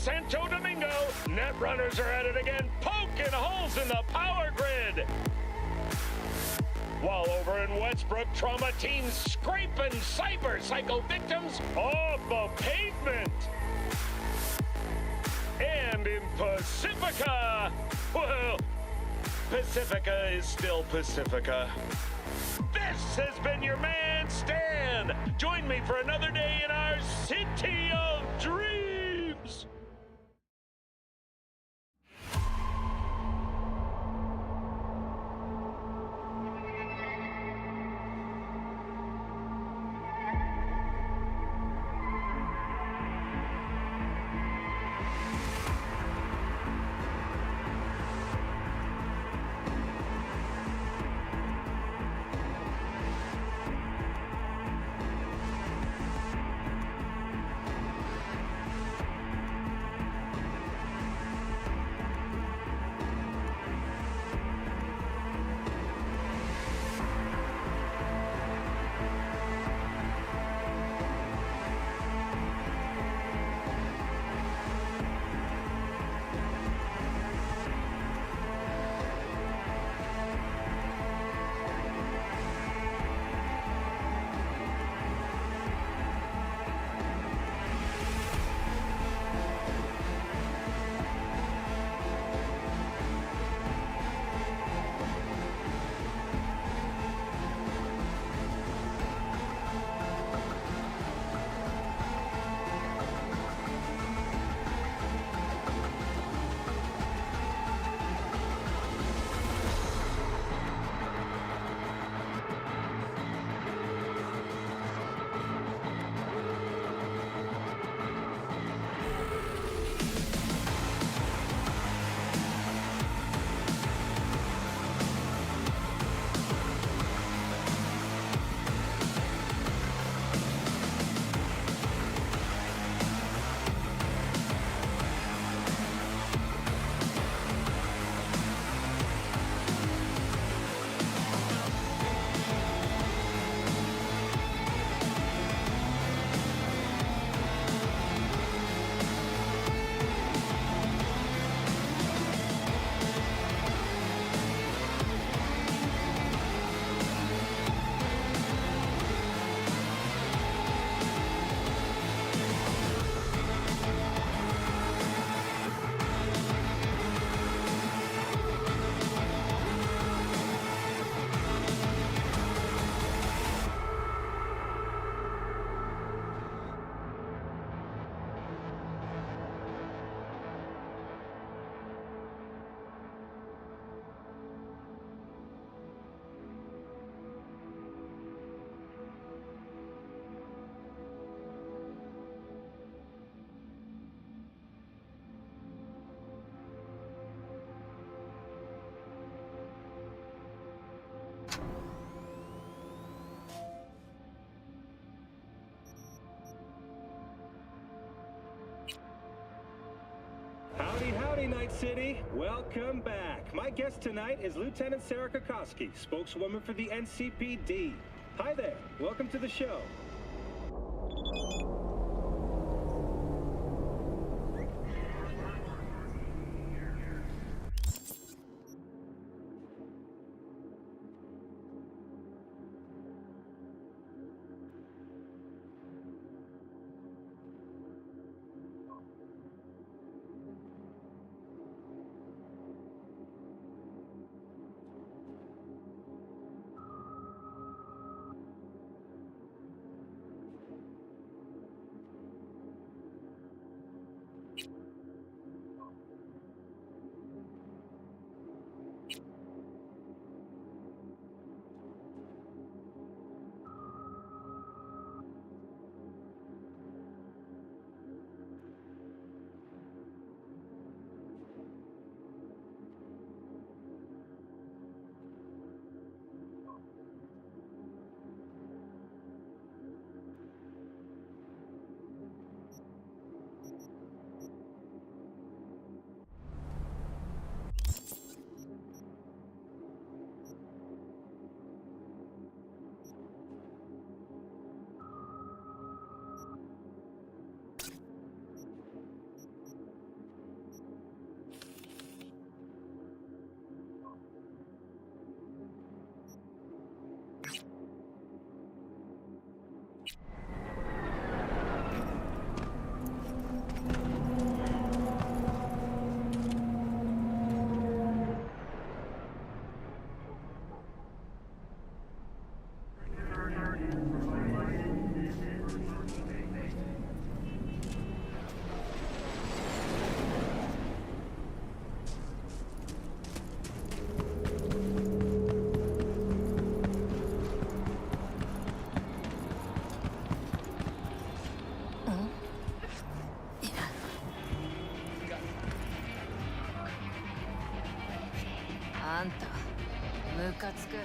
Santo Domingo, netrunners are at it again, poking holes in the power grid. While over in Westbrook, trauma teams scraping cyber psycho victims off the pavement. And in Pacifica, well, Pacifica is still Pacifica. This has been your man, Stan. Join me for another day in our city of dreams. Howdy, howdy, Night City. Welcome back. My guest tonight is Lieutenant Sarah Kokoski, spokeswoman for the NCPD. Hi there. Welcome to the show. あんたムカつく。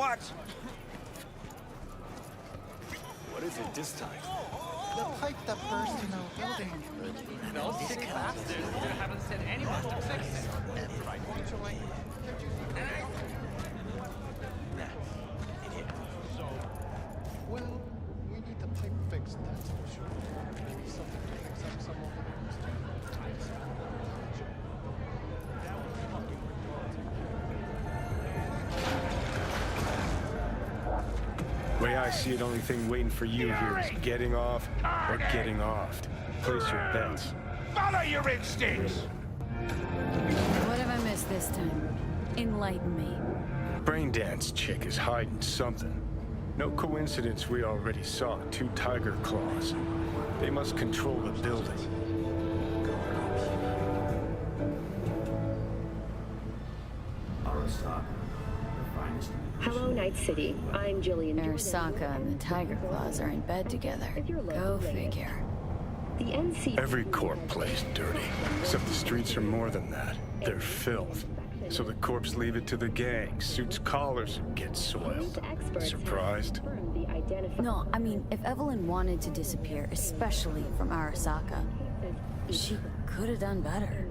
What? What is it this time? The pipe that burst in our building. Those sick bastards haven't sent anyone to fix it. Well, we need the pipe fixed, that's for sure. Maybe something to fix up some of the Way I see it, only thing waiting for you here is getting off or getting offed. Place your bets. Follow your instincts! What have I missed this time? Enlighten me. Braindance chick is hiding something. No coincidence we already saw 2 tiger claws. They must control the building. Hello, Night City. I'm Jillian Jordan. Arasaka and the Tiger Claws are in bed together. Go figure. The NC. Every corp plays dirty, except the streets are more than that. They're filth. So the corps leave it to the gang. Suits collars and get soiled. Surprised? No, I mean, if Evelyn wanted to disappear, especially from Arasaka, she could have done better.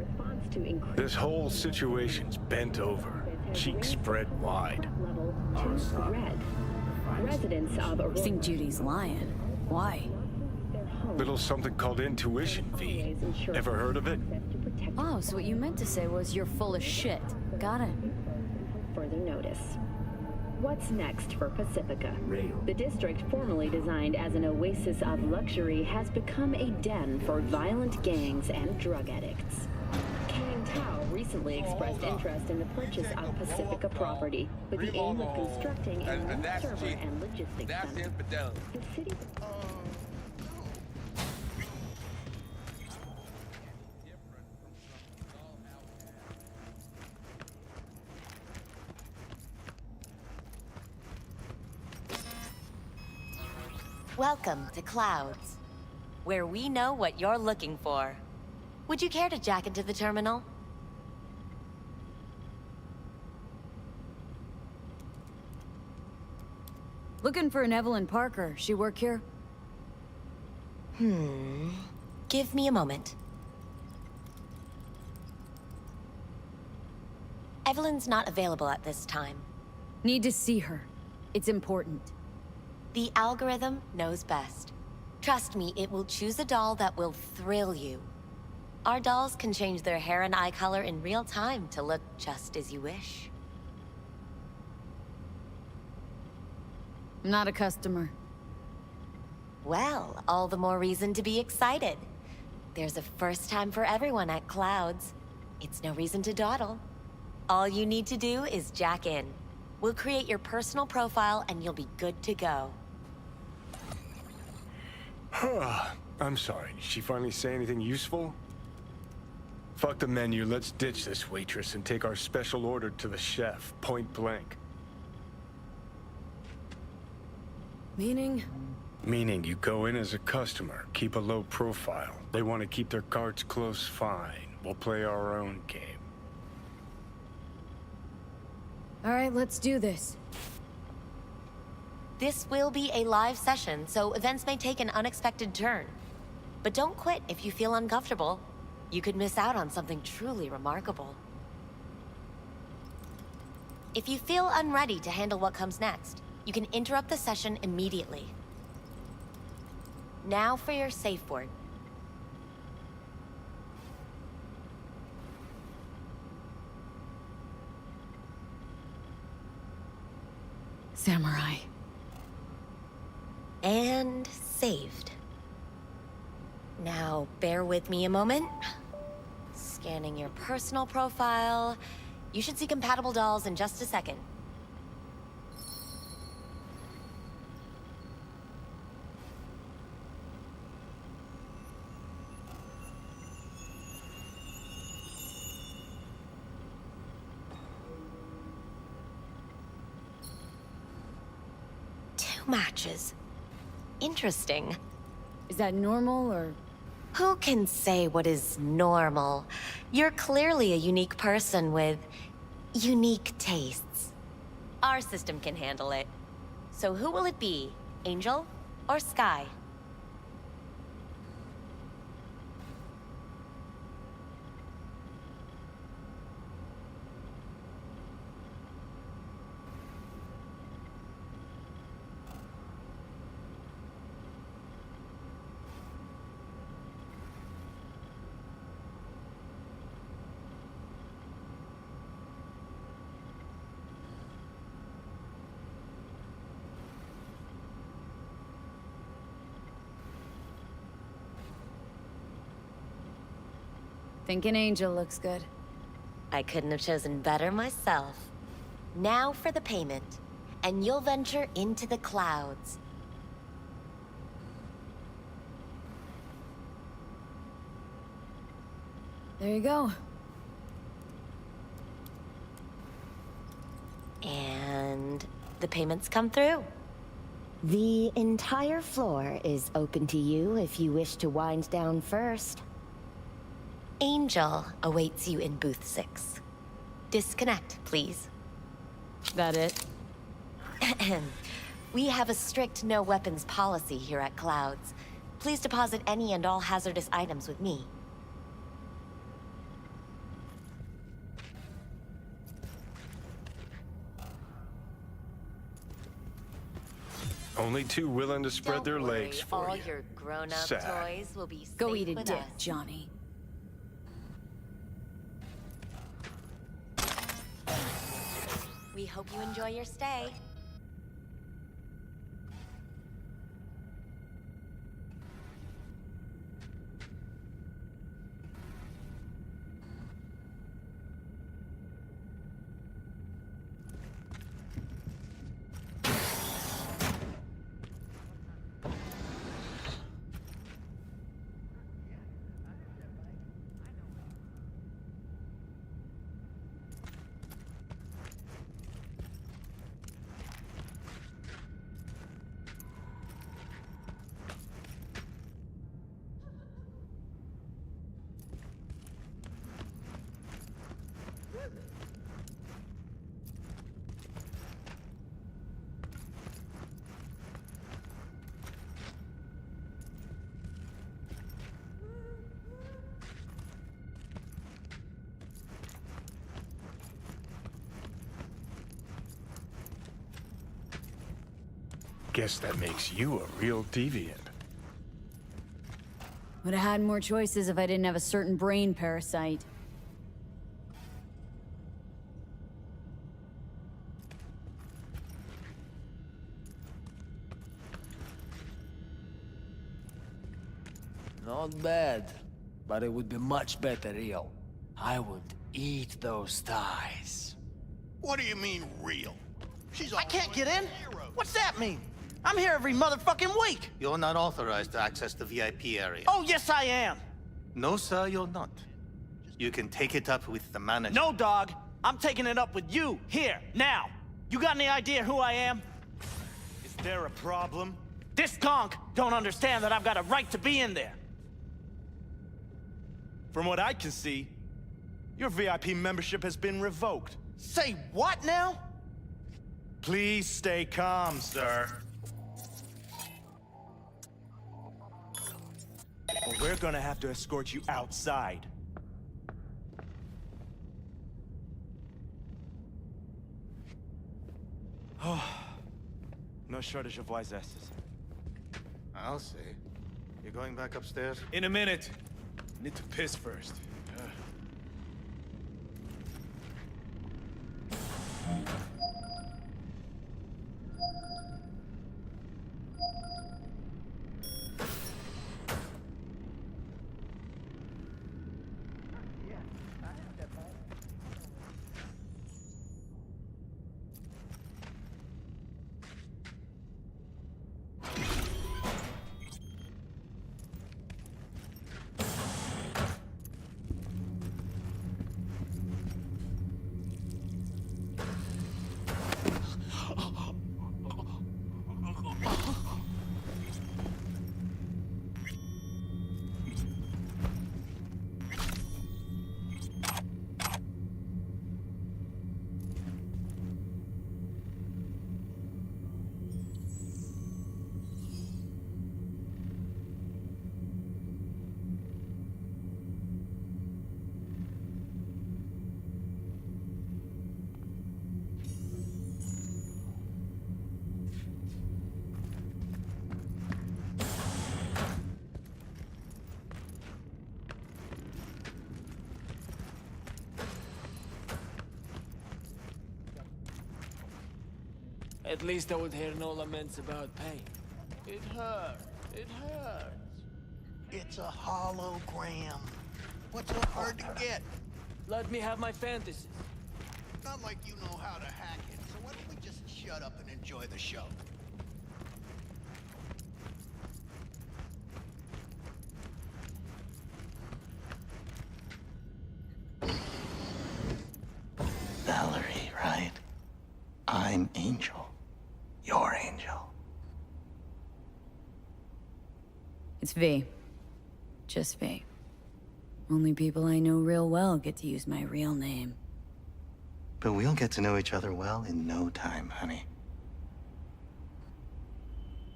This whole situation's bent over, cheeks spread wide. Residents of I think Judy's lying. Why? Little something called intuition, V. Ever heard of it? Oh, so what you meant to say was you're full of shit. Got it. Further notice. What's next for Pacifica? The district, formerly designed as an oasis of luxury, has become a den for violent gangs and drug addicts. Kang Tao recently expressed interest in the purchase of Pacifica property, with the aim of constructing a new server and logistics center. The city. Welcome to Clouds, where we know what you're looking for. Would you care to jack into the terminal? Looking for an Evelyn Parker. She work here? Give me a moment. Evelyn's not available at this time. Need to see her. It's important. The algorithm knows best. Trust me, it will choose a doll that will thrill you. Our dolls can change their hair and eye color in real time to look just as you wish. I'm not a customer. Well, all the more reason to be excited. There's a first time for everyone at Clouds. It's no reason to dawdle. All you need to do is jack in. We'll create your personal profile and you'll be good to go. I'm sorry, did she finally say anything useful? Fuck the menu, let's ditch this waitress and take our special order to the chef, point blank. Meaning? Meaning you go in as a customer, keep a low profile. They want to keep their cards close, fine. We'll play our own game. All right, let's do this. This will be a live session, so events may take an unexpected turn. But don't quit if you feel uncomfortable. You could miss out on something truly remarkable. If you feel unready to handle what comes next, you can interrupt the session immediately. Now for your safe word. Samurai. And saved. Now, bear with me a moment. Scanning your personal profile. You should see compatible dolls in just a second. Two matches. Interesting. Is that normal, or...? Who can say what is normal? You're clearly a unique person with unique tastes. Our system can handle it. So who will it be? Angel or Sky? Thinking Angel looks good. I couldn't have chosen better myself. Now for the payment, and you'll venture into the clouds. There you go. And the payments come through. The entire floor is open to you if you wish to wind down first. Angel awaits you in booth 6. Disconnect, please. That it? We have a strict no weapons policy here at Clouds. Please deposit any and all hazardous items with me. Only two willing to spread Don't their worry, legs for all you. your grown-up Sad. toys will be Go safe eat a with dick, us. Johnny. We hope you enjoy your stay. Guess that makes you a real deviant. Would have had more choices if I didn't have a certain brain parasite. Not bad, but it would be much better real. I would eat those thighs. What do you mean, real? She's I can't get in? What's that mean? I'm here every motherfucking week. You're not authorized to access the VIP area. Oh, yes, I am. No, sir, you're not. You can take it up with the manager. No, dog. I'm taking it up with you, here, now. You got any idea who I am? Is there a problem? This conch don't understand that I've got a right to be in there. From what I can see, your VIP membership has been revoked. Say what now? Please stay calm, sir. Or we're gonna have to escort you outside. Oh, no shortage of wise asses. I'll see. You're going back upstairs? In a minute. Need to piss first. At least I would hear no laments about pain. It hurts. It hurts. It's a hologram. What's so hard to get? Let me have my fantasies. Not like you know how to hack it, so why don't we just shut up and enjoy the show? Valerie, right? I'm Angel. You're Angel. It's V. Just V. Only people I know real well get to use my real name. But we'll get to know each other well in no time, honey.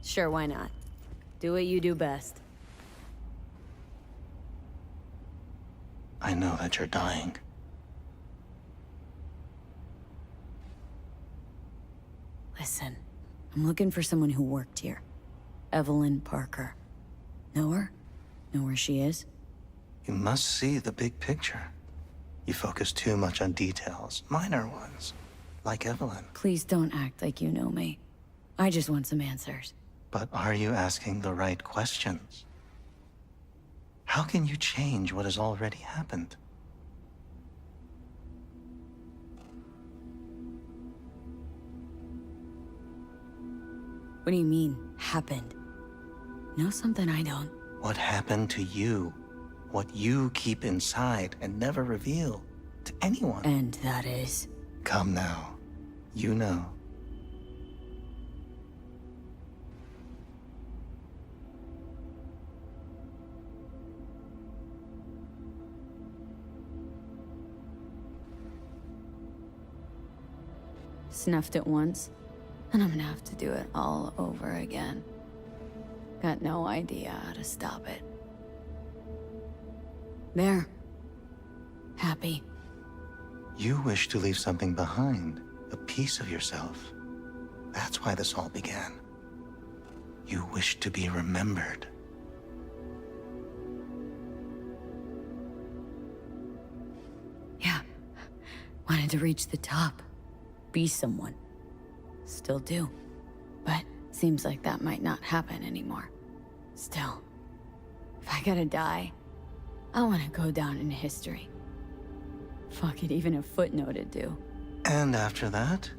Sure, why not? Do what you do best. I know that you're dying. Listen, I'm looking for someone who worked here. Evelyn Parker. Know her? Know where she is? You must see the big picture. You focus too much on details, minor ones, like Evelyn. Please don't act like you know me. I just want some answers. But are you asking the right questions? How can you change what has already happened? What do you mean, happened? Know something I don't? What happened to you? What you keep inside and never reveal to anyone? And that is? Come now. You know. Snuffed it once, and I'm gonna have to do it all over again. Got no idea how to stop it. There. Happy. You wish to leave something behind, a piece of yourself. That's why this all began. You wish to be remembered. Yeah. Wanted to reach the top. Be someone. Still do. But seems like that might not happen anymore. Still, if I gotta die, I want to go down in history. Fuck it, even a footnote'd do. And after that?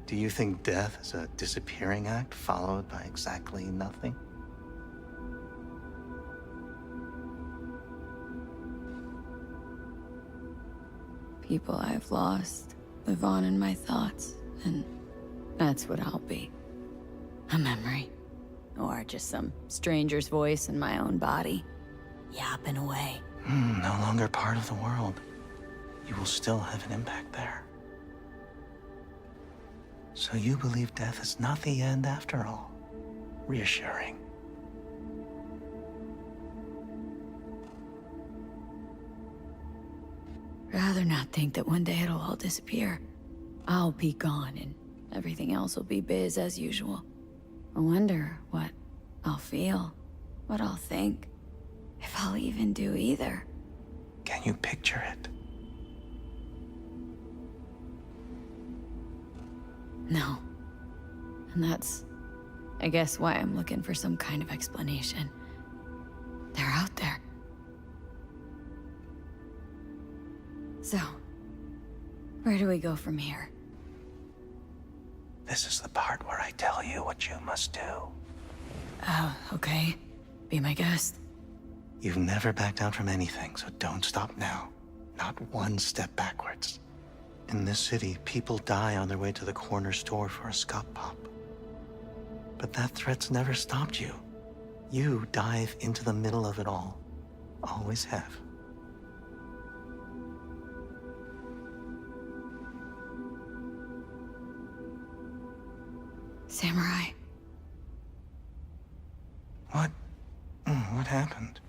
Do you think death is a disappearing act followed by exactly nothing? People I've lost live on in my thoughts, and that's what I'll be. A memory. Or just some stranger's voice in my own body, yapping away. No longer part of the world. You will still have an impact there. So you believe death is not the end after all. Reassuring. Rather not think that one day it'll all disappear. I'll be gone and everything else will be biz as usual. I wonder what I'll feel, what I'll think, if I'll even do either. Can you picture it? No. And that's, I guess, why I'm looking for some kind of explanation. They're out there. So, where do we go from here? This is the part where I tell you what you must do. Oh, okay. Be my guest. You've never backed down from anything, so don't stop now. Not one step backwards. In this city, people die on their way to the corner store for a scop pop. But that threat's never stopped you. You dive into the middle of it all. Always have. Samurai. What? What happened?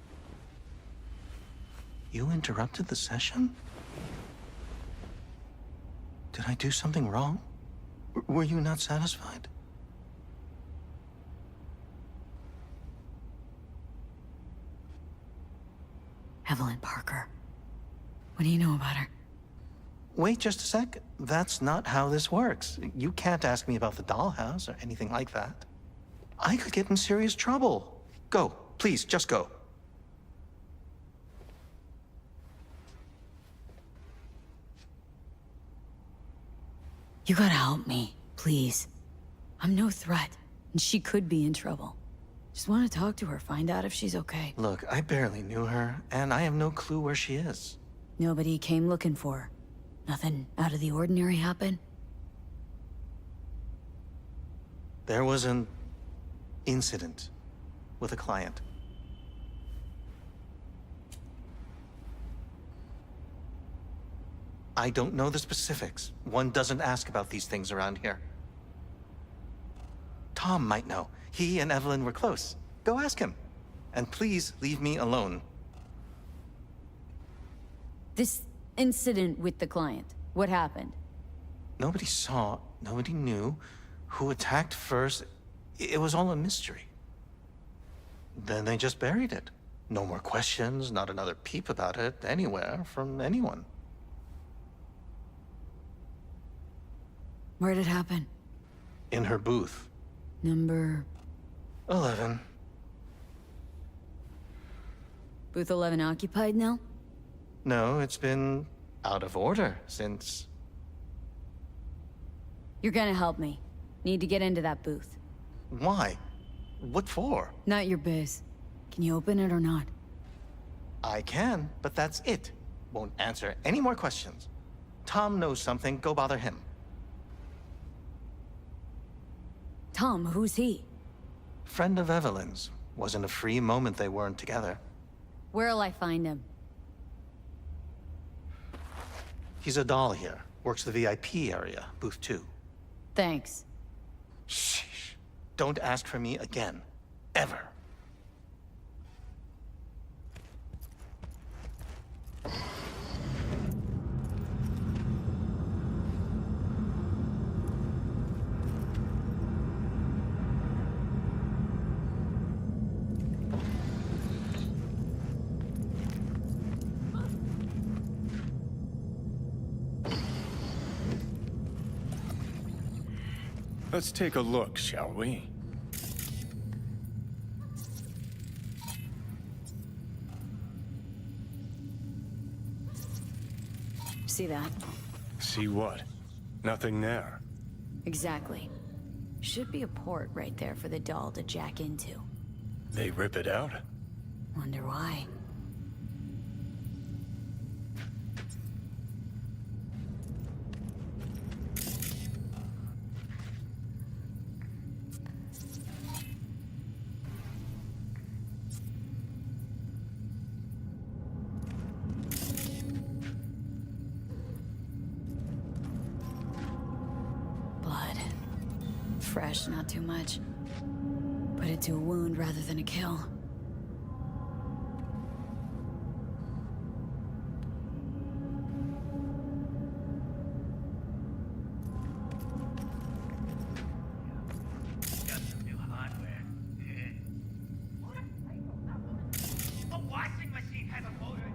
You interrupted the session? Did I do something wrong? Were you not satisfied? Evelyn Parker. What do you know about her? Wait just a sec. That's not how this works. You can't ask me about the dollhouse or anything like that. I could get in serious trouble. Go, please, just go. You gotta help me, please. I'm no threat, and she could be in trouble. Just want to talk to her, find out if she's okay. Look, I barely knew her, and I have no clue where she is. Nobody came looking for her. Nothing out of the ordinary happened? There was an incident with a client. I don't know the specifics. One doesn't ask about these things around here. Tom might know. He and Evelyn were close. Go ask him. And please leave me alone. This incident with the client, what happened? Nobody saw, nobody knew who attacked first. It was all a mystery. Then they just buried it. No more questions, not another peep about it anywhere from anyone. Where'd it happen? In her booth. Number... 11. Booth 11 occupied now? No, it's been out of order since... You're gonna help me. Need to get into that booth. Why? What for? Not your biz. Can you open it or not? I can, but that's it. Won't answer any more questions. Tom knows something, go bother him. Tom, who's he? Friend of Evelyn's. Wasn't a free moment they weren't together. Where'll I find him? He's a doll here. Works the VIP area, booth 2. Thanks. Shh. Don't ask for me again. Ever. Let's take a look, shall we? See that? See what? Nothing there. Exactly. Should be a port right there for the doll to jack into. They rip it out? Wonder why. Fresh, not too much. Put it to a wound rather than a kill. Got some new hardware. A washing machine has a motor.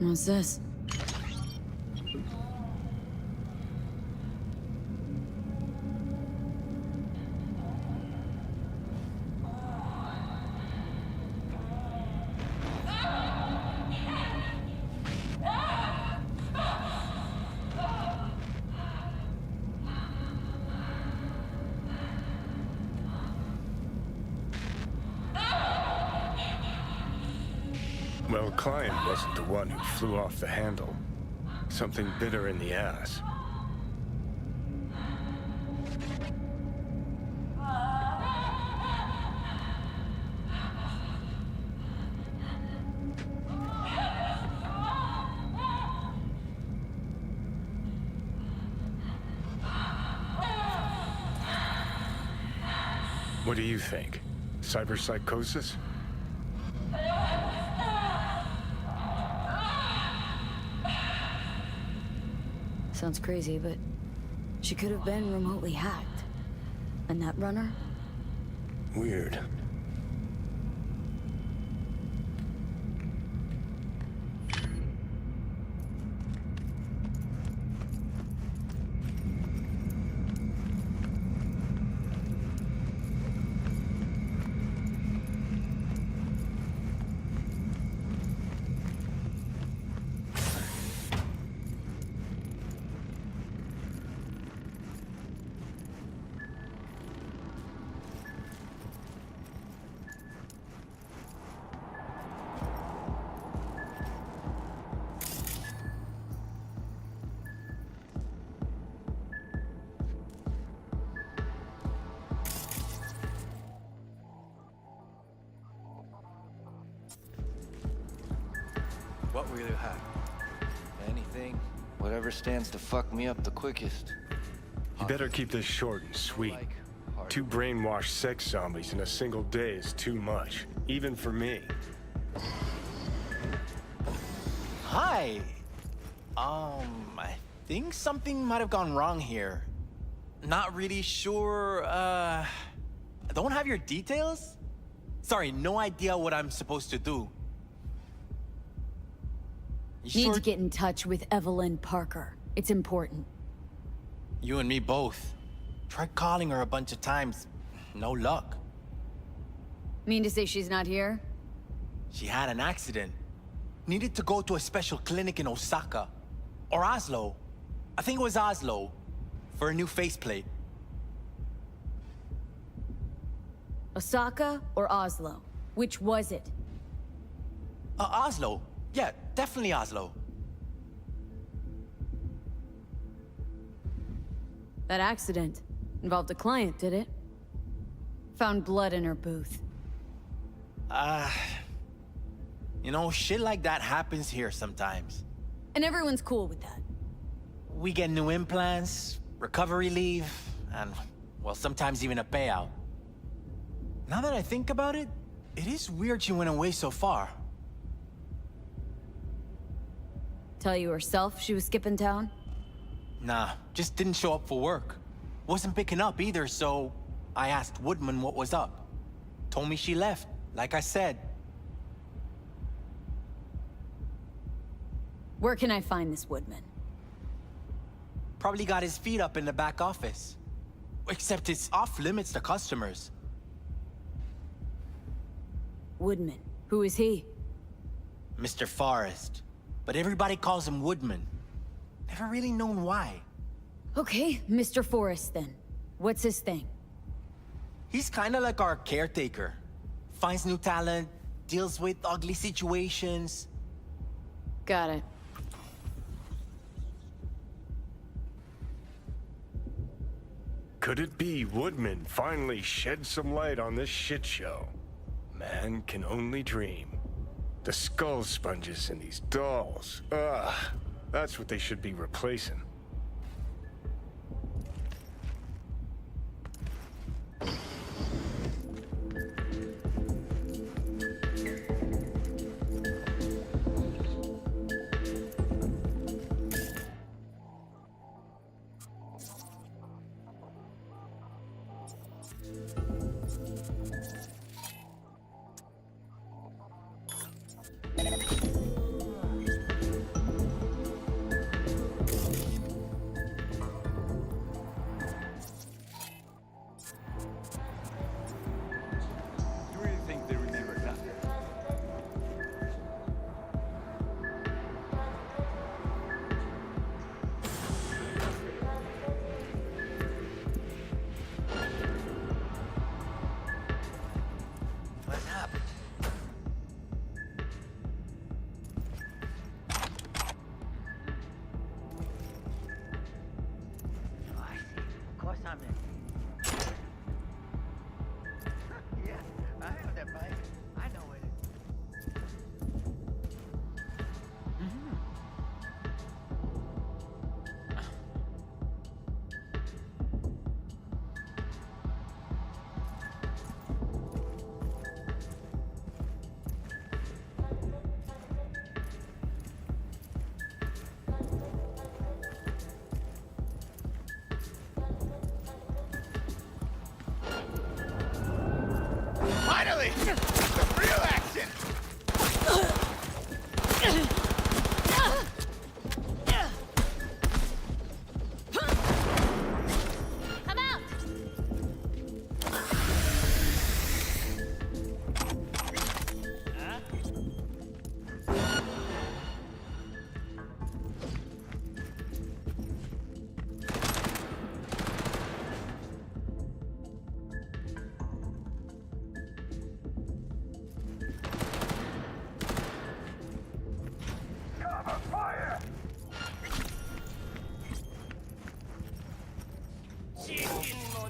What's this? Well, Klein wasn't the one who flew off the handle. Something bit her in the ass. What do you think? Cyberpsychosis? Sounds crazy, but she could have been remotely hacked. A netrunner? Weird. What will you have? Anything. Whatever stands to fuck me up the quickest. You better keep this short and sweet. 2 brainwashed sex zombies in a single day is too much, even for me. Hi. I think something might have gone wrong here. Not really sure, don't have your details? Sorry, no idea what I'm supposed to do. Need to get in touch with Evelyn Parker. It's important. You and me both. Tried calling her a bunch of times. No luck. Mean to say she's not here? She had an accident. Needed to go to a special clinic in Osaka. Or Oslo. I think it was Oslo. For a new faceplate. Osaka or Oslo? Which was it? Oslo. Yeah, definitely Oslo. That accident involved a client, did it? Found blood in her booth. You know, shit like that happens here sometimes. And everyone's cool with that. We get new implants, recovery leave, and, well, sometimes even a payout. Now that I think about it, it is weird she went away so far. Tell you herself she was skipping town? Nah, just didn't show up for work. Wasn't picking up either, so I asked Woodman what was up. Told me she left, like I said. Where can I find this Woodman? Probably got his feet up in the back office. Except it's off limits to customers. Woodman. Who is he? Mr. Forrest. But everybody calls him Woodman. Never really known why. Okay, Mr. Forrest then. What's his thing? He's kinda like our caretaker. Finds new talent, deals with ugly situations. Got it. Could it be Woodman finally shed some light on this shit show? Man can only dream. The skull sponges in these dolls. Ugh. That's what they should be replacing. Finally! The real action! Come out!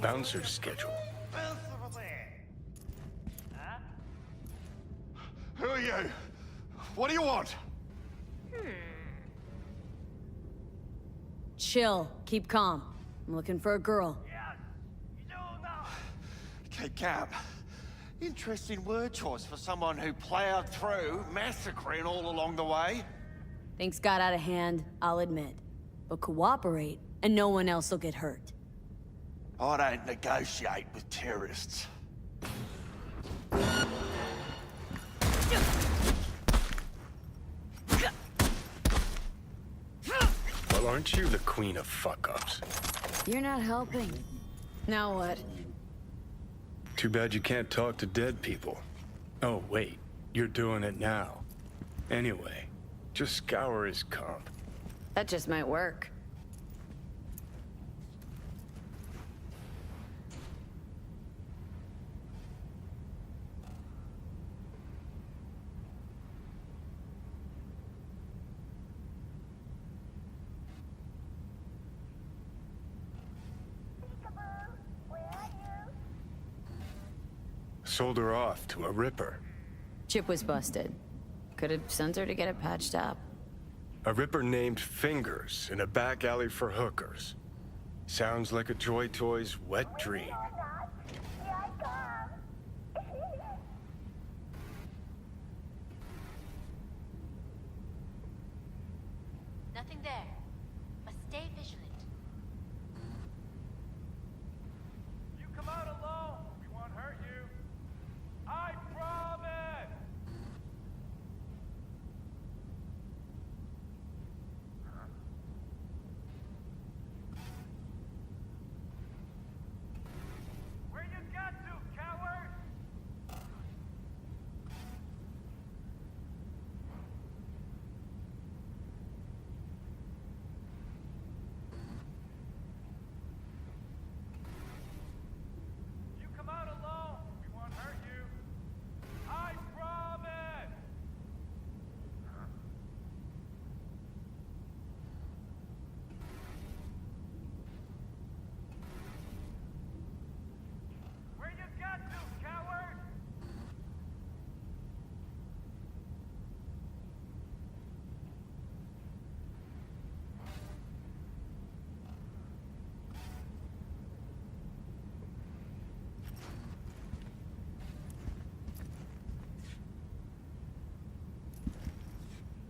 Bouncer schedule. Who are you? What do you want? Chill. Keep calm. I'm looking for a girl. Okay, Cap. Interesting word choice for someone who plowed through, massacring all along the way. Things got out of hand, I'll admit. But cooperate, and no one else will get hurt. I don't negotiate with terrorists. Well, aren't you the queen of fuck-ups? You're not helping. Now what? Too bad you can't talk to dead people. Oh, wait. You're doing it now. Anyway, just scour his comp. That just might work. Sold her off to a Ripper. Chip was busted. Could have sent her to get it patched up. A Ripper named Fingers in a back alley for hookers. Sounds like a Joy Toy's wet dream. Nothing there. But stay vigilant. You come out alone. We won't hurt you. I promise. Where you got to, coward? You come out alone. We won't hurt you. I promise. Where you got to, coward?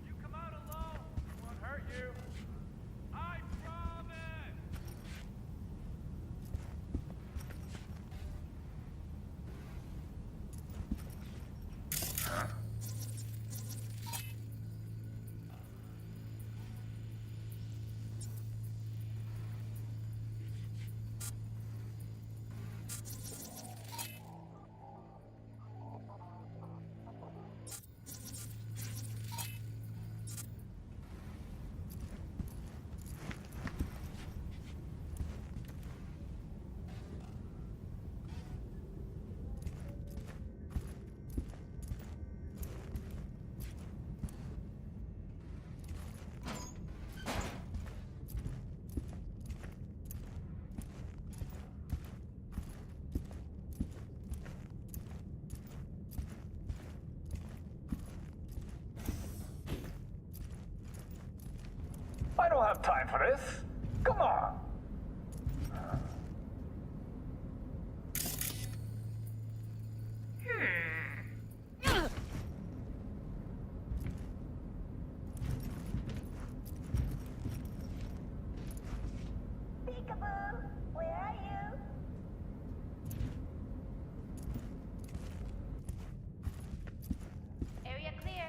You come out alone. We won't hurt you. I promise. I don't have time for this. Come on. Peekaboo, where are you? Area clear.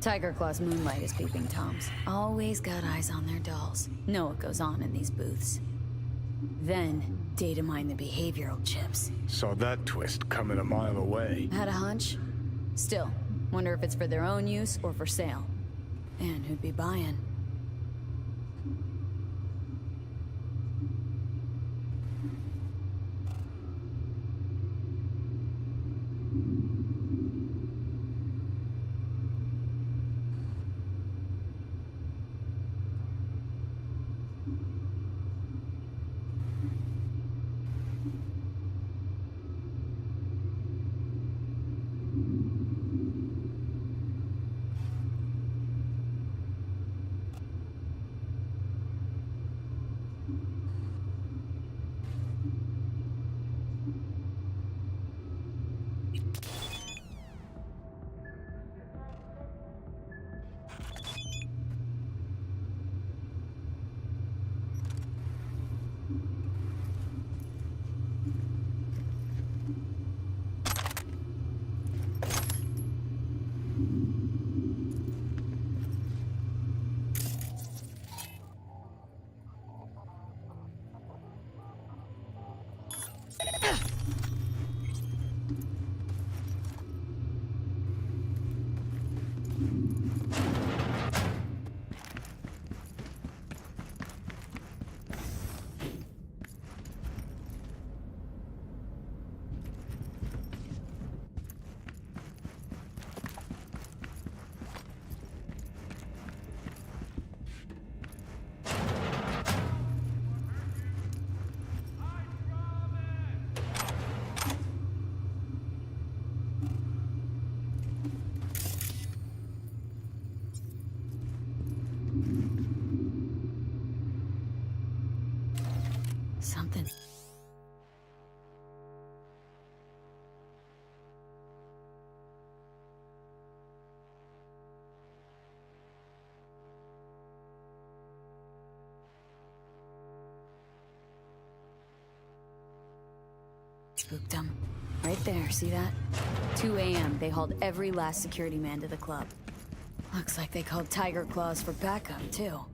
Tiger Claw's moonlight is peeping Toms. Always got eyes on their dolls. Know what goes on in these booths. Then, data mine the behavioral chips. Saw that twist coming a mile away. Had a hunch? Still, wonder if it's for their own use or for sale. And who'd be buying? Something. Spooked them. Right there, see that? 2 a.m., they hauled every last security man to the club. Looks like they called Tiger Claws for backup, too.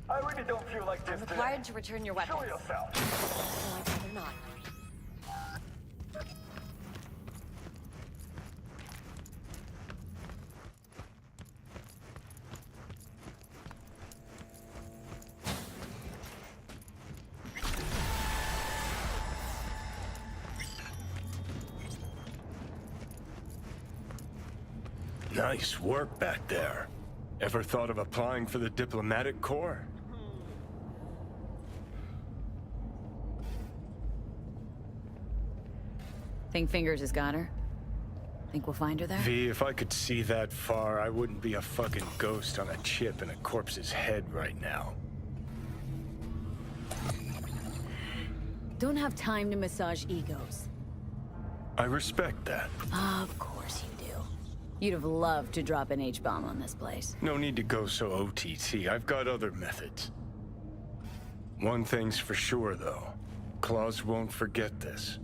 I really don't feel like this I'm required to return your weapons. Show yourself. No, I'd rather not. Nice work back there. Ever thought of applying for the diplomatic corps? Think Fingers has got her? Think we'll find her there? V, if I could see that far, I wouldn't be a fucking ghost on a chip in a corpse's head right now. Don't have time to massage egos. I respect that. Of course you do. You'd have loved to drop an H-bomb on this place. No need to go so OTT. I've got other methods. One thing's for sure, though. Claus won't forget this.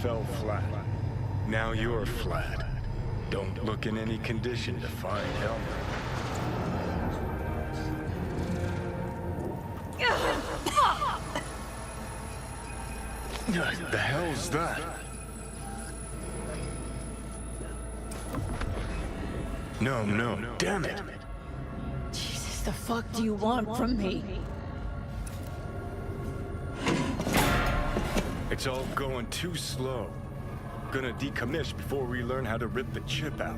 Fell flat. Now you're flat. Don't look in any condition to find help. The hell's that? No, damn it. Jesus, the fuck do you want from me? It's all going too slow. Gonna decommission before we learn how to rip the chip out.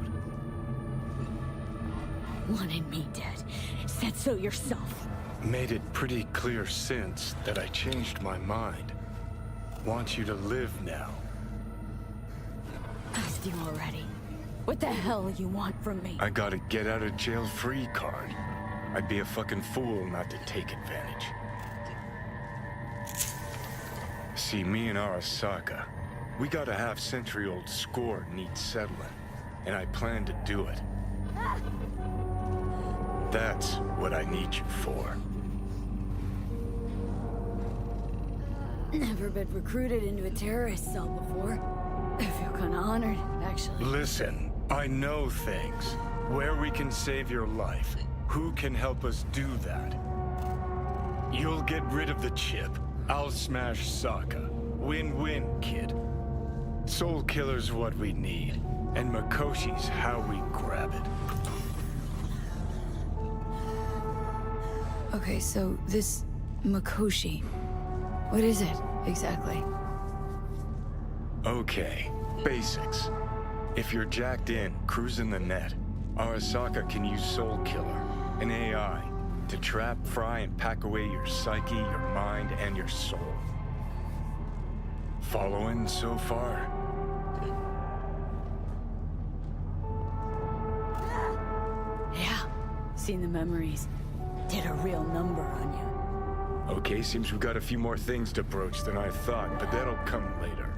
Wanted me dead. Said so yourself. Made it pretty clear since that I changed my mind. Want you to live now. Asked you already. What the hell you want from me? I got a get out of jail free card. I'd be a fucking fool not to take advantage. See, me and Arasaka, we got a half-century-old score needs settling, and I plan to do it. That's what I need you for. Never been recruited into a terrorist cell before. I feel kinda honored, actually. Listen, I know things. Where we can save your life. Who can help us do that? You'll get rid of the chip. I'll smash Sokka. Win-win, kid. Soul Killer's what we need, and Makoshi's how we grab it. Okay, so this Makoshi, what is it exactly? Okay, basics. If you're jacked in, cruising the net, Arasaka can use Soul Killer, an AI, to trap, fry, and pack away your psyche, your mind, and your soul. Following so far? Yeah, seen the memories. Did a real number on you. Okay, seems we've got a few more things to broach than I thought, but that'll come later.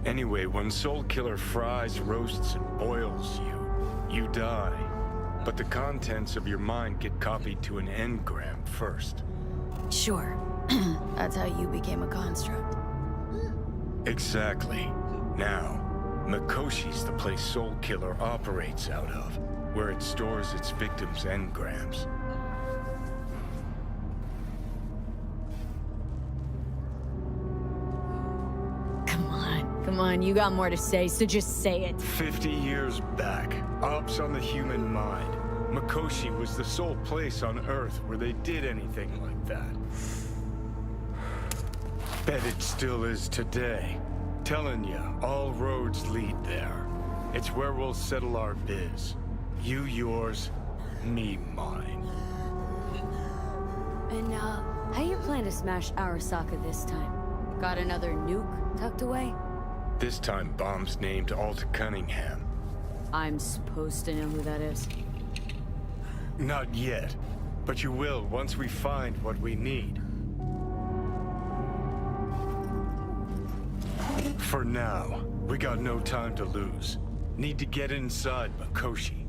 Anyway, when Soul Killer fries, roasts, and boils you, you die. But the contents of your mind get copied to an engram first. Sure. That's how you became a construct. Exactly. Now, Makoshi's the place Soul Killer operates out of, where it stores its victims' engrams. Come on, you got more to say, so just say it. 50 years back, ops on the human mind. Makoshi was the sole place on Earth where they did anything like that. Bet it still is today. Telling ya, all roads lead there. It's where we'll settle our biz. You yours, me mine. And, how you plan to smash Arasaka this time? Got another nuke tucked away? This time, bomb's named Alta Cunningham. I'm supposed to know who that is. Not yet, but you will once we find what we need. For now, we got no time to lose. Need to get inside Makoshi.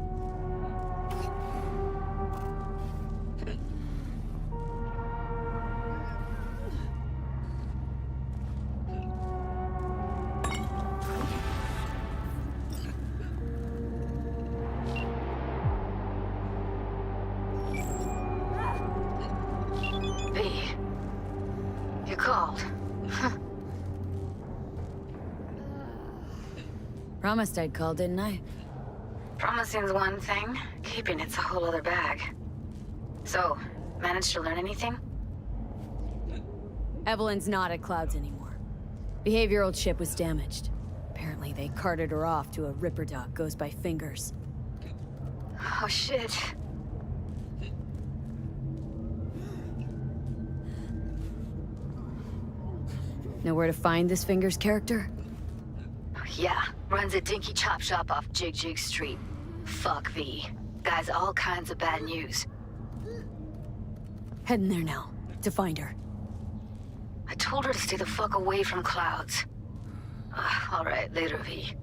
You called. Promised I'd call, didn't I? Promising's one thing, keeping it's a whole other bag. So, managed to learn anything? Evelyn's not at Clouds anymore. Behavioral chip was damaged. Apparently they carted her off to a Ripper dock goes by Fingers. Oh shit. Know where to find this Fingers character? Yeah, runs a dinky chop shop off Jig Jig Street. Fuck V. Guy's all kinds of bad news. Heading there now, to find her. I told her to stay the fuck away from Clouds. All right, later, V.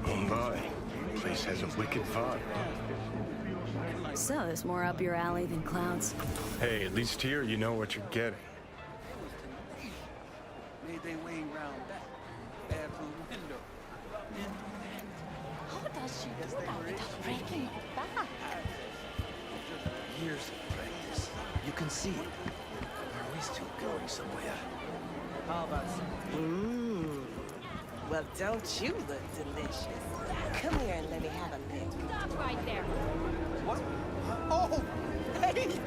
Oh my, place has a wicked vibe. So, there's more up your alley than Clouds. Hey, at least here you know what you're getting. Made their way round back. Bathroom window. How does she do that without breaking her back? Years of practice. You can see it. Are we still going somewhere? How about some? Well, don't you look delicious? Come here and let me have a lick. Stop right there. What? Oh! Hey!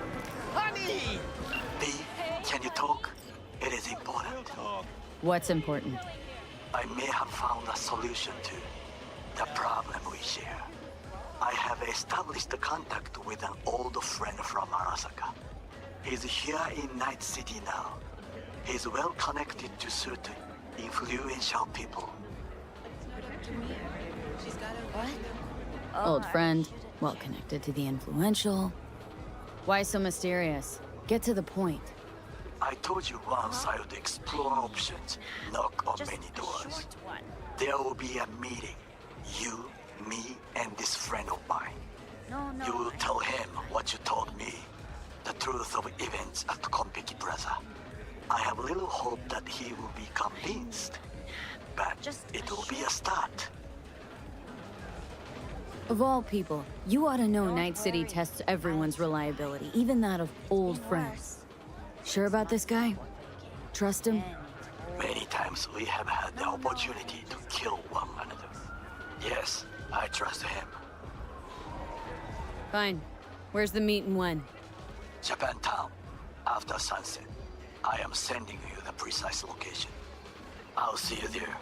Honey! B, can you talk? It is important. What's important? I may have found a solution to the problem we share. I have established contact with an old friend from Arasaka. He's here in Night City now. He's well connected to certain influential people. Old friend, well connected to the influential. Why so mysterious? Get to the point. I told you once I would explore options, knock on many doors. There will be a meeting. You, me, and this friend of mine. You will tell him what you told me. The truth of events at Konpeki Plaza. I have little hope that he will be convinced. But it will be a start. Of all people, you ought to know Night City tests everyone's reliability, even that of old friends. Sure about this guy? Trust him? Many times we have had the opportunity to kill one another. Yes, I trust him. Fine. Where's the meet and when? Japantown, after sunset. I am sending you the precise location. I'll see you there.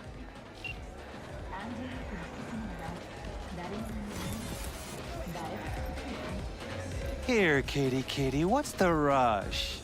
Here, kitty, what's the rush?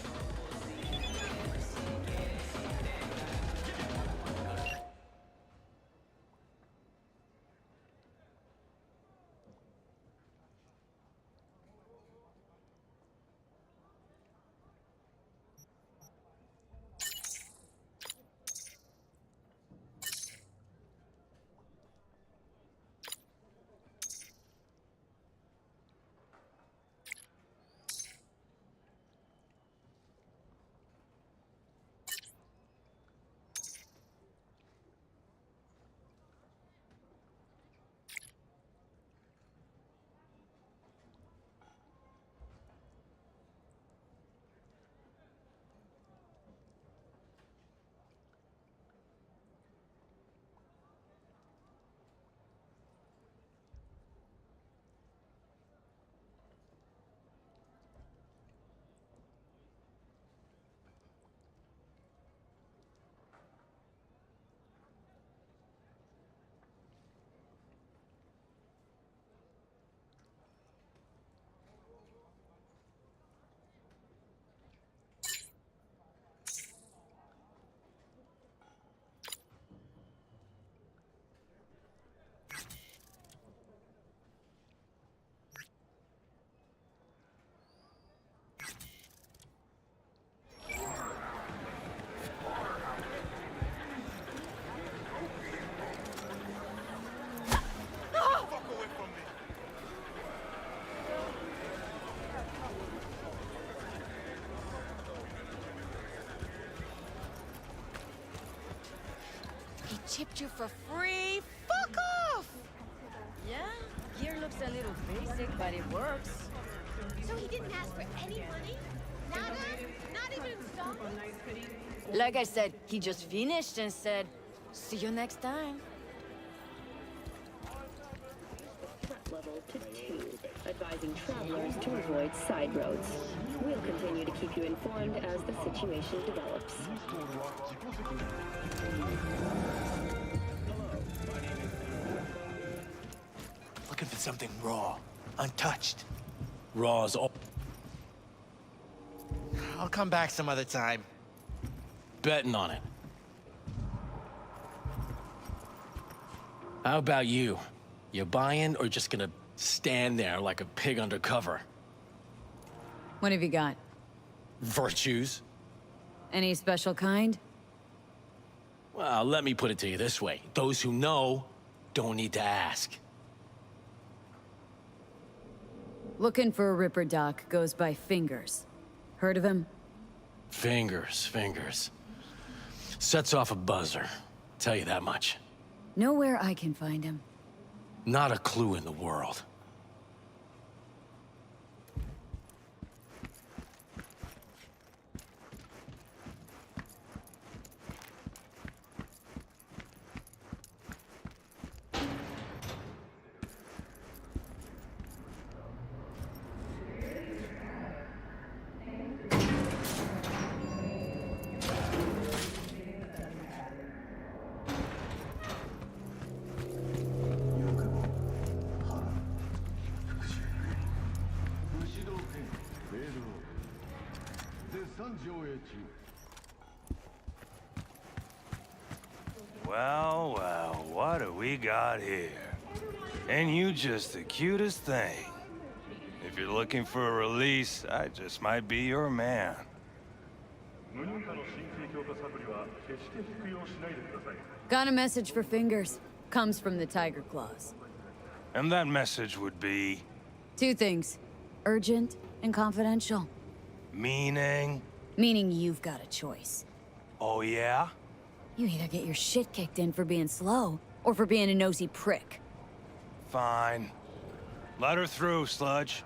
He chipped you for free? Fuck off! Yeah, gear looks a little basic, but it works. So he didn't ask for any money? Nada? Not even some? Like I said, he just finished and said, see you next time. Threat level to 2, advising travelers to avoid side roads. We'll continue to keep you informed as the situation develops. Looking for something raw, untouched. Raw's all. I'll come back some other time. Betting on it. How about you? You buying or just gonna stand there like a pig undercover? What have you got? Virtues? Any special kind? Well, let me put it to you this way. Those who know don't need to ask. Looking for a Ripper Doc goes by Fingers. Heard of him? Fingers. Sets off a buzzer. Tell you that much. Know where I can find him. Not a clue in the world. Well, what do we got here? And you just the cutest thing. If you're looking for a release, I just might be your man. Got a message for Fingers. Comes from the Tiger Claws. And that message would be... Two things. Urgent and confidential. Meaning? Meaning you've got a choice. Oh, yeah? You either get your shit kicked in for being slow, or for being a nosy prick. Fine. Let her through, Sludge.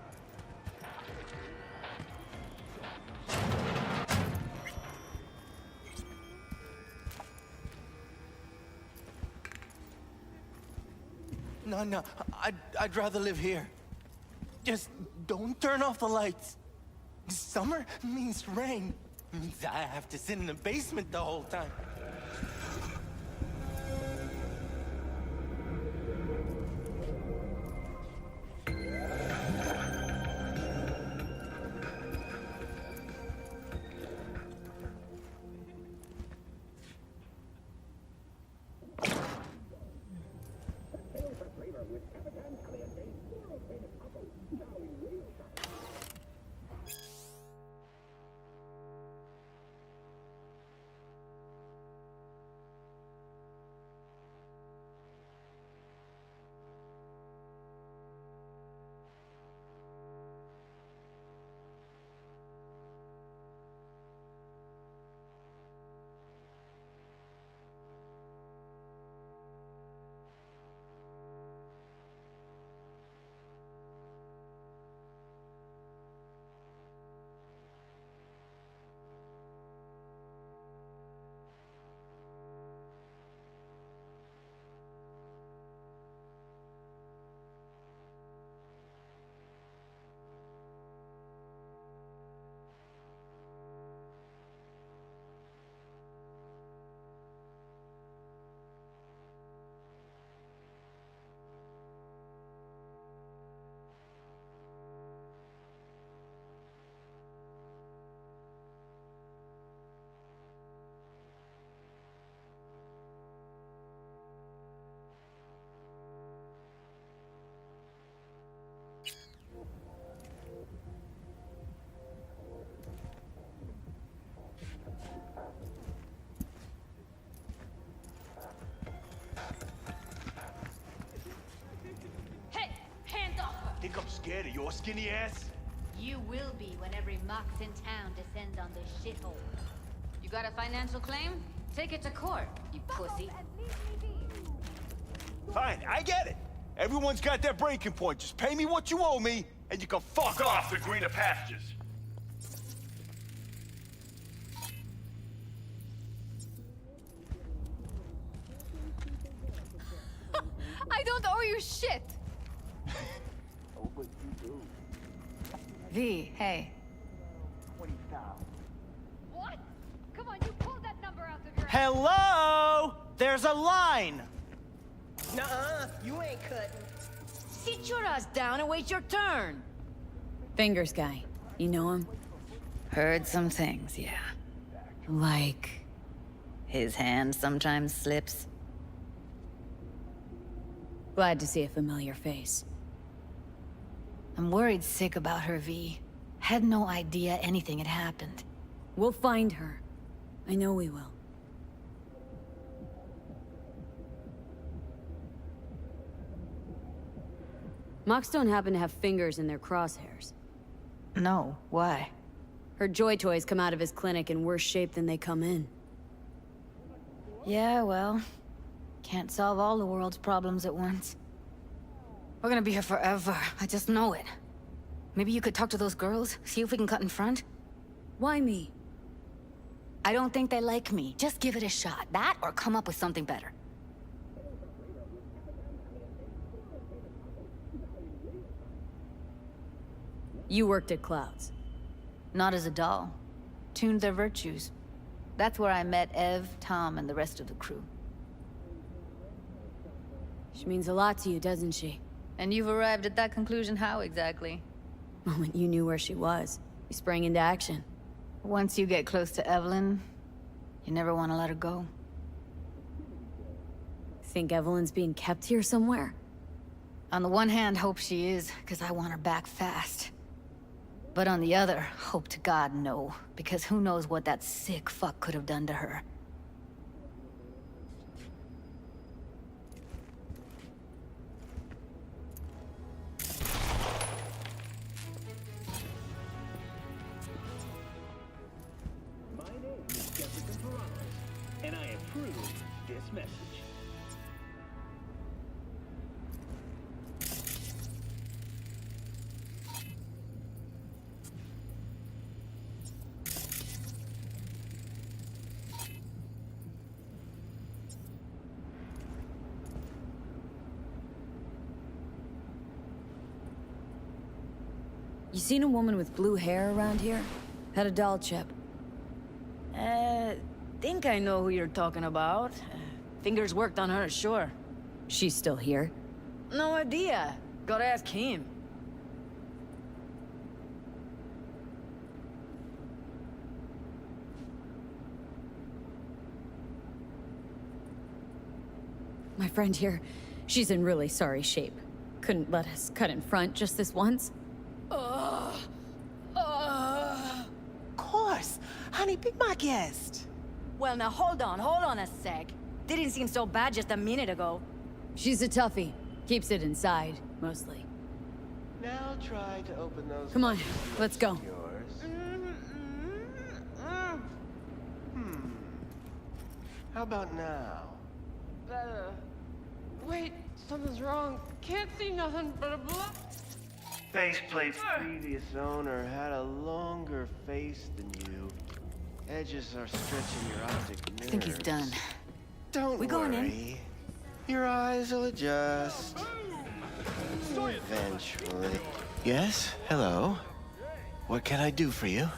No, I'd rather live here. Just don't turn off the lights. Summer means rain. Means I have to sit in the basement the whole time. Think I'm scared of your skinny ass? You will be when every mox in town descends on this shithole. You got a financial claim? Take it to court, you pussy. Fine, I get it. Everyone's got their breaking point. Just pay me what you owe me, and you can fuck off to greener pastures. I don't owe you shit! V, hey. What? Come on, you pulled that number out of your ass. Hello? There's a line. Nuh-uh, you ain't cutting. Sit your ass down and wait your turn. Fingers guy. You know him? Heard some things, yeah. Like... His hand sometimes slips. Glad to see a familiar face. I'm worried sick about her, V. Had no idea anything had happened. We'll find her. I know we will. Mox don't happen to have fingers in their crosshairs. No, why? Her joy toys come out of his clinic in worse shape than they come in. Yeah, well, can't solve all the world's problems at once. We're gonna be here forever, I just know it. Maybe you could talk to those girls, see if we can cut in front? Why me? I don't think they like me. Just give it a shot. That, or come up with something better. You worked at Clouds. Not as a doll. Tuned their virtues. That's where I met Ev, Tom, and the rest of the crew. She means a lot to you, doesn't she? And you've arrived at that conclusion how exactly? The moment you knew where she was, you sprang into action. Once you get close to Evelyn, you never want to let her go. Think Evelyn's being kept here somewhere? On the one hand, hope she is, because I want her back fast. But on the other, hope to God no, because who knows what that sick fuck could have done to her. My name is Jessica Morales, and I approve this message. You seen a woman with blue hair around here? Had a doll chip. Think I know who you're talking about. Fingers worked on her, sure. She's still here? No idea. Gotta ask him. My friend here, she's in really sorry shape. Couldn't let us cut in front just this once. Of course. Honey, be my guest. Well, now hold on a sec. Didn't seem so bad just a minute ago. She's a toughie. Keeps it inside, mostly. Now try to open those. Come on, let's go. How about now? Better. Wait, something's wrong. Can't see nothing but a blood. Faceplate's previous owner had a longer face than you. Edges are stretching your optic nerves. I think he's done. Don't We going in? worry. Your eyes will adjust. Eventually. Yes? Hello? What can I do for you?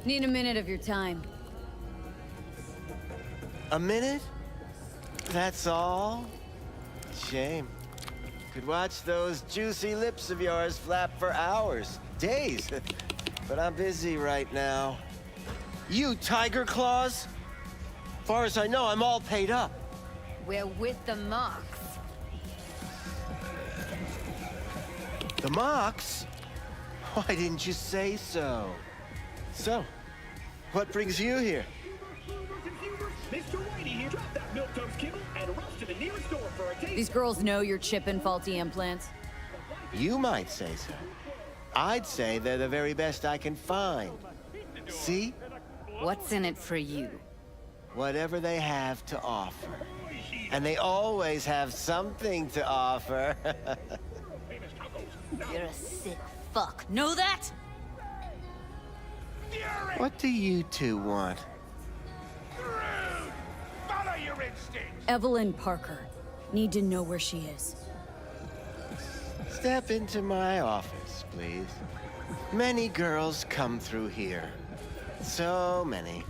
Need a minute of your time. A minute? That's all? Shame. Could watch those juicy lips of yours flap for hours, days. But I'm busy right now. You Tiger Claws? Far as I know, I'm all paid up. We're with the Mox. The Mox? Why didn't you say so? So, what brings you here? Mr. Whitey here, drop that milquetoast kibble and rush to the nearest store for a taste. These girls know you're chipping faulty implants. You might say so. I'd say they're the very best I can find. See? What's in it for you? Whatever they have to offer. And they always have something to offer. You're a sick fuck. Know that? What do you two want? Follow your instincts. Evelyn Parker. Need to know where she is. Step into my office, please. Many girls come through here. So many.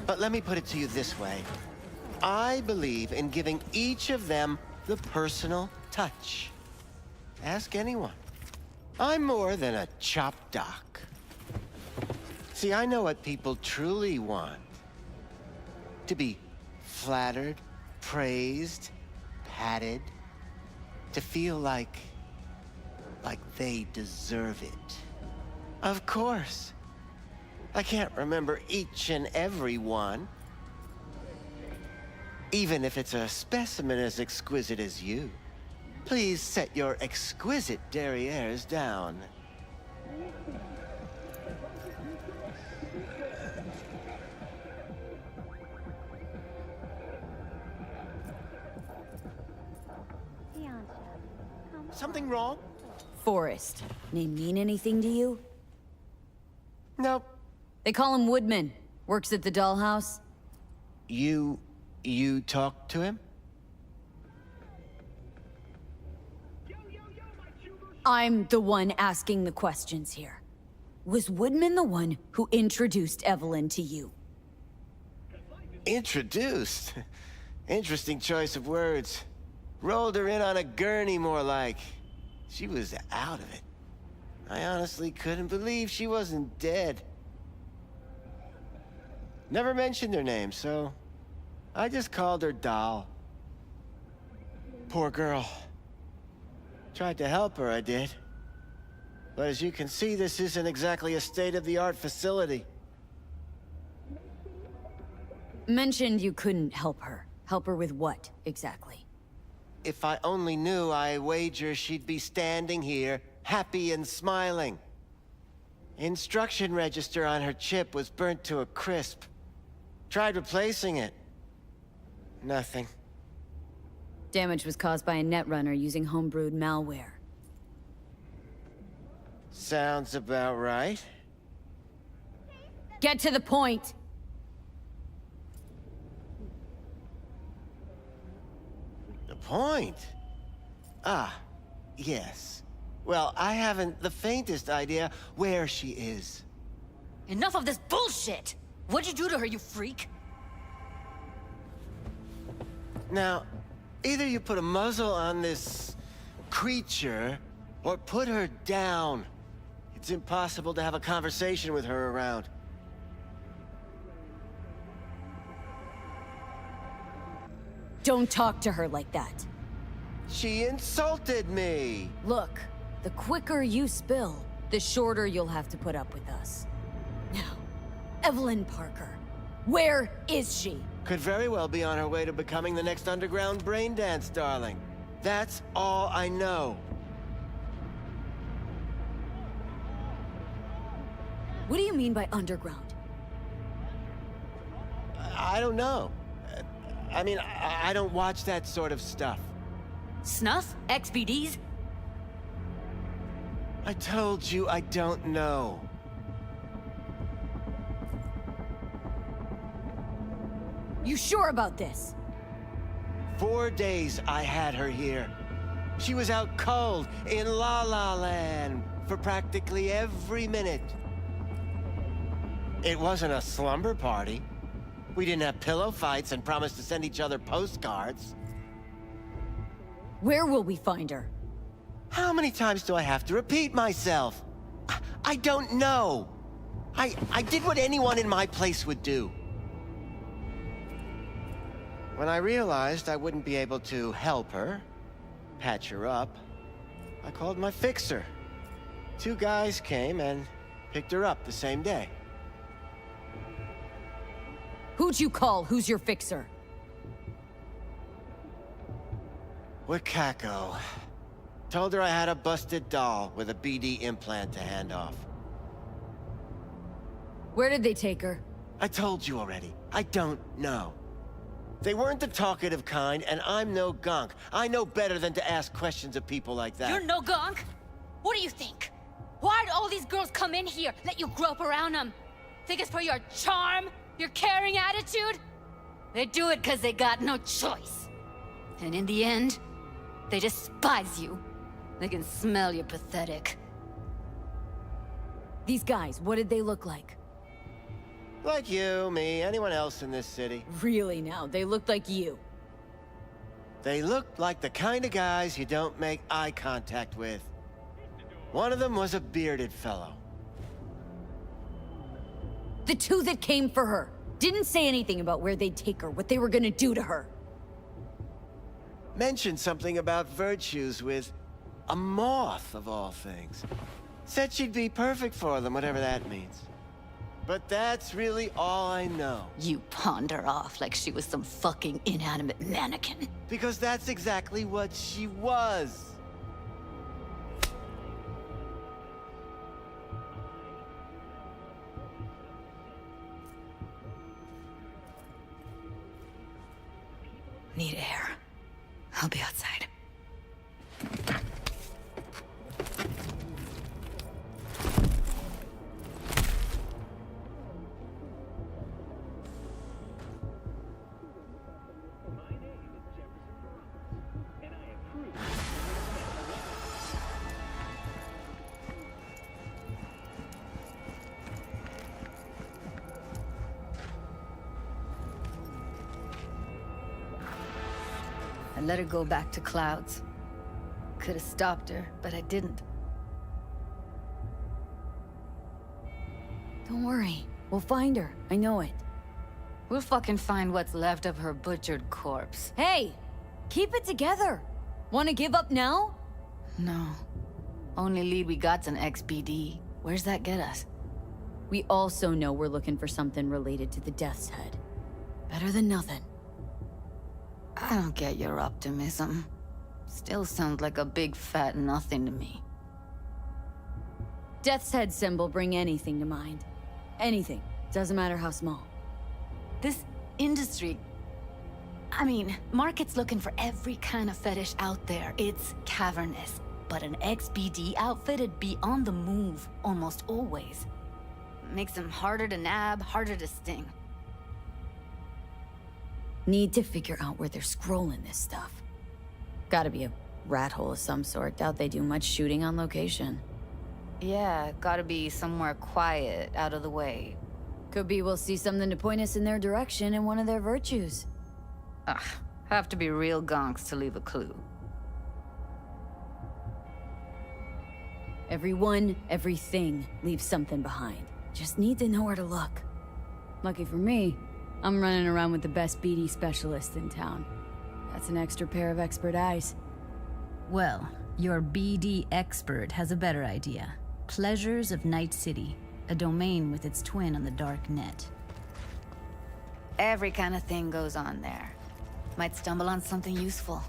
But let me put it to you this way. I believe in giving each of them the personal touch. Ask anyone. I'm more than a chop doc. See, I know what people truly want. To be flattered, praised, patted. To feel like they deserve it. Of course. I can't remember each and every one. Even if it's a specimen as exquisite as you. Please set your exquisite derrieres down. Something wrong? Forrest. Name mean anything to you? Nope. They call him Woodman. Works at the dollhouse. You talked to him? I'm the one asking the questions here. Was Woodman the one who introduced Evelyn to you? Introduced? Interesting choice of words. Rolled her in on a gurney, more like. She was out of it. I honestly couldn't believe she wasn't dead. Never mentioned her name, so I just called her Doll. Poor girl. Tried to help her, I did. But as you can see, this isn't exactly a state-of-the-art facility. Mentioned you couldn't help her. Help her with what, exactly? If I only knew, I wager she'd be standing here, happy and smiling. Instruction register on her chip was burnt to a crisp. Tried replacing it. Nothing. Damage was caused by a netrunner using homebrewed malware. Sounds about right. Get to the point! The point? Ah, yes. Well, I haven't the faintest idea where she is. Enough of this bullshit! What'd you do to her, you freak? Now, either you put a muzzle on this creature, or put her down. It's impossible to have a conversation with her around. Don't talk to her like that. She insulted me! Look, the quicker you spill, the shorter you'll have to put up with us. Now, Evelyn Parker, where is she? Could very well be on her way to becoming the next underground braindance darling. That's all I know. What do you mean by underground? I don't know. I mean, I don't watch that sort of stuff. Snuff? XBDs? I told you I don't know. You sure about this? 4 days I had her here. She was out cold in La La Land for practically every minute. It wasn't a slumber party. We didn't have pillow fights and promised to send each other postcards. Where will we find her? How many times do I have to repeat myself? I don't know. I did what anyone in my place would do. When I realized I wouldn't be able to help her, patch her up, I called my fixer. 2 guys came and picked her up the same day. Who'd you call? Who's your fixer? Wakako. Told her I had a busted doll with a BD implant to hand off. Where did they take her? I told you already. I don't know. They weren't the talkative kind, and I'm no gunk. I know better than to ask questions of people like that. You're no gunk? What do you think? Why'd all these girls come in here, let you grope around them? Think it's for your charm? Your caring attitude? They do it because they got no choice. And in the end, they despise you. They can smell you're pathetic. These guys, what did they look like? Like you, me, anyone else in this city. Really now, they looked like you. They looked like the kind of guys you don't make eye contact with. One of them was a bearded fellow. The 2 that came for her didn't say anything about where they'd take her, what they were gonna do to her. Mentioned something about virtues with a moth, of all things. Said she'd be perfect for them, whatever that means. But that's really all I know. You pawned her off like she was some fucking inanimate mannequin. Because that's exactly what she was. Need air. I'll be outside. I let her go back to Clouds. Could have stopped her, but I didn't. Don't worry. We'll find her. I know it. We'll fucking find what's left of her butchered corpse. Hey! Keep it together! Wanna give up now? No. Only lead we got's an XBD. Where's that get us? We also know we're looking for something related to the Death's Head. Better than nothing. I don't get your optimism. Still sounds like a big fat nothing to me. Death's Head symbol bring anything to mind. Anything. Doesn't matter how small. This industry... I mean, market's looking for every kind of fetish out there. It's cavernous. But an XBD outfit'd be on the move, almost always. Makes them harder to nab, harder to sting. Need to figure out where they're scrolling this stuff. Gotta be a rat hole of some sort. Doubt they do much shooting on location. Yeah, gotta be somewhere quiet, out of the way. Could be we'll see something to point us in their direction in one of their virtues. Ugh, have to be real gonks to leave a clue. Everyone, everything leaves something behind. Just need to know where to look. Lucky for me, I'm running around with the best BD specialist in town. That's an extra pair of expert eyes. Well, your BD expert has a better idea. Pleasures of Night City, a domain with its twin on the dark net. Every kind of thing goes on there. Might stumble on something useful.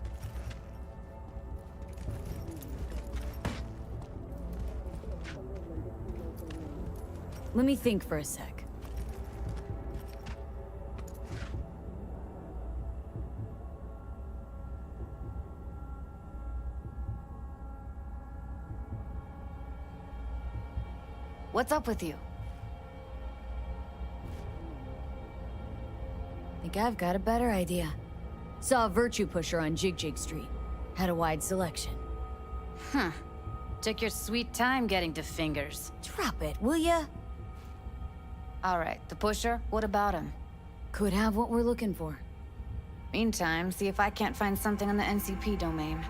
Let me think for a sec. What's up with you? Think I've got a better idea. Saw a virtue pusher on Jig Street. Had a wide selection. Huh. Took your sweet time getting to fingers. Drop it, will ya? Alright, the pusher, what about him? Could have what we're looking for. Meantime, see if I can't find something on the NCP domain.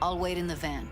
I'll wait in the van.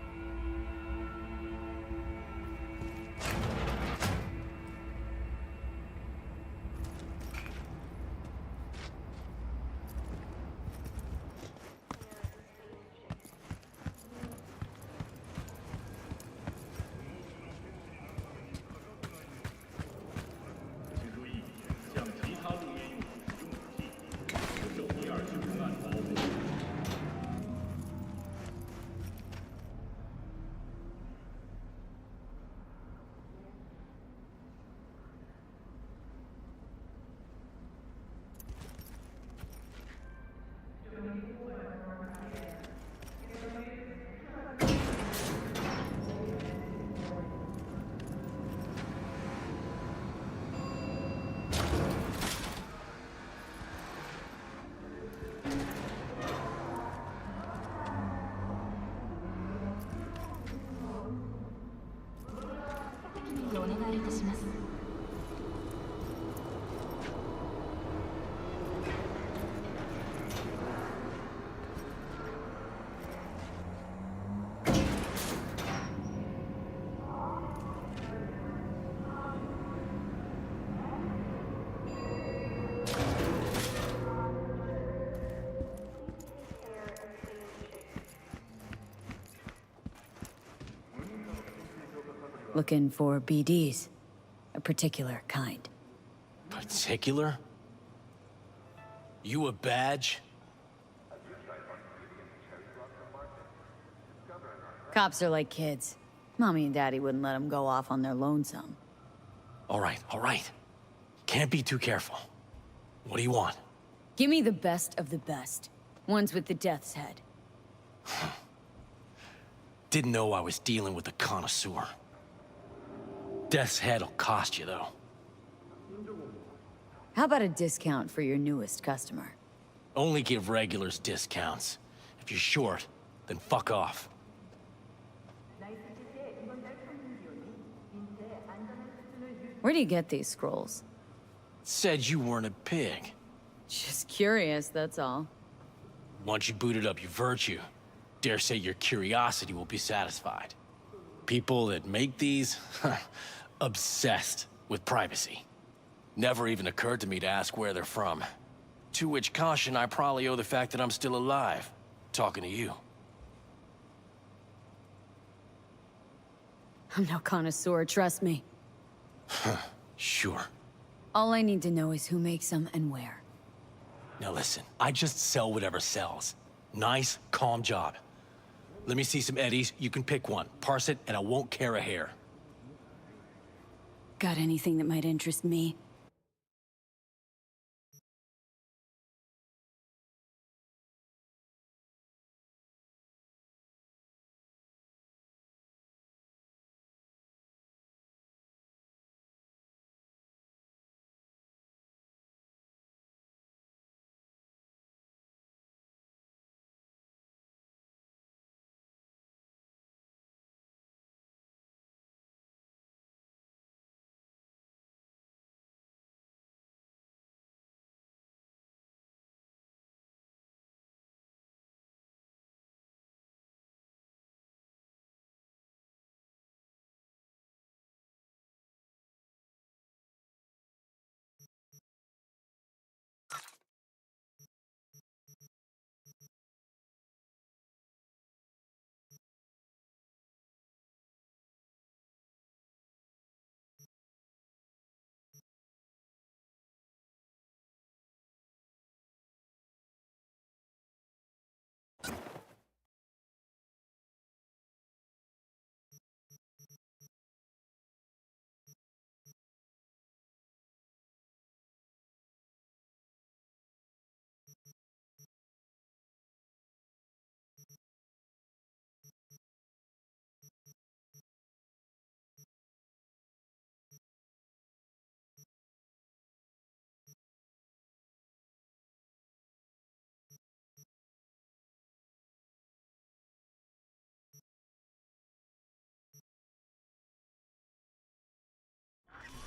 Looking for BDs. particular kind. Particular? You a badge? Cops are like kids. Mommy and Daddy wouldn't let them go off on their lonesome. All right. Can't be too careful. What do you want? Give me the best of the best. Ones with the death's head. Didn't know I was dealing with a connoisseur. Death's head'll cost you, though. How about a discount for your newest customer? Only give regulars discounts. If you're short, then fuck off. Where do you get these scrolls? Said you weren't a pig. Just curious, that's all. Once you booted up your virtue, dare say your curiosity will be satisfied. People that make these, obsessed with privacy. Never even occurred to me to ask where they're from. To which caution I probably owe the fact that I'm still alive, talking to you. I'm no connoisseur, trust me. Sure. All I need to know is who makes them and where. Now listen, I just sell whatever sells. Nice, calm job. Let me see some eddies, you can pick one, parse it, and I won't care a hair. Got anything that might interest me?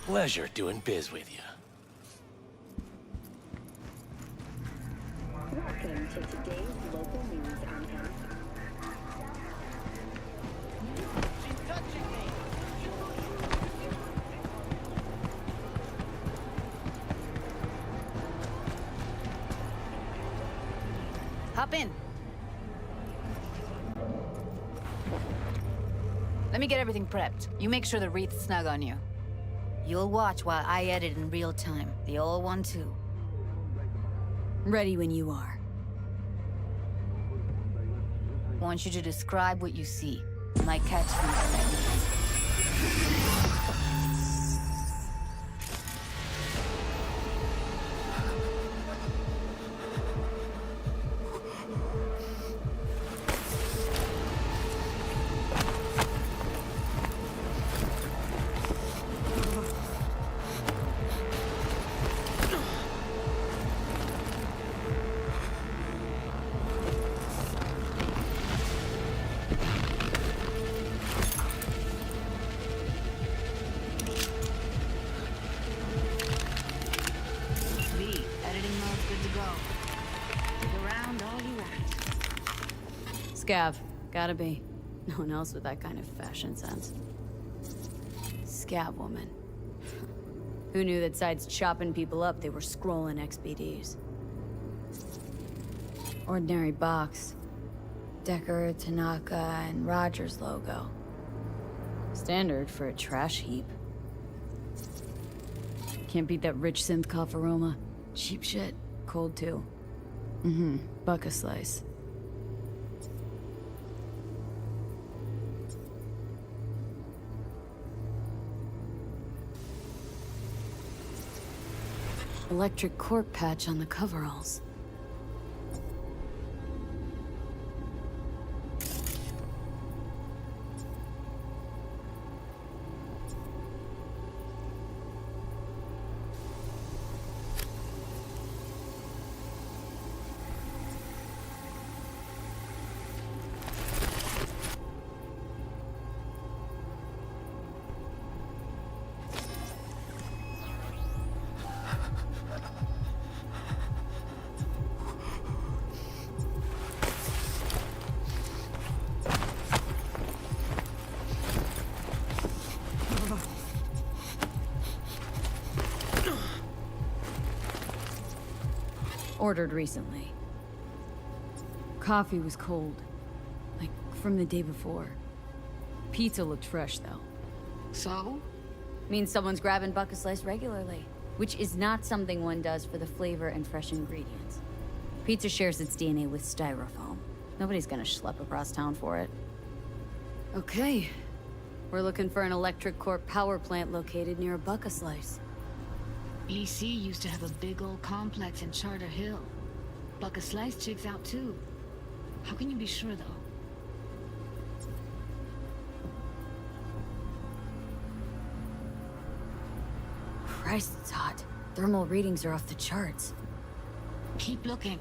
Pleasure doing biz with you. Welcome to today's local news on hand. Hop in. Let me get everything prepped. You make sure the wreath's snug on you. You'll watch while I edit in real time. The old one, too. Ready when you are. Want you to describe what you see. My catchphrase. Scav. Gotta be. No one else with that kind of fashion sense. Scav woman. Who knew that besides chopping people up, they were scrolling XBDs? Ordinary box. Decker, Tanaka, and Rogers logo. Standard for a trash heap. Can't beat that rich synth cough aroma. Cheap shit. Cold too. Buck a slice. Electric cork patch on the coveralls. Ordered recently. Coffee was cold. Like, from the day before. Pizza looked fresh, though. So? Means someone's grabbing Buck a Slice regularly. Which is not something one does for the flavor and fresh ingredients. Pizza shares its DNA with styrofoam. Nobody's gonna schlep across town for it. Okay. We're looking for an electric core power plant located near a Buck a Slice. EC used to have a big old complex in Charter Hill. Buck a Slice checks out too. How can you be sure though? Christ, it's hot. Thermal readings are off the charts. Keep looking.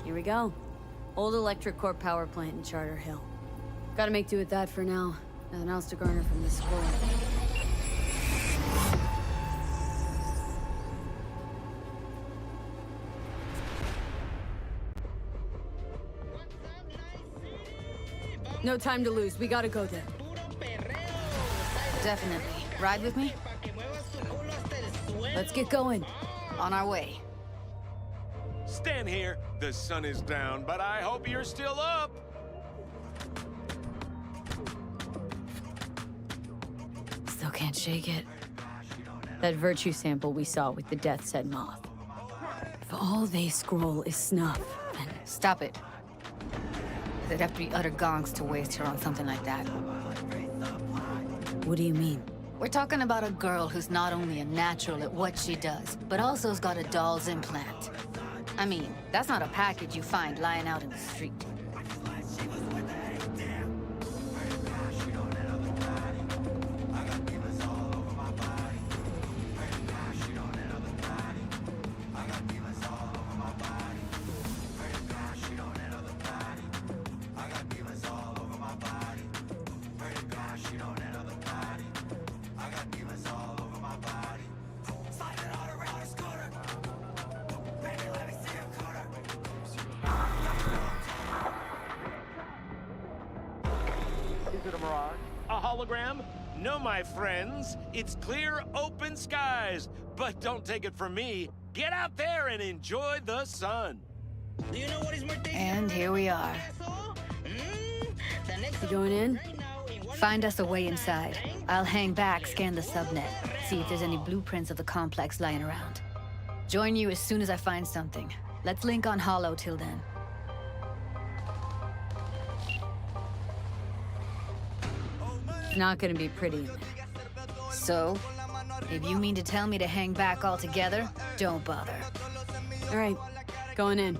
Here we go. Old electric core power plant in Charter Hill. Gotta make do with that for now. Nothing else to garner from this score. No time to lose. We gotta go there. Definitely. Ride with me? Let's get going. On our way. Stand here. The sun is down, but I hope you're still up. Still can't shake it. That virtue sample we saw with the Death's Head moth. If all they scroll is snuff, then... Stop it. They'd have to be utter gonks to waste her on something like that. What do you mean? We're talking about a girl who's not only a natural at what she does, but also has got a doll's implant. I mean, that's not a package you find lying out in the street. Is it a mirage? A hologram? No, my friends. It's clear, open skies. But don't take it from me. Get out there and enjoy the sun. And here we are. You going in? Find us a way inside. I'll hang back, scan the subnet, see if there's any blueprints of the complex lying around. Join you as soon as I find something. Let's link on Holo till then. It's not gonna be pretty. So, if you mean to tell me to hang back altogether, don't bother. All right, going in.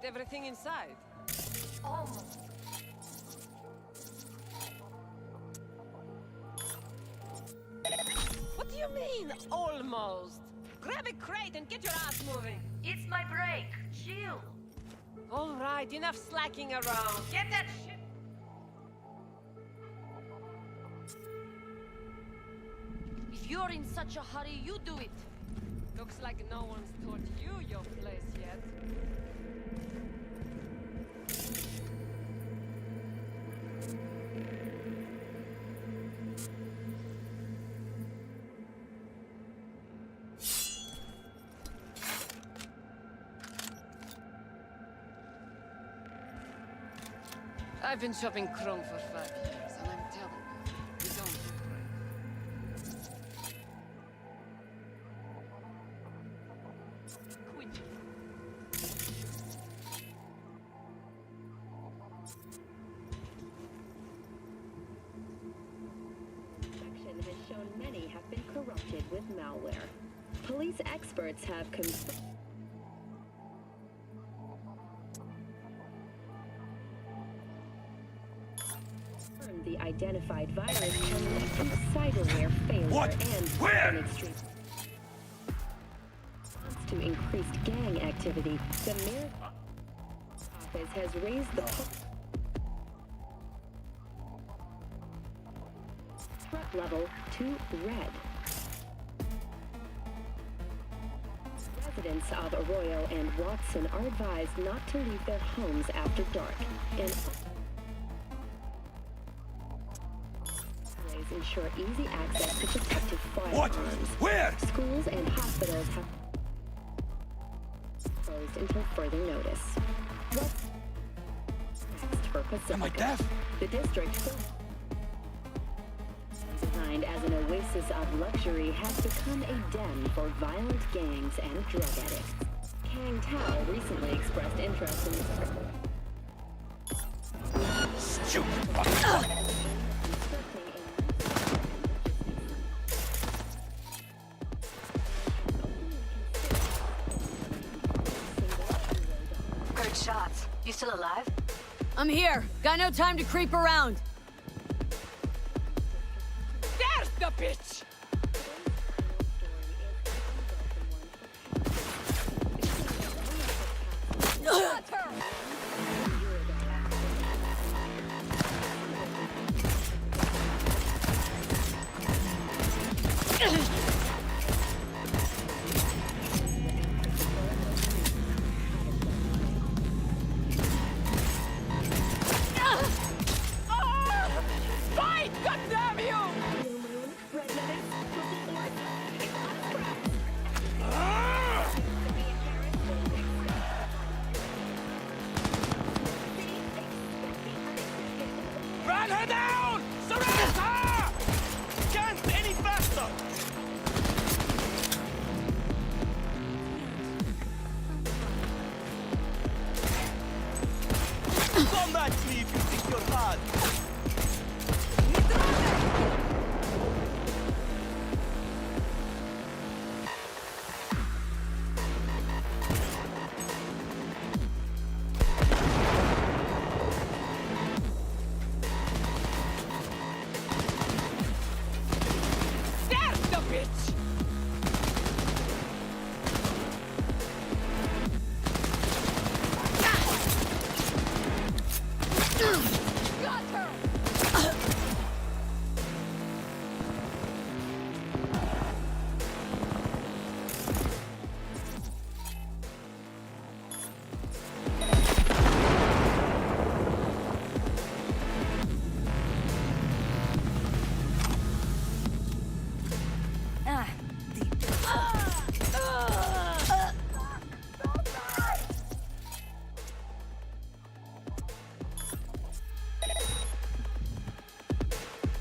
get everything inside. Almost. What do you mean, almost? Grab a crate and get your ass moving. It's my break. Chill. All right, enough slacking around. Get that shit. If you're in such a hurry, you do it. Looks like no one's taught you your place yet. I've been shopping Chrome for 5 years, and I'm telling you, you don't look right. Quit. Inspection has shown many have been corrupted with malware. Police experts have confirmed the identified virus can lead to cyberware failure and extreme to increased gang activity. The mayor's office has raised the threat level to red. Residents of Arroyo and Watson are advised not to leave their homes after dark and ensure easy access to protected firearms. Where? Schools and hospitals have closed until further notice. What's next for Pacifica? Am I deaf? The district, designed as an oasis of luxury, has become a den for violent gangs and drug addicts. Kang Tao recently expressed interest in Stupid! Shots. You still alive? I'm here. Got no time to creep around. There's the bitch! Shut her! Run her down! Surround her! Can't any faster! Come back to me if you think you're hard.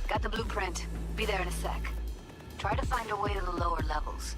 Got the blueprint. Be there in a sec. Try to find a way to the lower levels.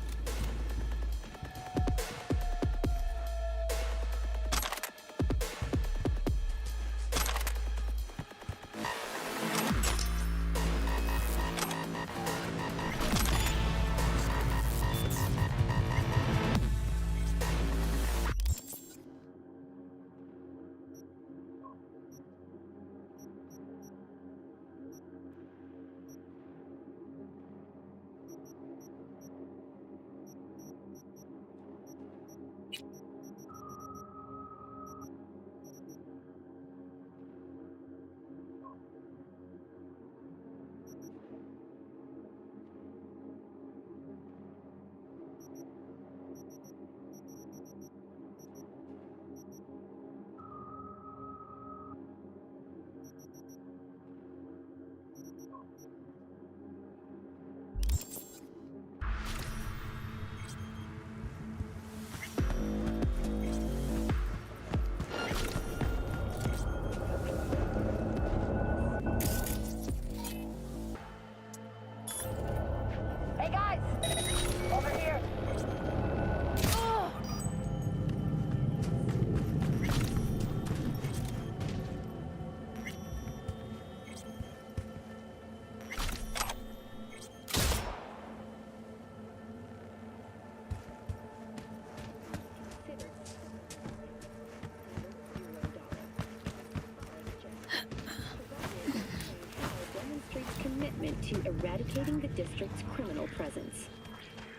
commitment to eradicating the district's criminal presence.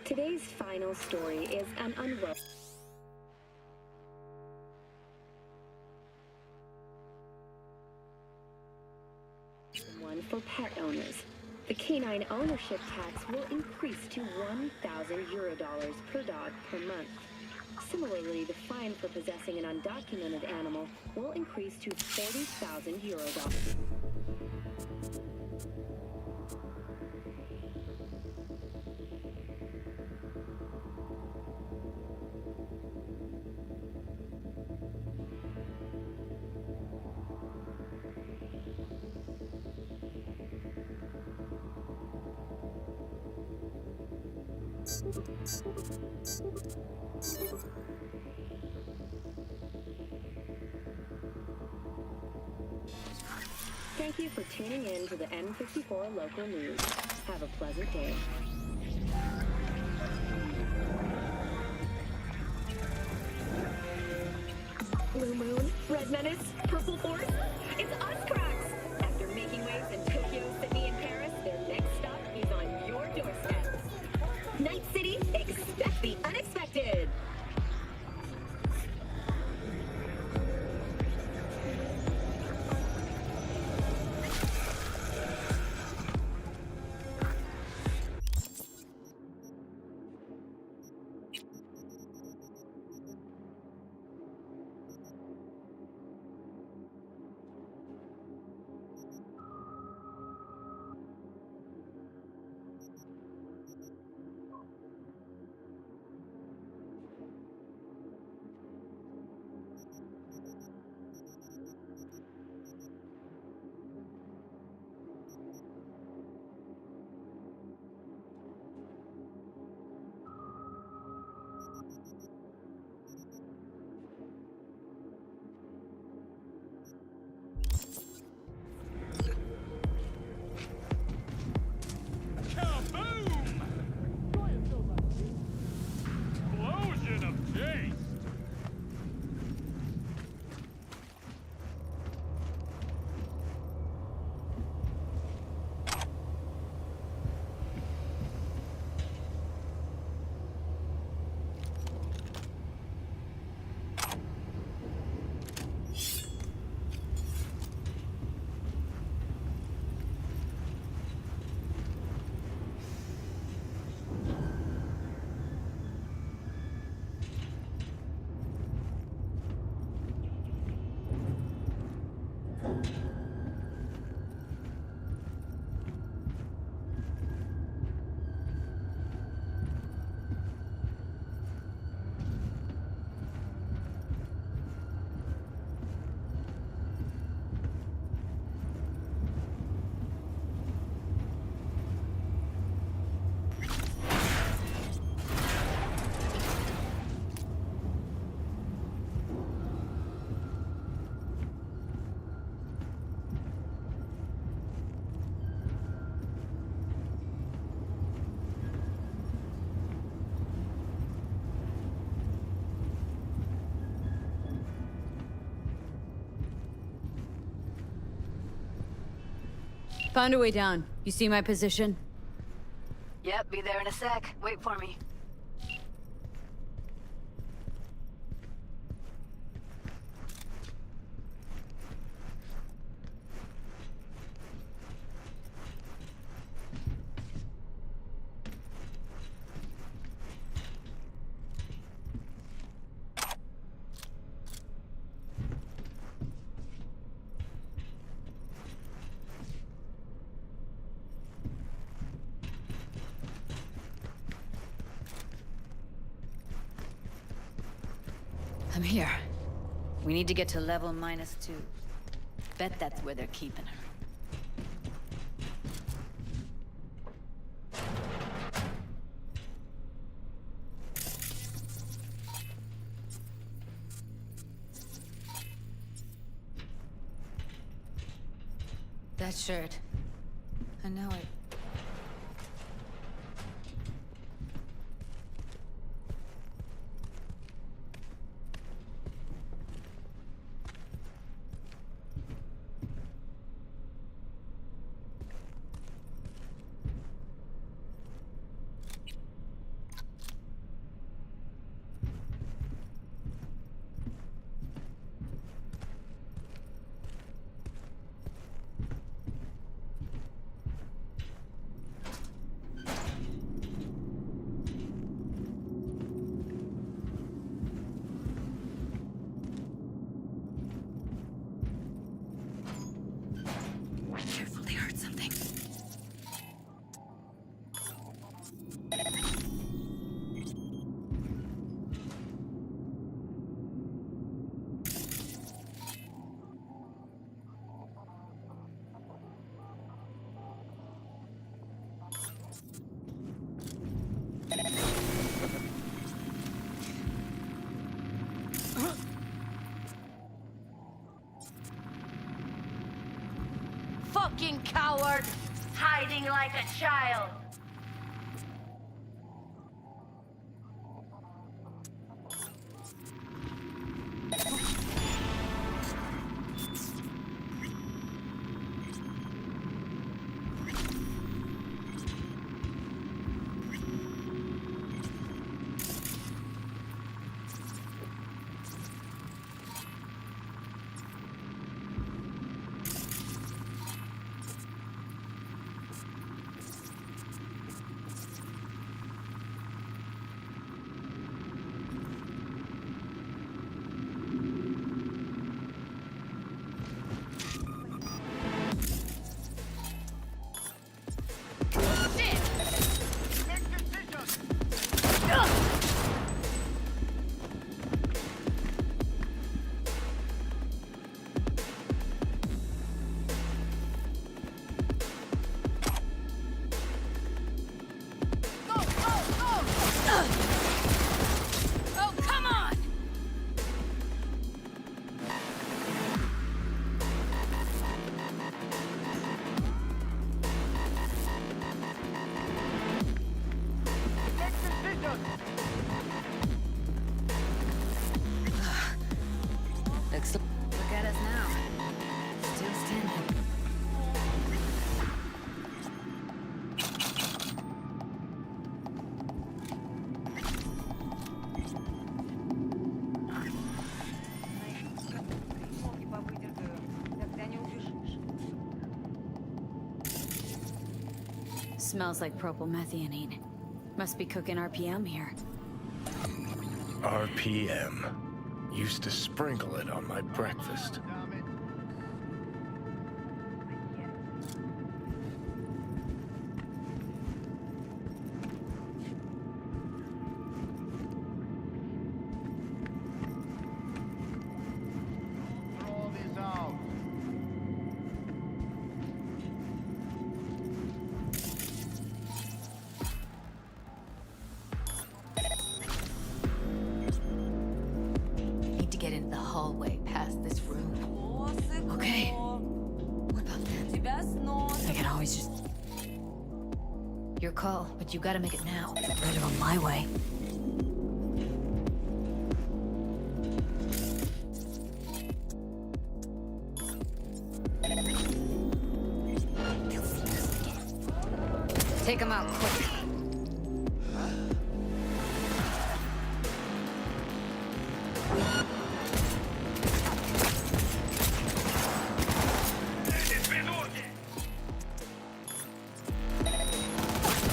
Today's final story is an unwelcome one for pet owners. The canine ownership tax will increase to €1,000 per dog per month. Similarly, the fine for possessing an undocumented animal will increase to €40,000. Thank you for tuning in to the N54 Local News. Have a pleasant day. Blue Moon, Red Menace, Purple Force, it's us, cracks! After making waves in Tokyo, Sydney, and Paris, their next stop is on your doorstep. Night City, expect the unexpected! Found a way down. You see my position? Yep, be there in a sec. Wait for me. I'm here. We need to get to level -2. Bet that's where they're keeping her. That shirt. I know it. fucking coward! Hiding like a child! Oh, come on! Look at us now. Still standing. Smells like propylmethionine. Must be cooking RPM here. RPM. Used to sprinkle it on my breakfast. Need to get into the hallway past this room. Okay. What about that? I can always just... Your call, but you gotta make it now. Better on my way. Take him out quick.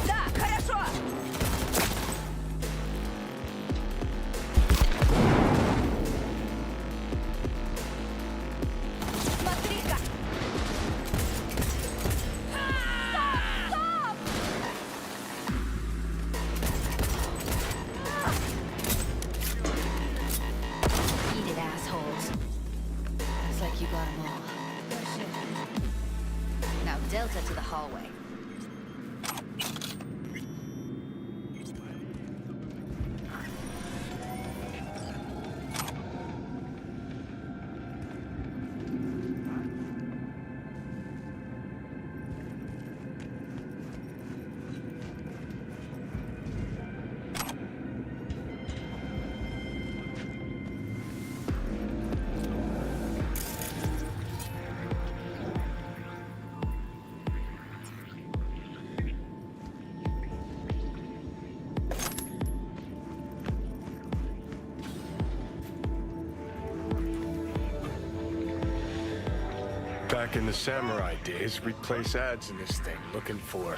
Да, хорошо! Смотри-ка! Стоп! Eat it, assholes. Looks like you got them all. Now Delta to the hallway. Back in the samurai days, we'd place ads in this thing looking for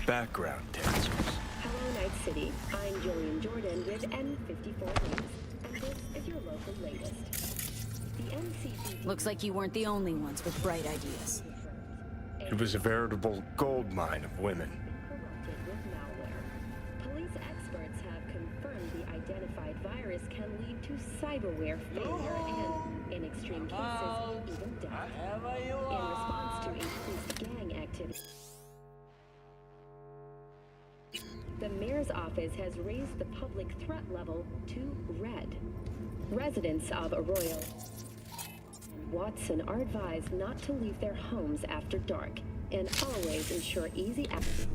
background dancers. Hello, Night City. I'm Julian Jordan with N54 News, and this is your local latest. The NCPD... Looks like you weren't the only ones with bright ideas. It was a veritable gold mine of women. Corrupted with malware. Police experts have confirmed the identified virus can lead to cyberware failure and, in extreme cases, even death. In response to increased gang activity, the mayor's office has raised the public threat level to red. Residents of Arroyo and Watson are advised not to leave their homes after dark and always ensure easy access.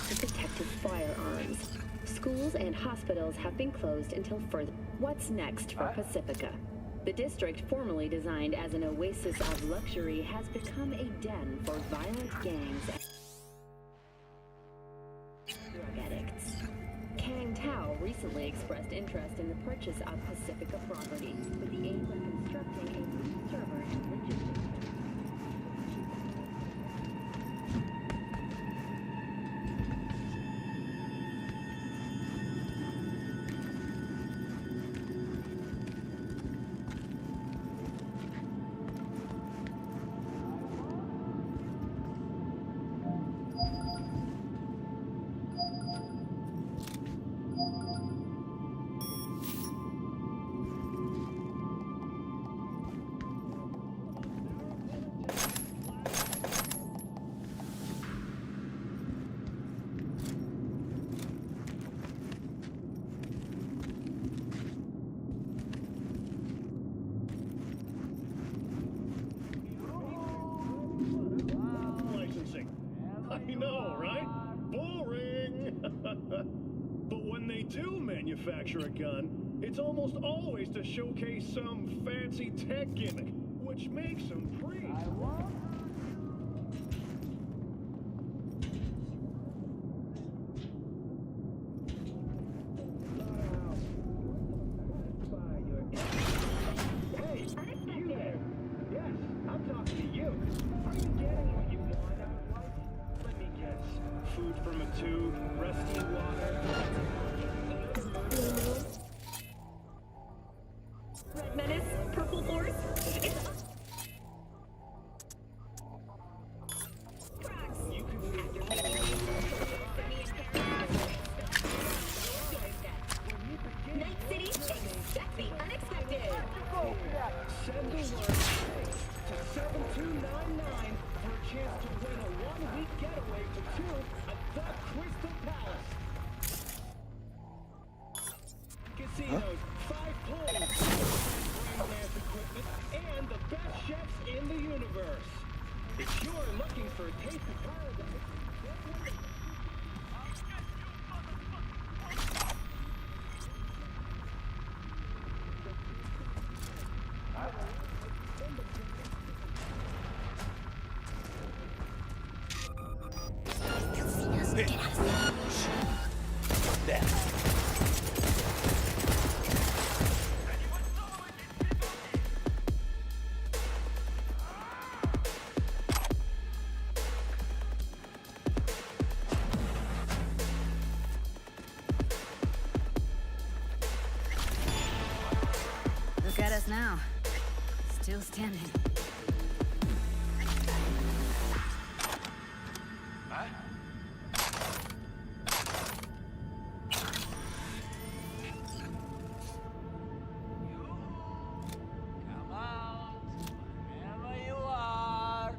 To protected firearms. Schools and hospitals have been closed until further. What's next for Pacifica? The district, formerly designed as an oasis of luxury, has become a den for violent gangs and drug addicts. Kang Tao recently expressed interest in the purchase of Pacifica property with the aim of constructing a new server and logistics. Licensing. I know, right? Boring! But when they do manufacture a gun, it's almost always to showcase some fancy tech gimmick, which makes them pretty. Hey, you there? Yes, I'm talking to you. Are you getting what you want out of life? Let me guess. Food from a tube, rescue water. Red Menace, Purple Force, Night City, expect the unexpected. Send the word to 7299 for a chance to win a one-week getaway for two at the Crystal Palace. Casinos, 5 pools, brand dance equipment, and the best chefs in the universe. If you're looking for a taste of paradise, don't wait. Look at us now. Still standing. Come out, wherever you are.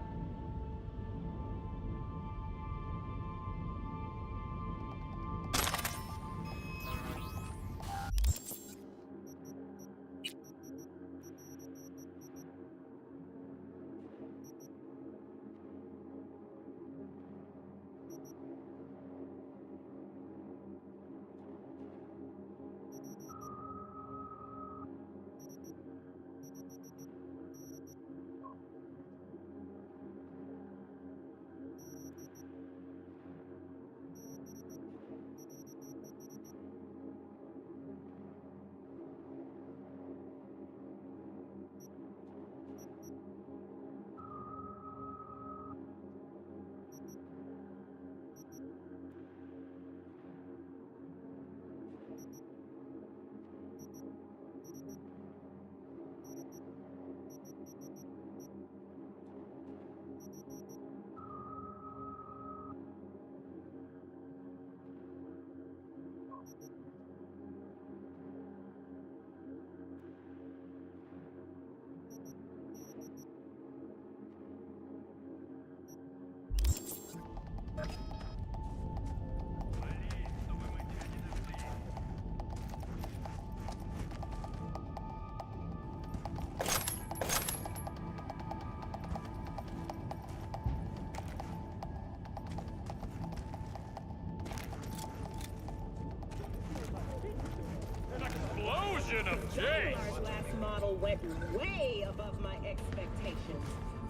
version of taste. Our last model went way above my expectations.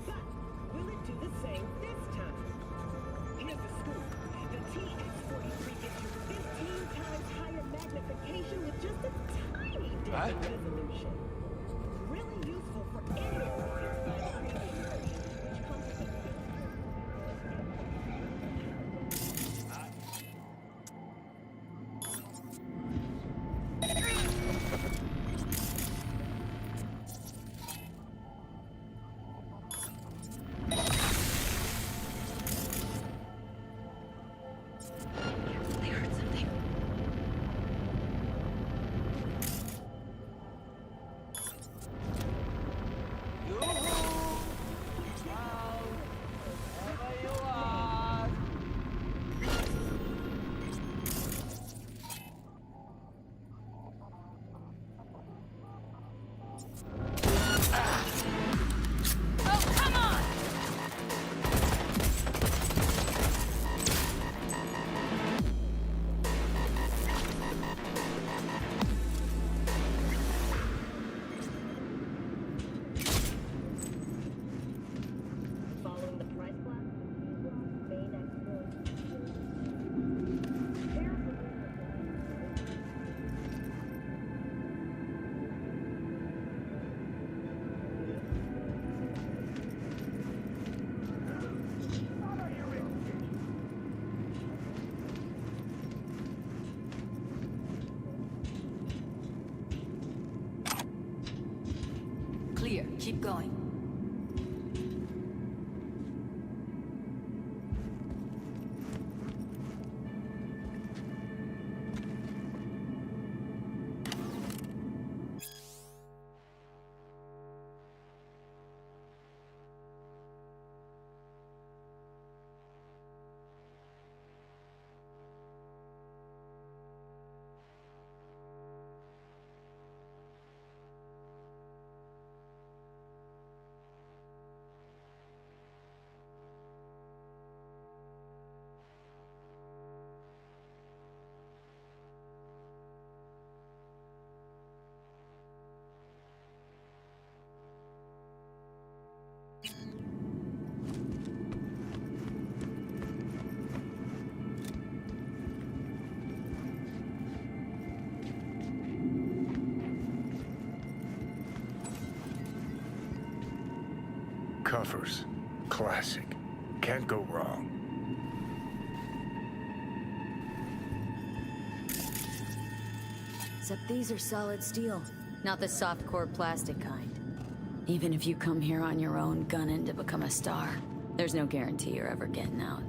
But will it do the same this time? Here's the scoop. The TX43 gets you 15 times higher magnification with just a tiny dip in resolution. Really useful for anyone who gets by the premium version, which comes with a Clear. Keep going. Coffers. Classic. Can't go wrong. Except these are solid steel, not the soft-core plastic kind. Even if you come here on your own, gunning to become a star, there's no guarantee you're ever getting out.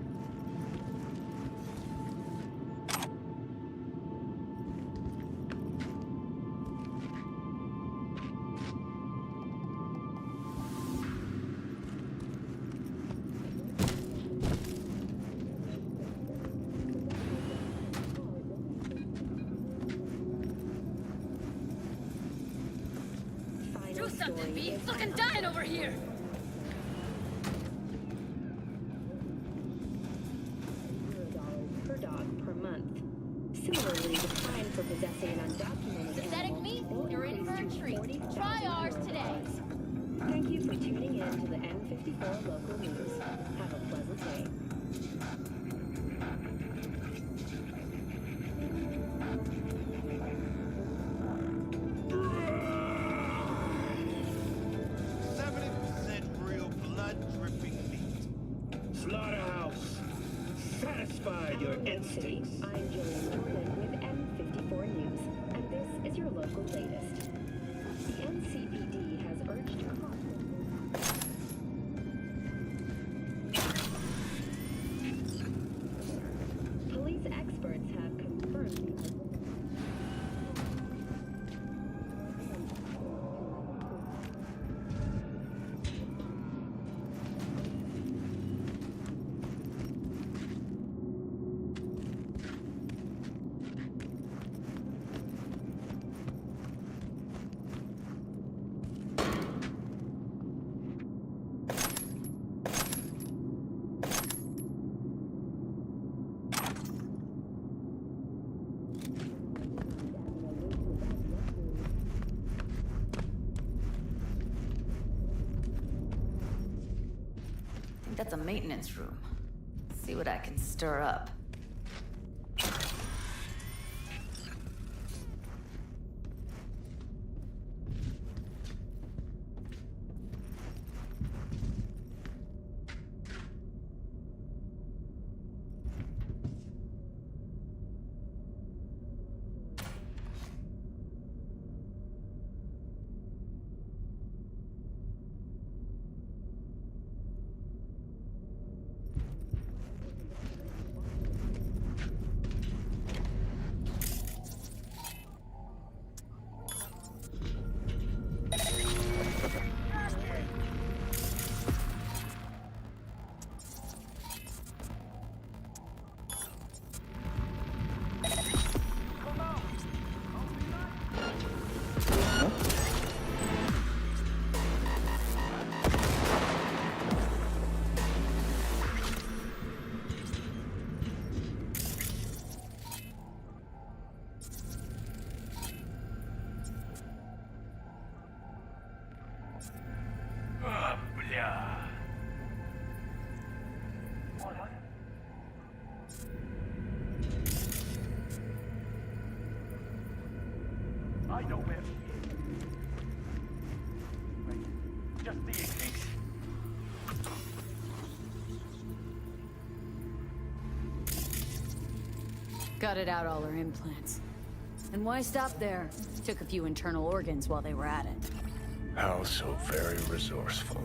Do something, V! Fucking dying over here! $0 per dog per month. Similarly, the fine for possessing an undocumented Synthetic animal meat? will You're in increase for a to treat. $40,000 Try ours today. Thank you for tuning in to the N54 Local News. Have a pleasant day. Slaughterhouse. Satisfy your instincts. I'm Jillian Norman with N54 News, and this is your local latest. The NCPD has urged police experts have confirmed the that's a maintenance room. See what I can stir up. I know where he is. Wait, just the case. Gutted out all her implants. And why stop there? Took a few internal organs while they were at it. How so very resourceful.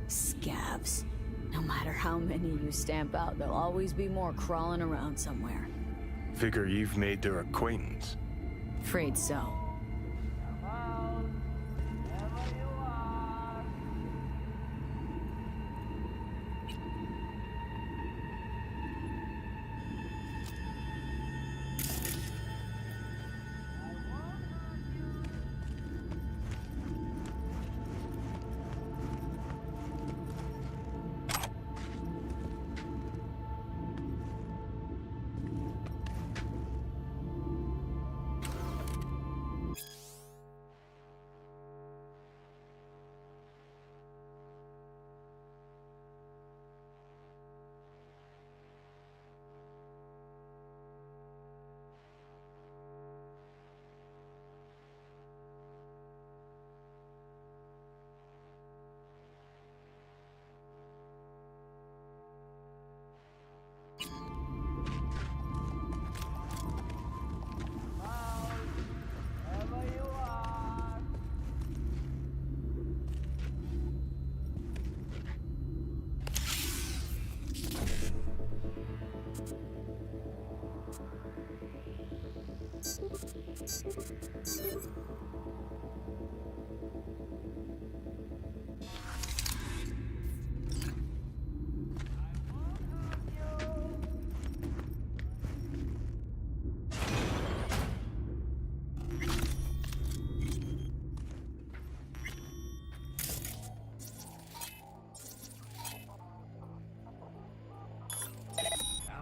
Scabs. No matter how many you stamp out, there'll always be more crawling around somewhere. Figure you've made their acquaintance. Afraid so.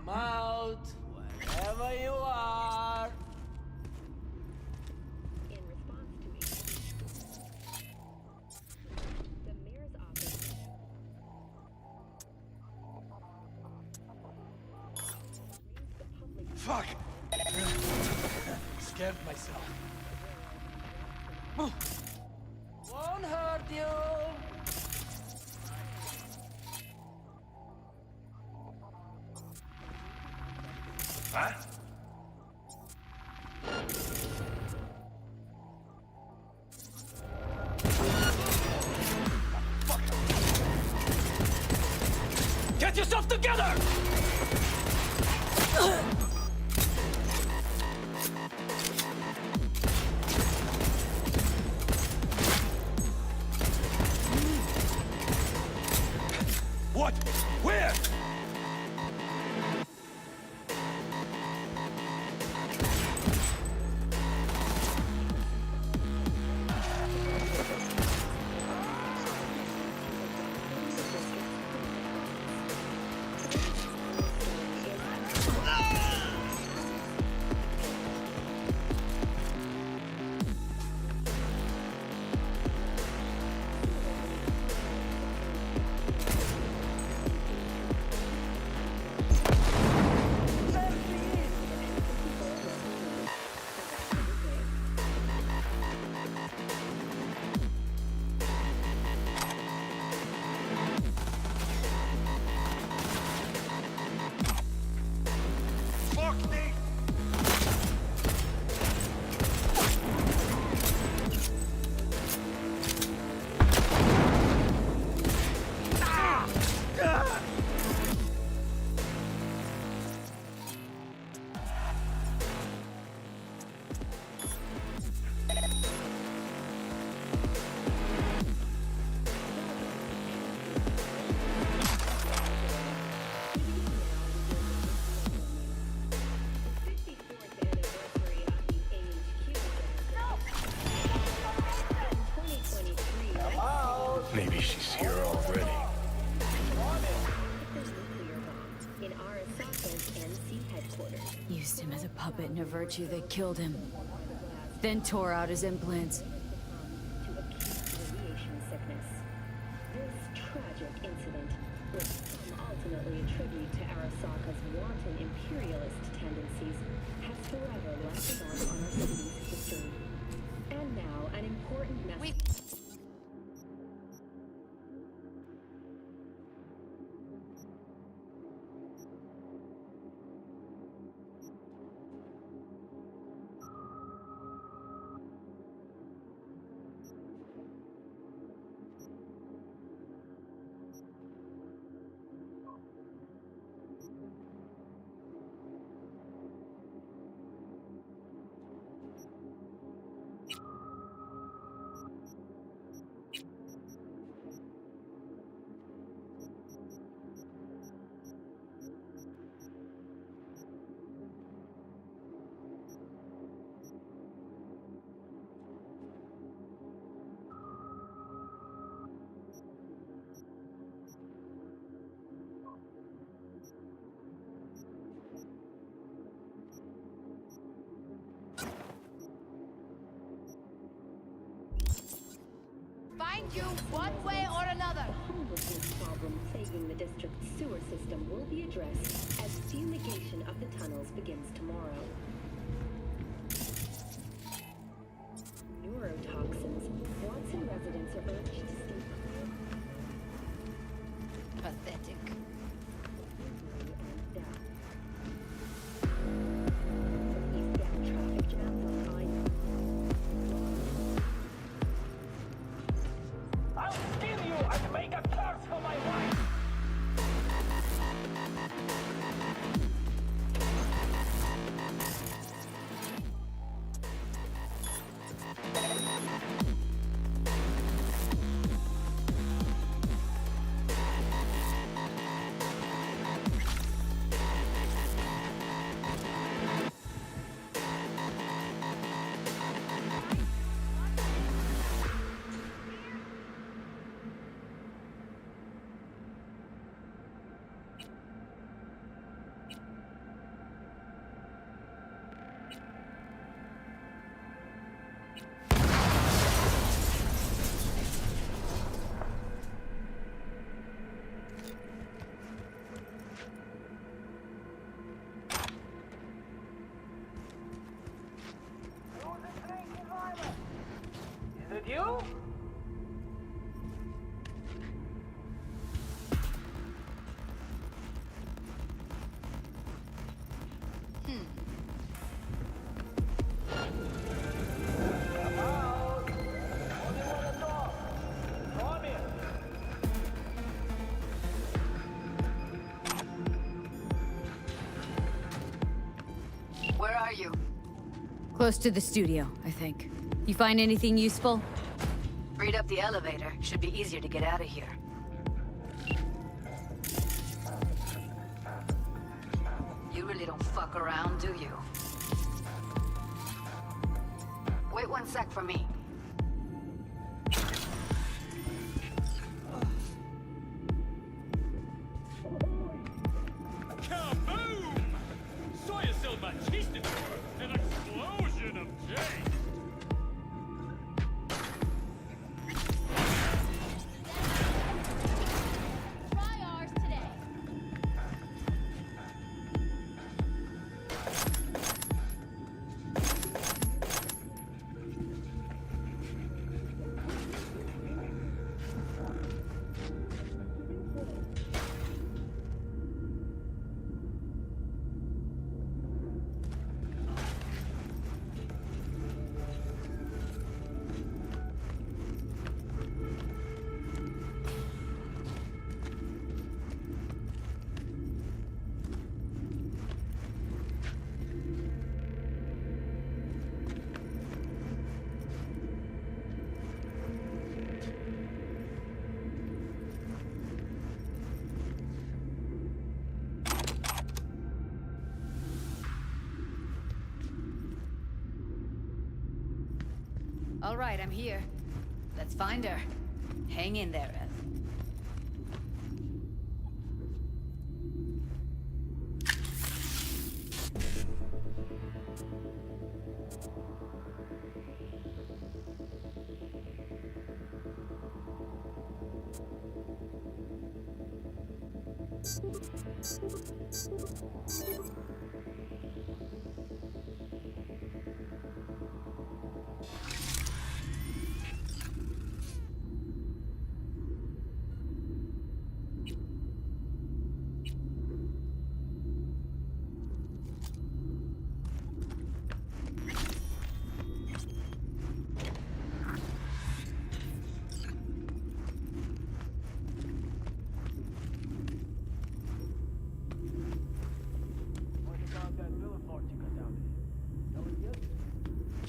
Come out, wherever you are. In response to the mayor's office. Fuck! Scared myself. Won't hurt you. Huh? Get yourself together! What? Where? used him as a puppet in a virtue that killed him. Then tore out his implants. To acute radiation sickness. This tragic incident, which some ultimately attribute to Arasaka's wanton imperialist tendencies, has forever left a mark on our city's history. And now, an important message. Find you one way or another. The homelessness problem plaguing the district's sewer system will be addressed as fumigation of the tunnels begins tomorrow. Neurotoxins. Watson residents are urged to stay clear. Pathetic. And death. Eastbound traffic jams on I'll steal you and make a curse for my wife! Is it you? Come out! Only want to talk. Come in. Where are you? Close to the studio, I think. You find anything useful? Read up the elevator. Should be easier to get out of here. You really don't fuck around, do you? Wait one sec for me. Kaboom! Saw yourself machisted for an explosion of taste! Try ours today. All right, I'm here. Let's find her. Hang in there, Ev.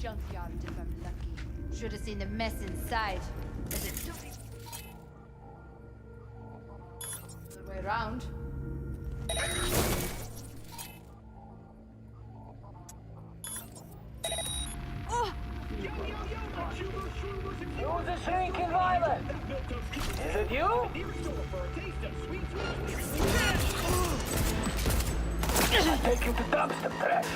Junkyard if I'm lucky. Should have seen the mess inside. Is it the way around? Who's a shrinking violet? Is it you? I'll take you to dumpster trash.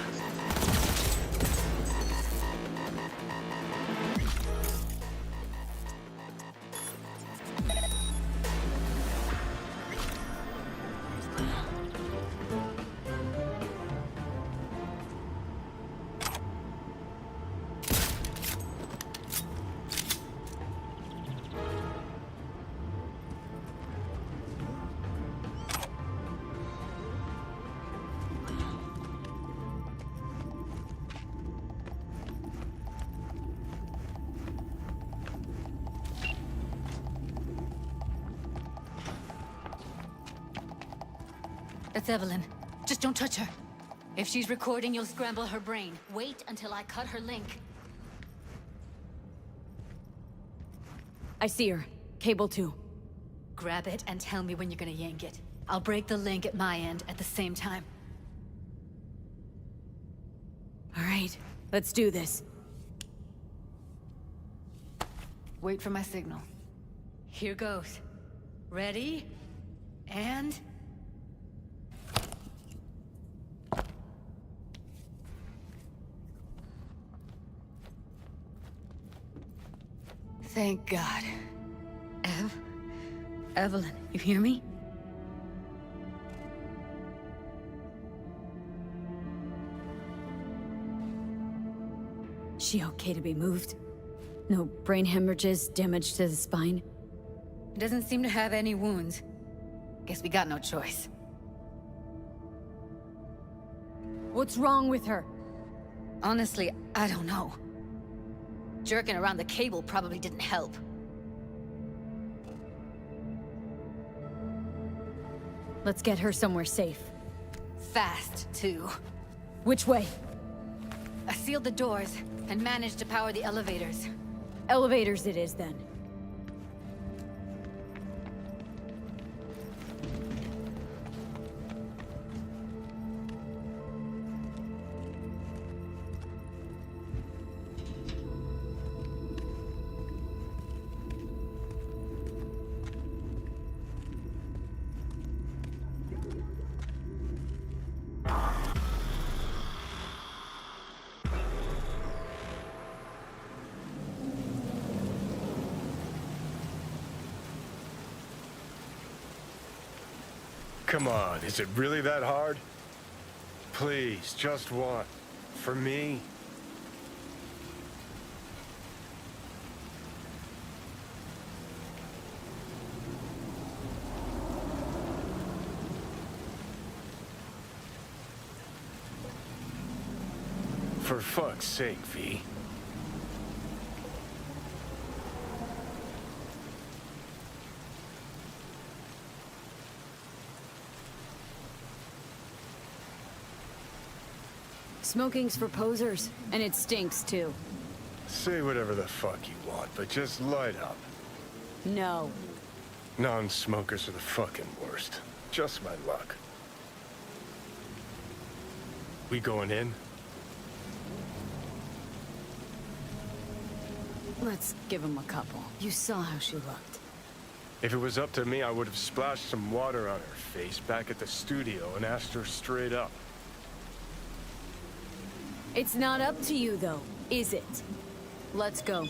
That's Evelyn. Just don't touch her. If she's recording, you'll scramble her brain. Wait until I cut her link. I see her. Cable 2. Grab it and tell me when you're gonna yank it. I'll break the link at my end at the same time. All right, let's do this. Wait for my signal. Here goes. Ready? And... Thank God. Evelyn, you hear me? She okay to be moved? No brain hemorrhages, damage to the spine? Doesn't seem to have any wounds. Guess we got no choice. What's wrong with her? Honestly, I don't know. Jerking around the cable probably didn't help. Let's get her somewhere safe. Fast, too. Which way? I sealed the doors and managed to power the elevators. Elevators it is, then. Come on, is it really that hard? Please, just one. For me? For fuck's sake, V. Smoking's for posers, and it stinks too. Say whatever the fuck you want, but just light up. No. Non-smokers are the fucking worst. Just my luck. We going in? Let's give him a couple. You saw how she looked. If it was up to me, I would have splashed some water on her face back at the studio and asked her straight up. It's not up to you, though, is it? Let's go.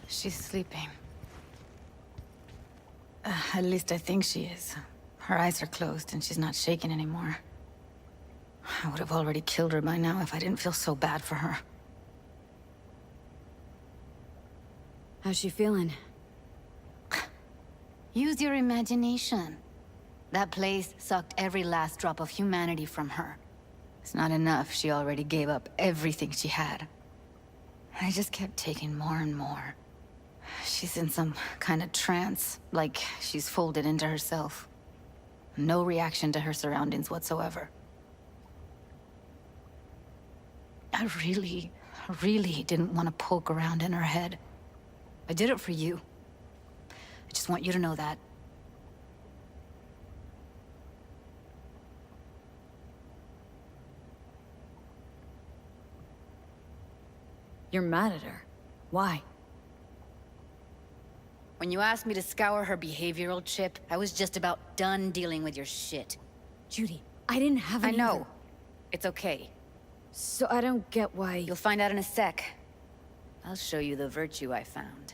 She's sleeping. At least I think she is. Her eyes are closed and she's not shaking anymore. I would have already killed her by now if I didn't feel so bad for her. How's she feeling? Use your imagination. That place sucked every last drop of humanity from her. It's not enough, she already gave up everything she had. I just kept taking more and more. She's in some kind of trance, like she's folded into herself. No reaction to her surroundings whatsoever. I really didn't want to poke around in her head. I did it for you. I just want you to know that. You're mad at her. Why? When you asked me to scour her behavioral chip, I was just about done dealing with your shit. Judy, I didn't have any. I know. It's okay. So I don't get why... You'll find out in a sec. I'll show you the virtue I found.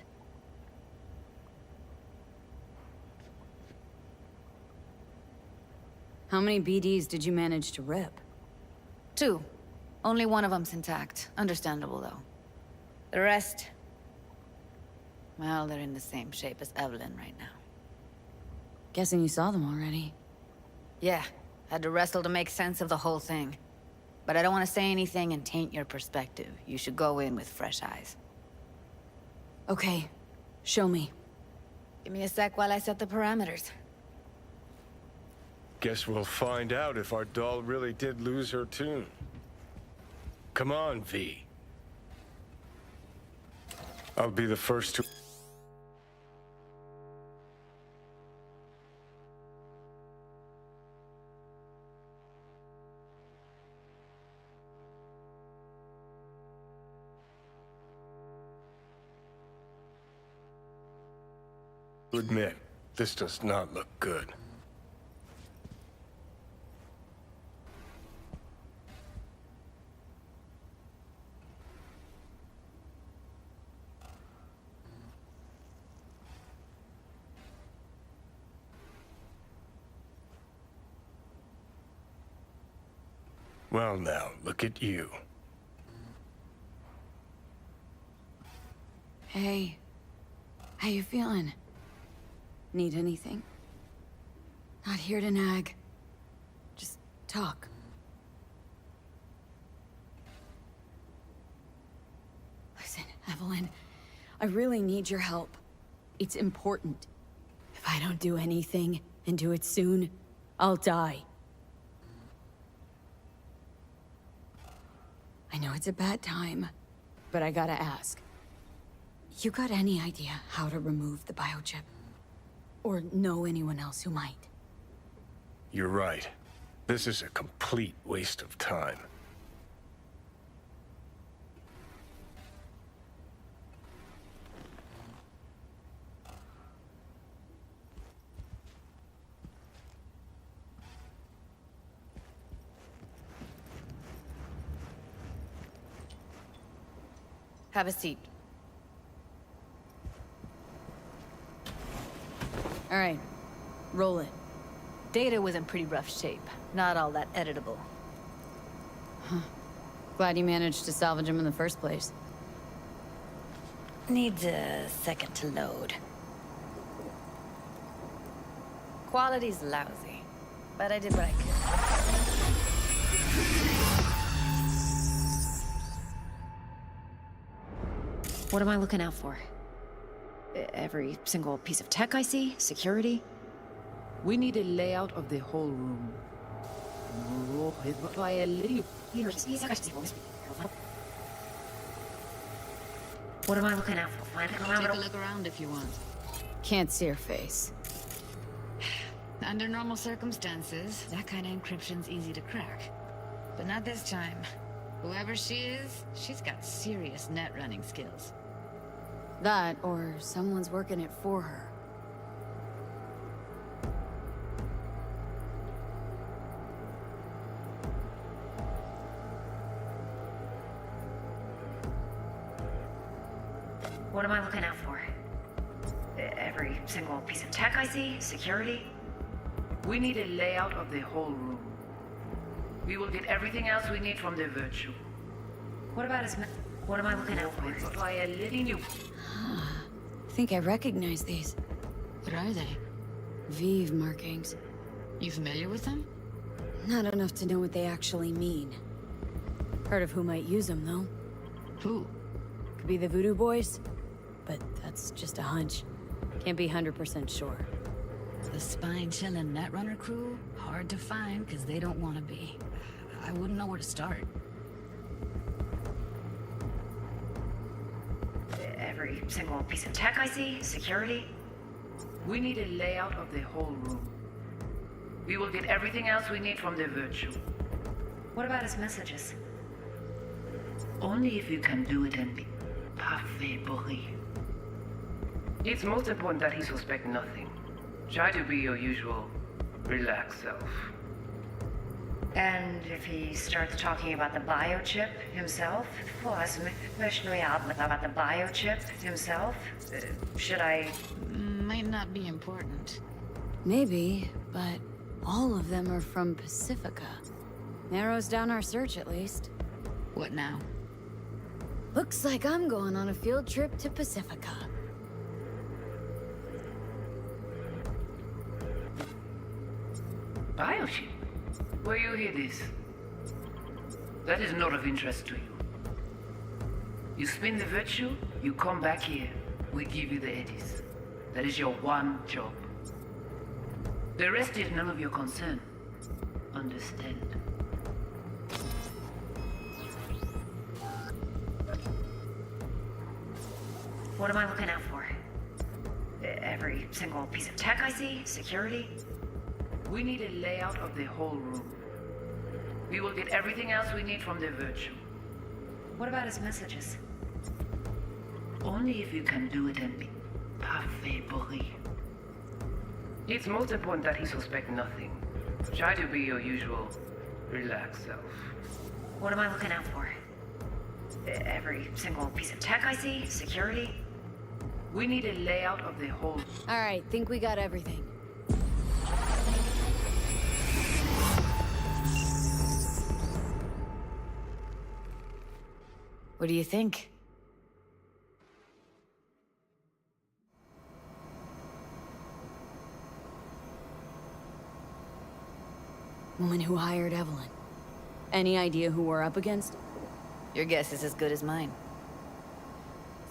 How many BDs did you manage to rip? 2. Only one of them's intact. Understandable, though. The rest... well, they're in the same shape as Evelyn right now. Guessing you saw them already. Yeah. Had to wrestle to make sense of the whole thing. But I don't want to say anything and taint your perspective. You should go in with fresh eyes. Okay. Show me. Give me a sec while I set the parameters. Guess we'll find out if our doll really did lose her tune. Come on, V. I'll be the first to... admit, this does not look good. Well now, look at you. Hey. How you feeling? Need anything? Not here to nag. Just talk. Listen, Evelyn, I really need your help. It's important. If I don't do anything, and do it soon, I'll die. I know it's a bad time, but I gotta ask. You got any idea how to remove the biochip? Or know anyone else who might? You're right. This is a complete waste of time. Have a seat. All right, roll it. Data was in pretty rough shape. Not all that editable. Huh. Glad you managed to salvage him in the first place. Needs a second to load. Quality's lousy, but I did what I could. What am I looking out for? Every single piece of tech I see? Security? We need a layout of the whole room. What am I looking out for? Take a look around if you want. Can't see her face. Under normal circumstances, that kind of encryption's easy to crack. But not this time. Whoever she is, she's got serious net running skills. That, or someone's working it for her. What am I looking out for? Every single piece of tech I see? Security? We need a layout of the whole room. We will get everything else we need from the virtue. What about his... What am I looking out for? By a living you. I think I recognize these. What are they? Vive markings. You familiar with them? Not enough to know what they actually mean. Heard of who might use them, though. Who? Could be the Voodoo Boys, but that's just a hunch. Can't be 100% sure. The spine-chilling Netrunner crew? Hard to find, because they don't want to be. I wouldn't know where to start. Every single piece of tech I see? Security? We need a layout of the whole room. We will get everything else we need from the virtue. What about his messages? Only if you can do it and be parfait bourré. It's most important that he suspect nothing. Try to be your usual, relaxed self. And if he starts talking about the biochip himself? Especially about the biochip himself? Should I... Might not be important. Maybe, but all of them are from Pacifica. Narrows down our search, at least. What now? Looks like I'm going on a field trip to Pacifica. Biochip? Where you hear this? That is not of interest to you. You spin the virtue, you come back here. We give you the eddies. That is your one job. The rest is none of your concern. Understand? What am I looking out for? Every single piece of tech I see? Security? We need a layout of the whole room. We will get everything else we need from the virtue. What about his messages? Only if you can do it and be parfait bourré. It's most important that he suspect nothing. Try to be your usual, relaxed self. What am I looking out for? Every single piece of tech I see? Security? We need a layout of the whole... Alright, think we got everything. What do you think? Woman who hired Evelyn. Any idea who we're up against? Your guess is as good as mine.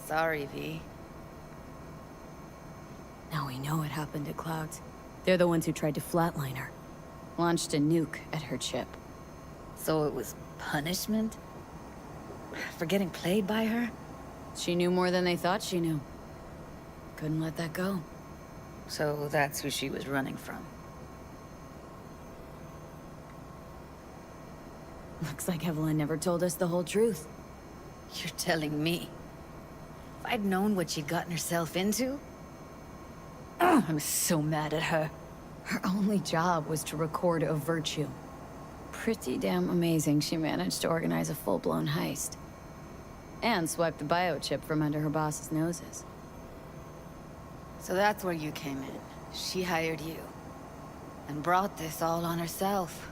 Sorry, V. Now we know what happened to Clouds. They're the ones who tried to flatline her. Launched a nuke at her chip. So it was punishment? For getting played by her? She knew more than they thought she knew. Couldn't let that go. So that's who she was running from. Looks like Evelyn never told us the whole truth. You're telling me? If I'd known what she'd gotten herself into? I'm so mad at her. Her only job was to record a virtue. Pretty damn amazing she managed to organize a full-blown heist. And swipe the biochip from under her boss's noses. So that's where you came in. She hired you. And brought this all on herself.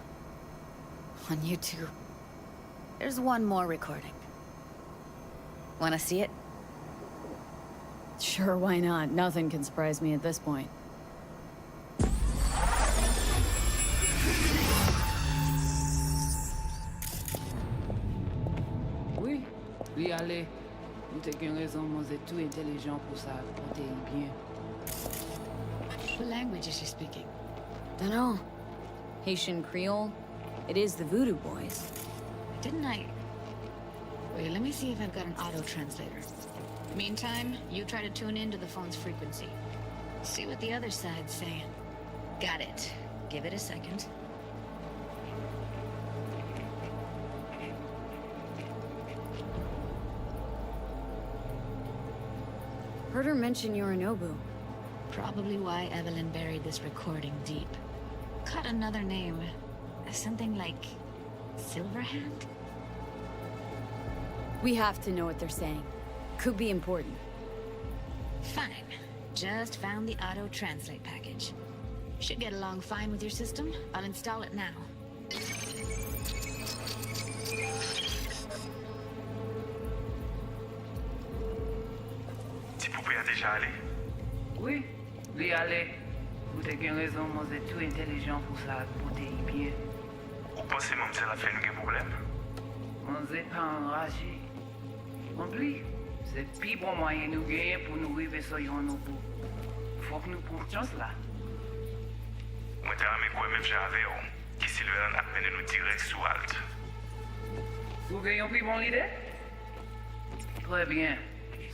On you two. There's one more recording. Wanna see it? Sure, why not? Nothing can surprise me at this point. Oui, oui, allez. Nous t'es qu'une raison, moi, c'est tout intelligent pour ça, pour t'es bien. What language is she speaking? Dunno. Haitian Creole? It is the Voodoo Boys. Didn't I... Wait, let me see if I've got an auto-translator. Meantime, you try to tune into the phone's frequency. See what the other side's saying. Got it. Give it a second. Heard her mention Yorinobu. Probably why Evelyn buried this recording deep. Cut another name. Something like... Silverhand? We have to know what they're saying. Could be important. Fine. Just found the auto-translate package. Should get along fine with your system. I'll install it now. Tu pouvais déjà aller. Oui, lui aller. Vous avez une raison, moi c'est tout intelligent pour ça, pour t'y bien. Vous pensez même que ça fait un problème? On n'est pas enragé. En plus, c'est le plus bon moyen de nous gagner pour nous arriver sur nos bouts. Faut que nous prenions chance là. Moi, t'as aimé quoi même j'avais, qui Sylvain a mené nous direct sous halte. Vous avez pris mon idée? Très bien.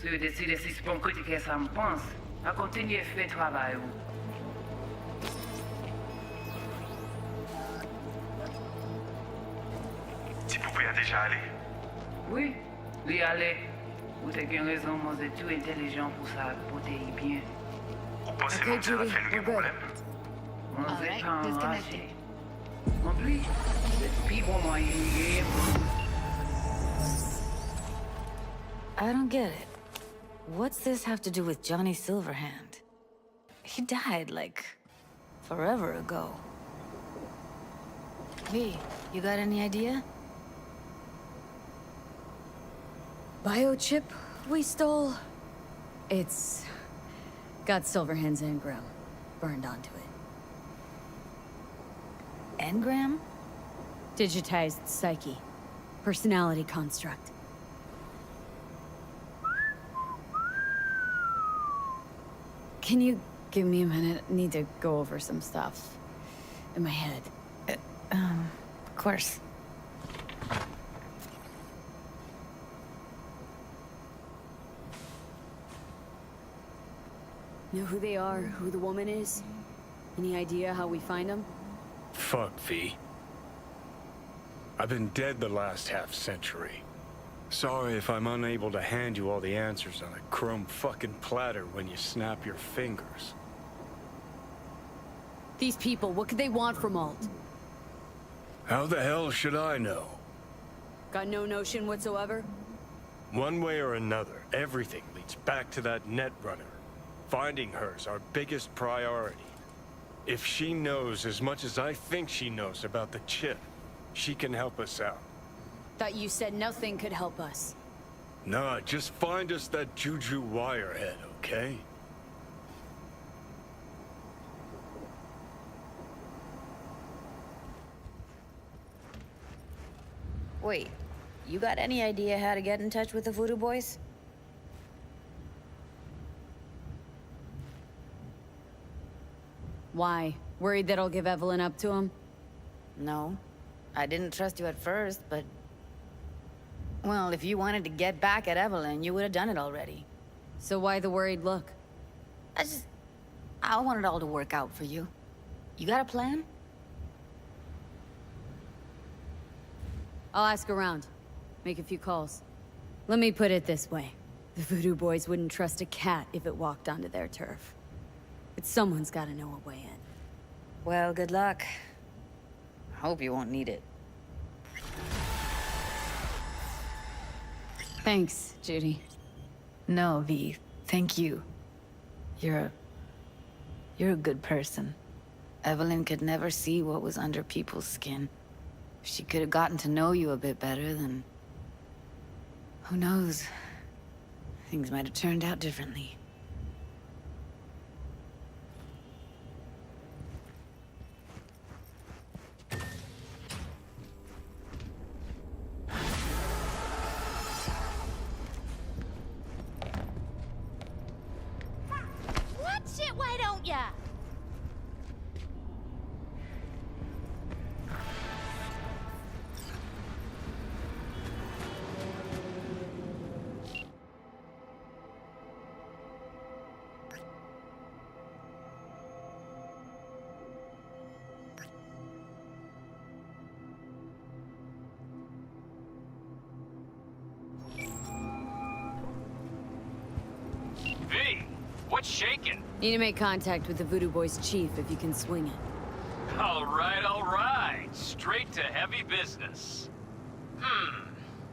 Si vous décidez si c'est pour critiquer ça me pense, à continuer à faire le travail. Tu pouvais déjà aller. Oui, lui aller. Vous avez une raison, moi c'est tout intelligent pour ça, pour t'y bien. Vous pensez même que ça fait un problème? On All n'est right, pas disconnected. enragé. En plus, c'est le plus bon moyen de gagner pour nous. I don't get it. What's this have to do with Johnny Silverhand? He died, like, forever ago. V, you got any idea? Biochip we stole? It's got Silverhand's engram burned onto it. Engram? Digitized psyche. Personality construct. Can you give me a minute? I need to go over some stuff in my head. Of course. Know who they are, who the woman is? Any idea how we find them? Fuck, V. I've been dead the last half-century. Sorry if I'm unable to hand you all the answers on a chrome fucking platter when you snap your fingers. These people, what could they want from Alt? How the hell should I know? Got no notion whatsoever? One way or another, everything leads back to that Netrunner. Finding her's our biggest priority. If she knows as much as I think she knows about the chip, she can help us out. Thought you said nothing could help us. Nah, just find us that Juju Wirehead, okay? Wait, you got any idea how to get in touch with the Voodoo Boys? Why? Worried that I'll give Evelyn up to him? No. I didn't trust you at first, but... Well, if you wanted to get back at Evelyn, you would have done it already. So why the worried look? I want it all to work out for you. You got a plan? I'll ask around. Make a few calls. Let me put it this way. The Voodoo Boys wouldn't trust a cat if it walked onto their turf. But someone's gotta know a way in. Well, good luck. Hope you won't need it. Thanks, Judy. No, V. Thank you. You're a good person. Evelyn could never see what was under people's skin. If she could have gotten to know you a bit better, then... who knows? Things might have turned out differently. Watch it, why don't ya? V, what's shaking? Need to make contact with the Voodoo Boys chief if you can swing it. All right. Straight to heavy business.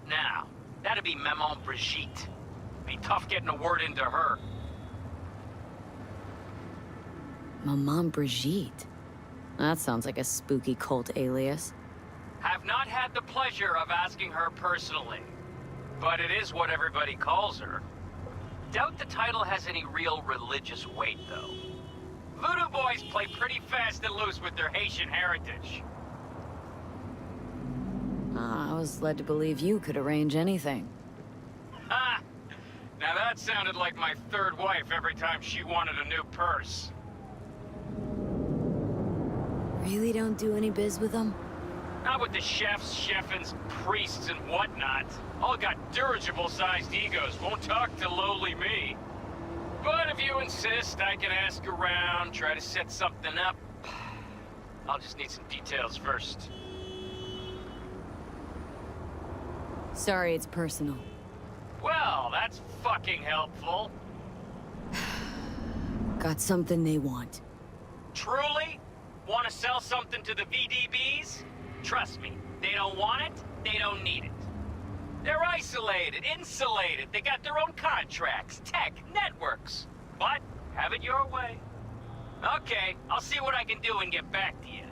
Now, that'd be Maman Brigitte. Be tough getting a word into her. Maman Brigitte. That sounds like a spooky cult alias. Have not had the pleasure of asking her personally, but it is what everybody calls her. Doubt the title has any real religious weight, though. Voodoo boys play pretty fast and loose with their Haitian heritage. I was led to believe you could arrange anything. Ha! Now that sounded like my third wife every time she wanted a new purse. Really don't do any biz with them? Not with the chefs, cheffins, priests, and whatnot. All got dirigible-sized egos, won't talk to lowly me. But if you insist, I can ask around, try to set something up. I'll just need some details first. Sorry, it's personal. Well, that's fucking helpful. Got something they want. Truly? Want to sell something to the VDBs? Trust me, they don't want it, they don't need it. They're isolated, insulated, they got their own contracts, tech, networks. But, have it your way. Okay, I'll see what I can do and get back to you.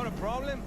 got a problem?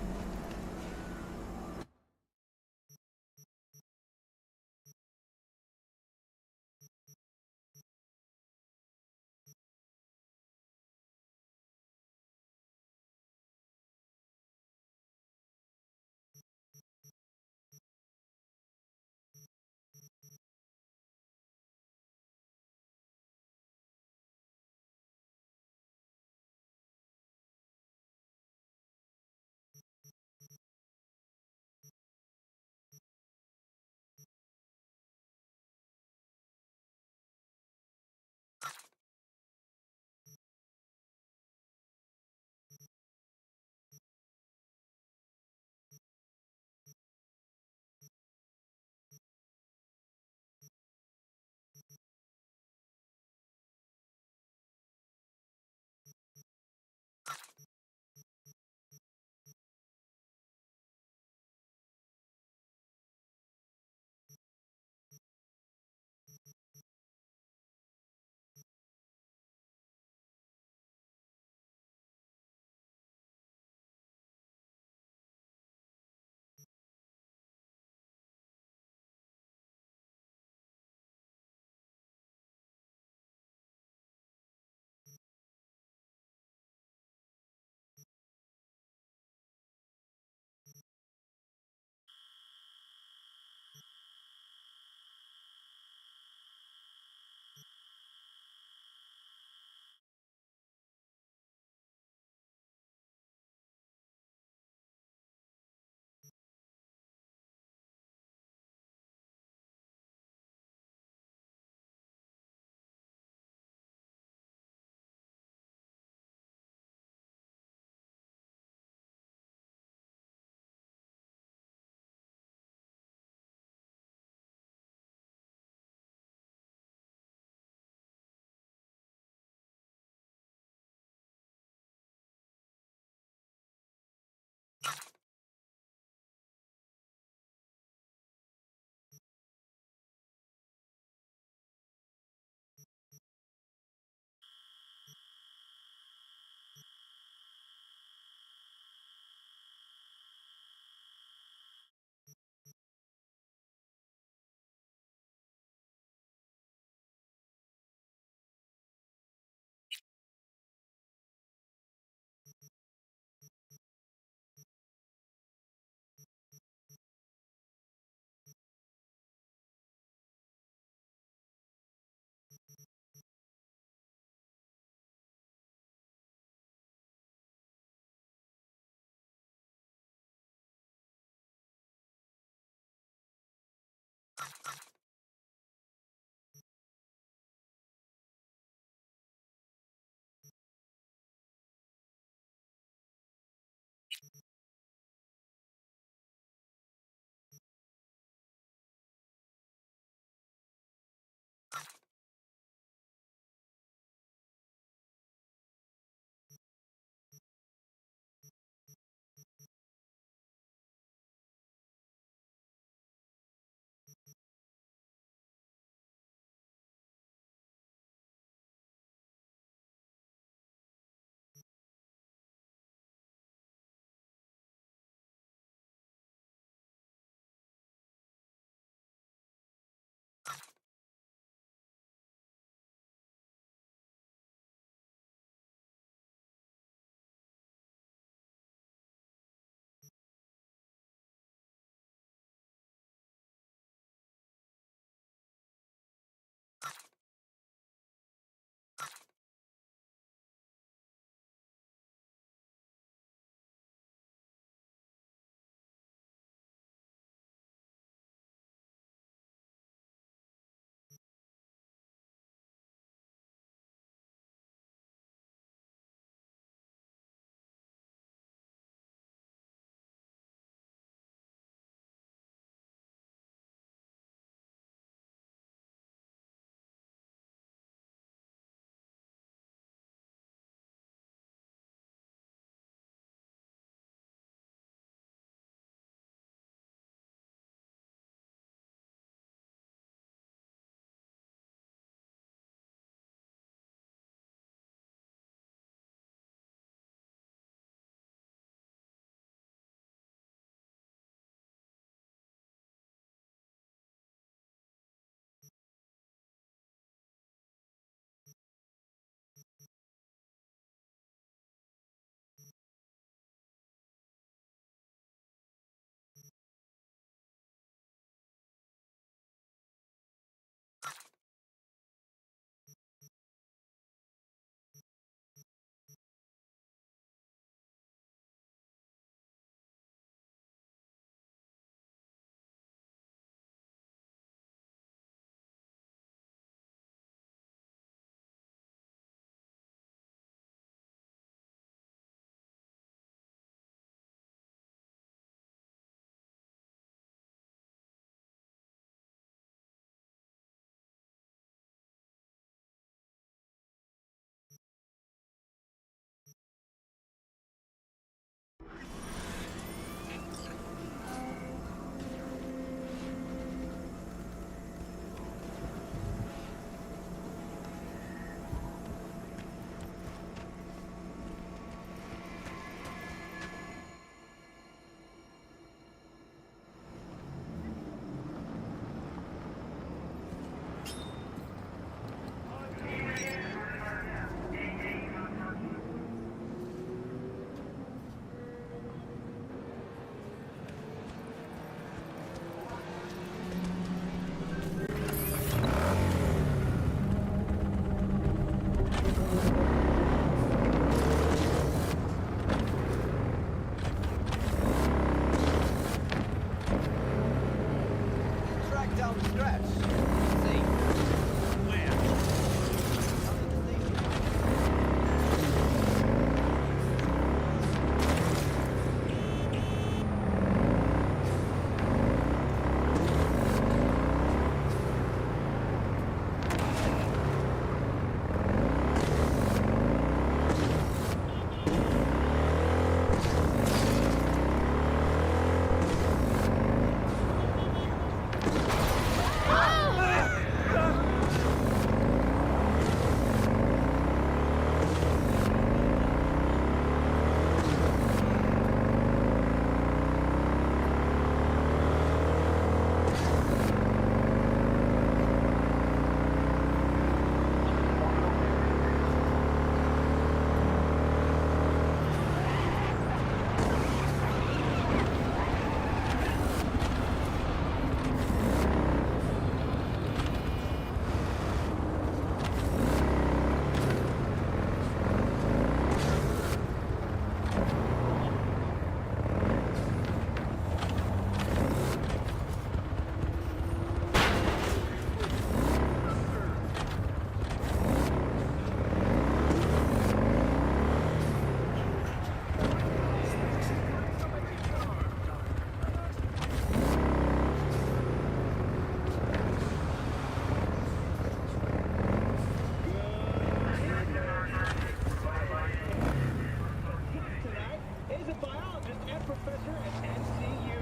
Professor at NCU,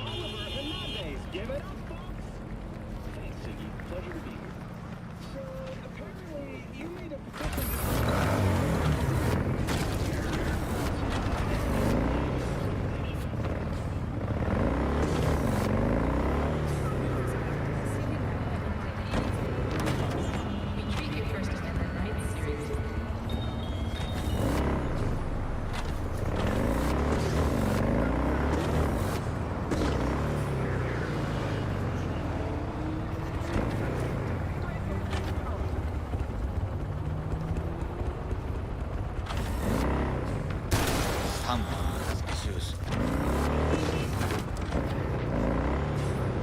Oliver Hernandez. Give it up, folks. Thanks, Siggy. Pleasure to be here. So, apparently, you made a petition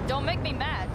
Don't make me mad.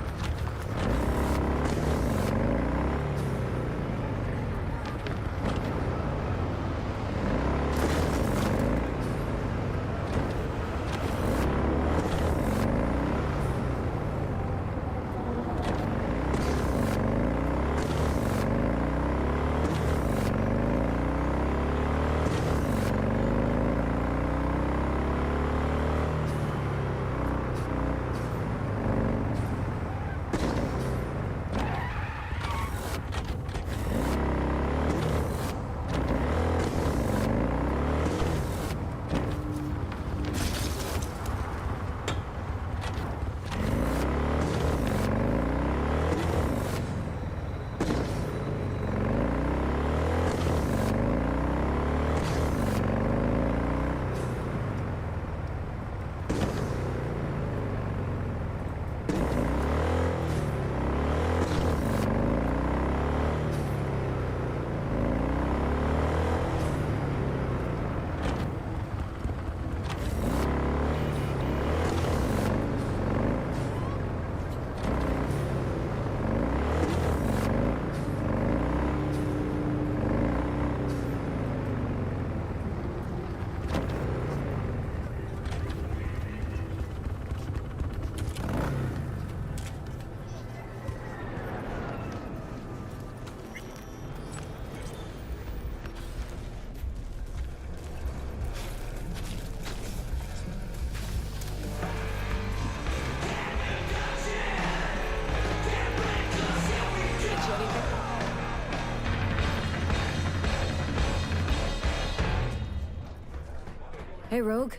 Hey, Rogue.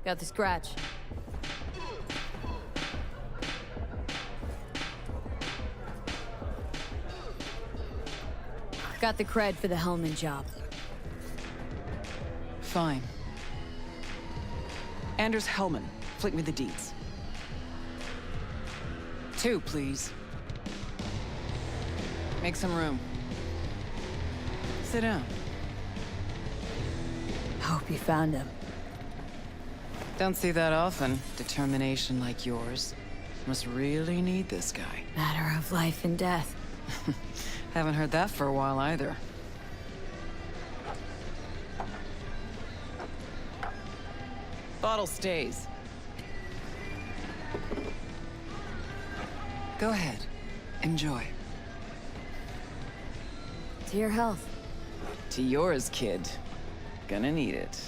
Got the scratch. Got the cred for the Hellman job. Fine. Anders Hellman, flick me the deeds. 2, please. Make some room. Sit down. Hope you found him. Don't see that often. Determination like yours. Must really need this guy. Matter of life and death. Haven't heard that for a while either. Bottle stays. Go ahead. Enjoy. To your health. To yours, kid. Gonna need it.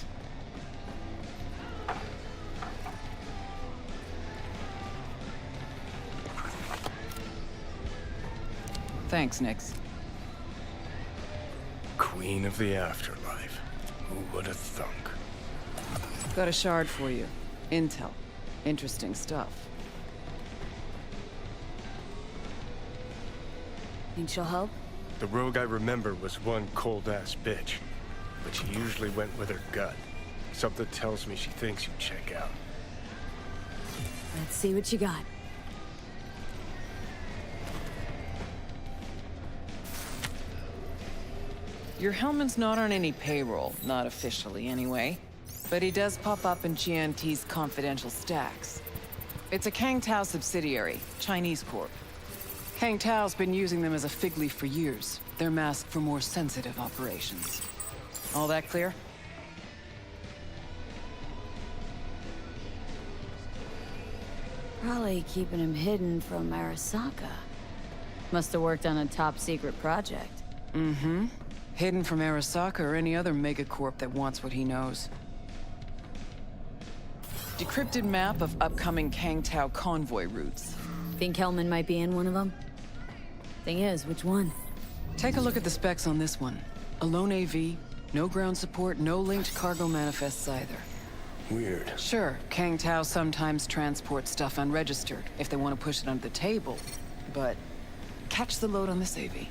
Thanks, Nix. Queen of the afterlife. Who would have thunk? Got a shard for you. Intel. Interesting stuff. Think she'll help? The rogue I remember was one cold-ass bitch. But she usually went with her gut. Something tells me she thinks you check out. Let's see what you got. Your Hellman's not on any payroll, not officially anyway. But he does pop up in GNT's confidential stacks. It's a Kang Tao subsidiary, Chinese corp. Kang Tao's been using them as a fig leaf for years. They're masked for more sensitive operations. All that clear? Probably keeping him hidden from Arasaka. Must have worked on a top-secret project. Mm-hmm. Hidden from Arasaka or any other megacorp that wants what he knows. Decrypted map of upcoming Kangtao convoy routes. Think Hellman might be in one of them? Thing is, which one? Take a look at the specs on this one. A lone AV, no ground support, no linked cargo manifests either. Weird. Sure, Kangtao sometimes transports stuff unregistered if they want to push it under the table, but catch the load on this AV.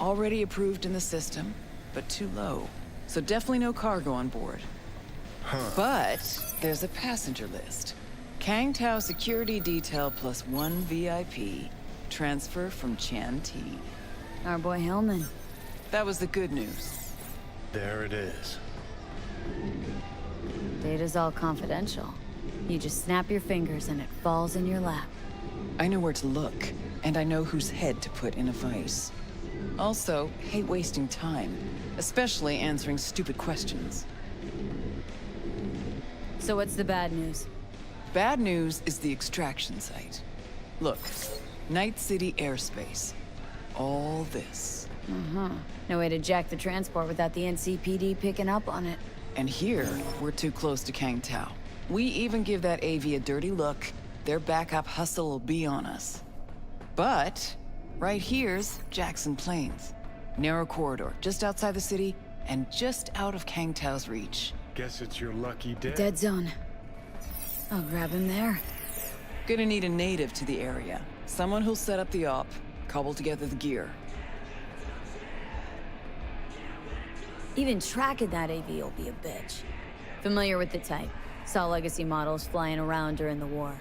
Already approved in the system, but too low. So definitely no cargo on board. But there's a passenger list. Kangtao security detail plus 1 VIP. Transfer from Chan T. Our boy Hellman. That was the good news. There it is. Data's all confidential. You just snap your fingers and it falls in your lap. I know where to look, and I know whose head to put in a vice. Also, hate wasting time, especially answering stupid questions. So what's the bad news? Bad news is the extraction site. Look, Night City airspace. All this. No way to jack the transport without the NCPD picking up on it. And here, we're too close to Kangtao. We even give that AV a dirty look, their backup hustle will be on us. But, right here's Jackson Plains. Narrow corridor, just outside the city, and just out of Kangtao's reach. Guess it's your lucky day. Dead zone. I'll grab him there. Gonna need a native to the area. Someone who'll set up the op, cobble together the gear. Even tracking that AV will be a bitch. Familiar with the type. Saw legacy models flying around during the war.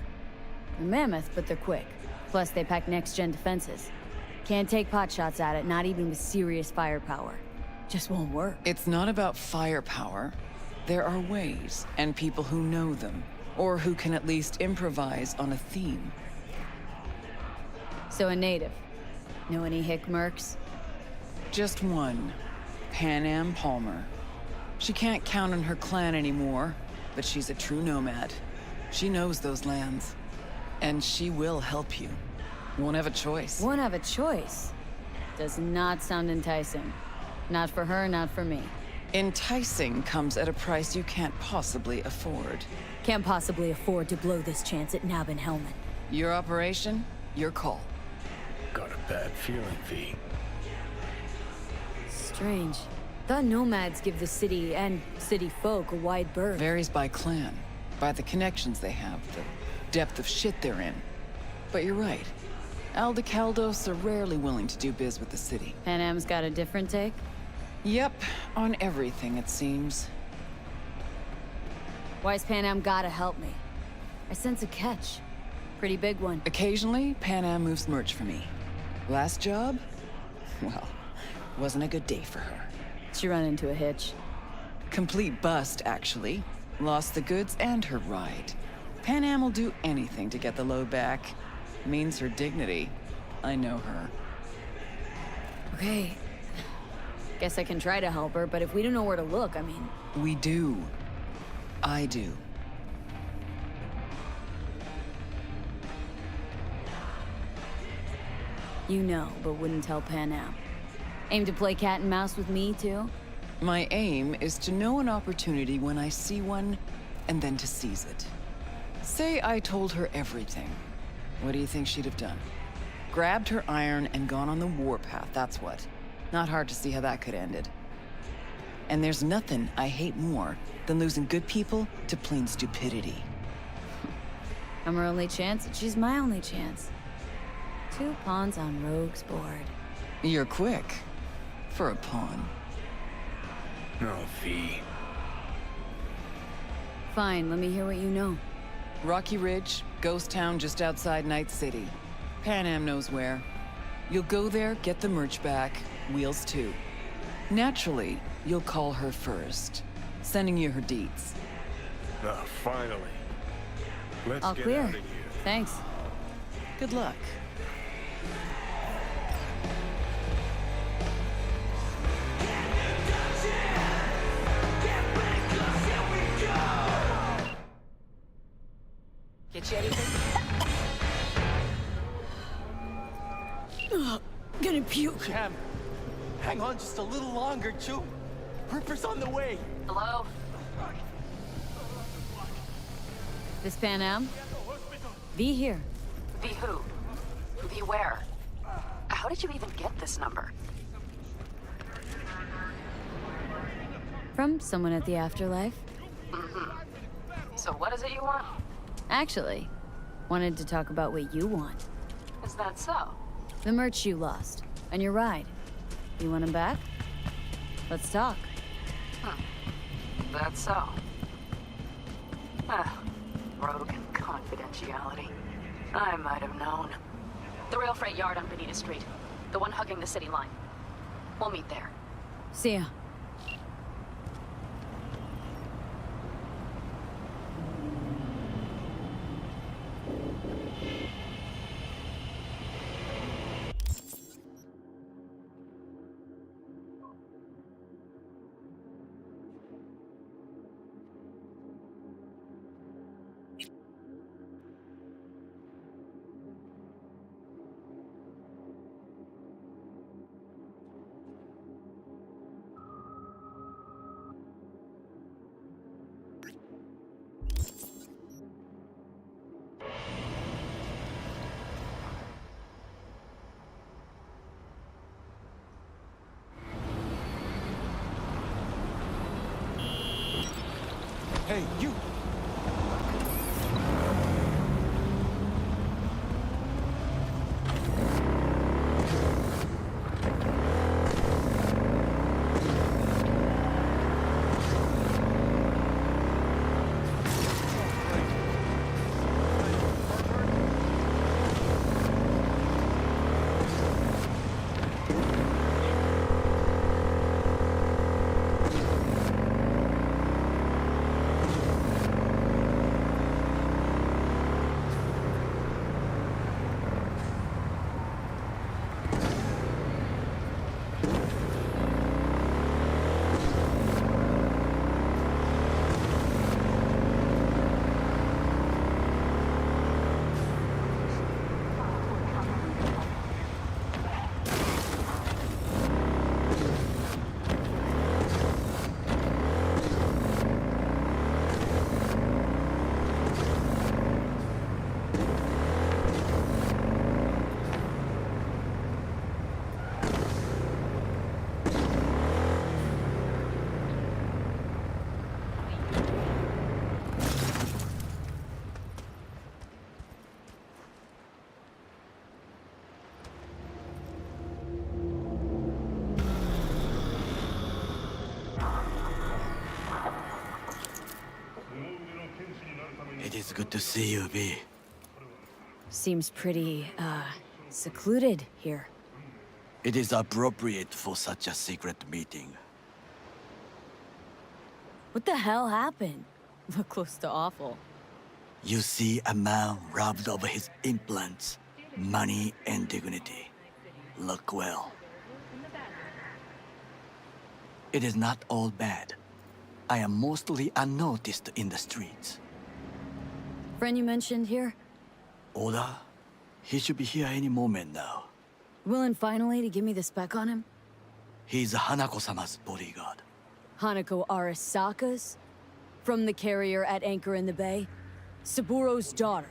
They're mammoth, but they're quick. Plus, they pack next-gen defenses. Can't take potshots at it, not even with serious firepower. Just won't work. It's not about firepower. There are ways, and people who know them, or who can at least improvise on a theme. So a native. Know any hick mercs? Just one. Pan Am Palmer. She can't count on her clan anymore, but she's a true nomad. She knows those lands. And she will help you. Won't have a choice. Won't have a choice? Does not sound enticing. Not for her, not for me. Enticing comes at a price you can't possibly afford. Can't possibly afford to blow this chance at nabbing Hellman. Your operation, your call. Got a bad feeling, V. Strange. Thought nomads give the city and city folk a wide berth. Varies by clan, by the connections they have, the depth of shit they're in. But you're right. Aldecaldos are rarely willing to do biz with the city. Pan Am's got a different take? Yep, on everything it seems. Why's Pan Am gotta help me? I sense a catch. Pretty big one. Occasionally, Pan Am moves merch for me. Last job? Well, wasn't a good day for her. She run into a hitch. Complete bust, actually. Lost the goods and her ride. Pan Am will do anything to get the load back. Means her dignity. I know her. Okay. Guess I can try to help her, but if we don't know where to look, I mean... We do. I do. You know, but wouldn't tell Pan Am. Aim to play cat and mouse with me, too? My aim is to know an opportunity when I see one, and then to seize it. Say I told her everything. What do you think she'd have done? Grabbed her iron and gone on the warpath, that's what. Not hard to see how that could have ended. And there's nothing I hate more than losing good people to plain stupidity. I'm her only chance, and she's my only chance. 2 pawns on Rogue's board. You're quick. For a pawn. No, V. Fine, let me hear what you know. Rocky Ridge, ghost town just outside Night City. Pan Am knows where. You'll go there, get the merch back, wheels too. Naturally, you'll call her first, sending you her deeds. Oh, finally. Let's All get clear. out of here. Thanks. Good luck. Get you anything? Gonna puke. Cam, hang on just a little longer, Chu. Ripper's on the way. Hello? This Pan Am? V here. V who? V where? How did you even get this number? From someone at the afterlife. Mm-hmm. So what is it you want? Actually, wanted to talk about what you want. Is that so? The merch you lost, and your ride. You want them back? Let's talk. That's so. Rogue and confidentiality. I might have known. The rail freight yard on Benita Street. The one hugging the city line. We'll meet there. See ya. Hey, you! It is good to see you, V. Seems pretty, secluded here. It is appropriate for such a secret meeting. What the hell happened? Look close to awful. You see a man robbed of his implants, money and dignity. Look well. It is not all bad. I am mostly unnoticed in the streets. Friend you mentioned here? Oda? He should be here any moment now. Willing finally to give me the spec on him? He's Hanako-sama's bodyguard. Hanako Arasaka's? From the carrier at anchor in the bay? Saburo's daughter?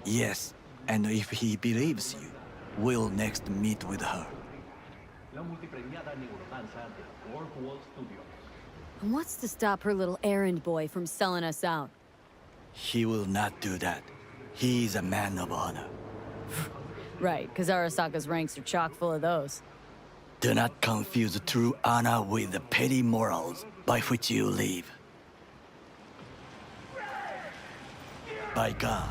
Yes, and if he believes you, we'll next meet with her. And what's to stop her little errand boy from selling us out? He will not do that. He is a man of honor. Right, because Arasaka's ranks are chock full of those. Do not confuse true honor with the petty morals by which you live. By God,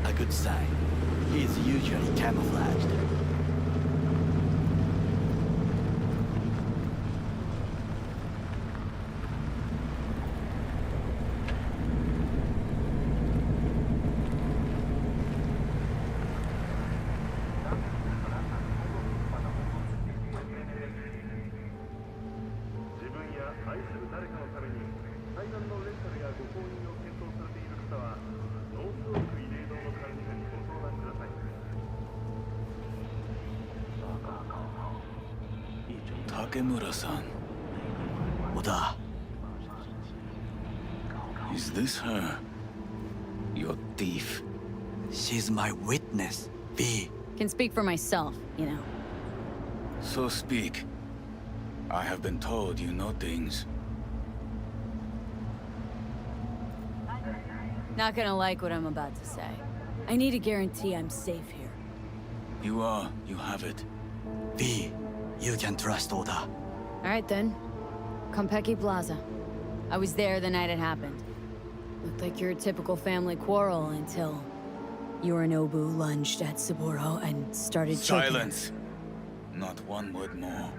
a good sign. He is usually camouflaged. Takemura-san. Oda. Is this her? Your thief. She's my witness, V. Can speak for myself, you know. So speak. I have been told you know things. Not gonna like what I'm about to say. I need a guarantee I'm safe here. You are. You have it. V, you can trust Oda. Alright then. Konpeki Plaza. I was there the night it happened. Looked like your typical family quarrel until... Yorinobu lunged at Saburo and started choking. Silence! Not one word more.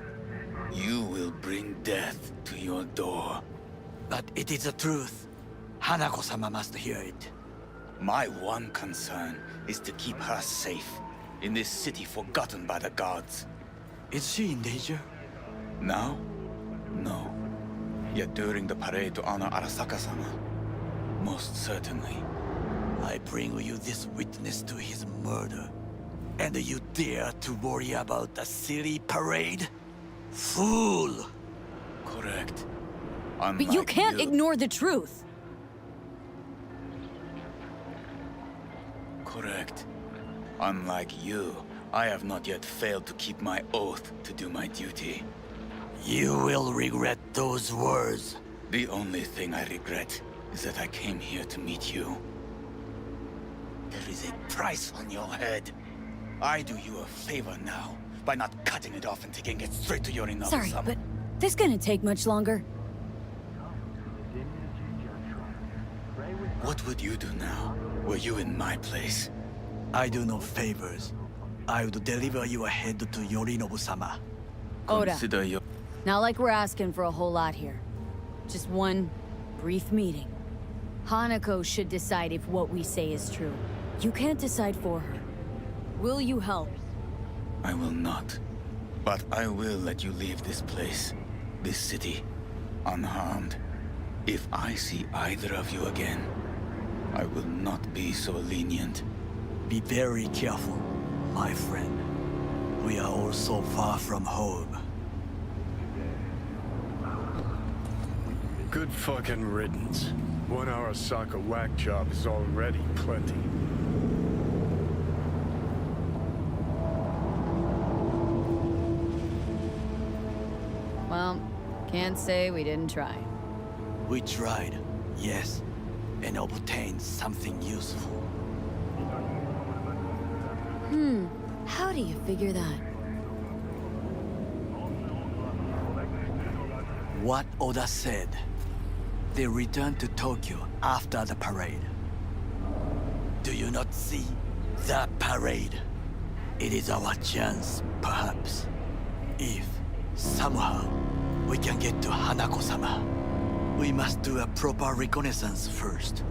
You will bring death to your door. But it is the truth. Hanako-sama must hear it. My one concern is to keep her safe in this city forgotten by the gods. Is she in danger? Now? No. Yet during the parade to honor Arasaka-sama, most certainly. I bring you this witness to his murder. And you dare to worry about a silly parade? Fool! Correct. But you can't ignore the truth! Correct. Unlike you, I have not yet failed to keep my oath to do my duty. You will regret those words. The only thing I regret is that I came here to meet you. There is a price on your head. I do you a favor now by not cutting it off and taking it straight to Yorinobu-sama. Sorry, but this gonna take much longer. What would you do now, were you in my place? I do no favors. I would deliver you ahead to Yorinobu-sama. Oda, Consider your... not like we're asking for a whole lot here. Just one brief meeting. Hanako should decide if what we say is true. You can't decide for her. Will you help? I will not. But I will let you leave this place, this city, unharmed. If I see either of you again, I will not be so lenient. Be very careful, my friend. We are all so far from home. Good fucking riddance. 1 Arasaka whack job is already plenty. Well, can't say we didn't try. We tried, yes, and obtained something useful. How do you figure that? What Oda said. They returned to Tokyo after the parade. Do you not see that parade? It is our chance, perhaps. If, somehow, we can get to Hanako-sama. We must do a proper reconnaissance first.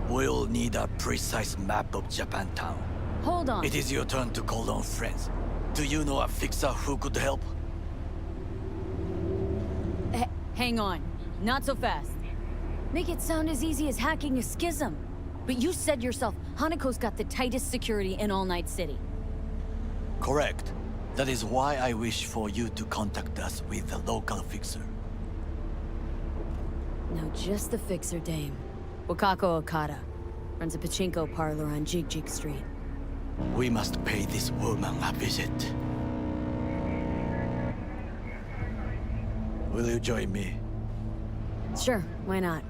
We'll need a precise map of Japantown. Hold on. It is your turn to call on friends. Do you know a fixer who could help? Hang on. Not so fast. Make it sound as easy as hacking a schism. But you said yourself, Hanako's got the tightest security in All Night City. Correct. That is why I wish for you to contact us with the local fixer. No, just the fixer dame. Wakako Okada. Runs a pachinko parlor on Jig Street. We must pay this woman a visit. Will you join me? Sure, why not?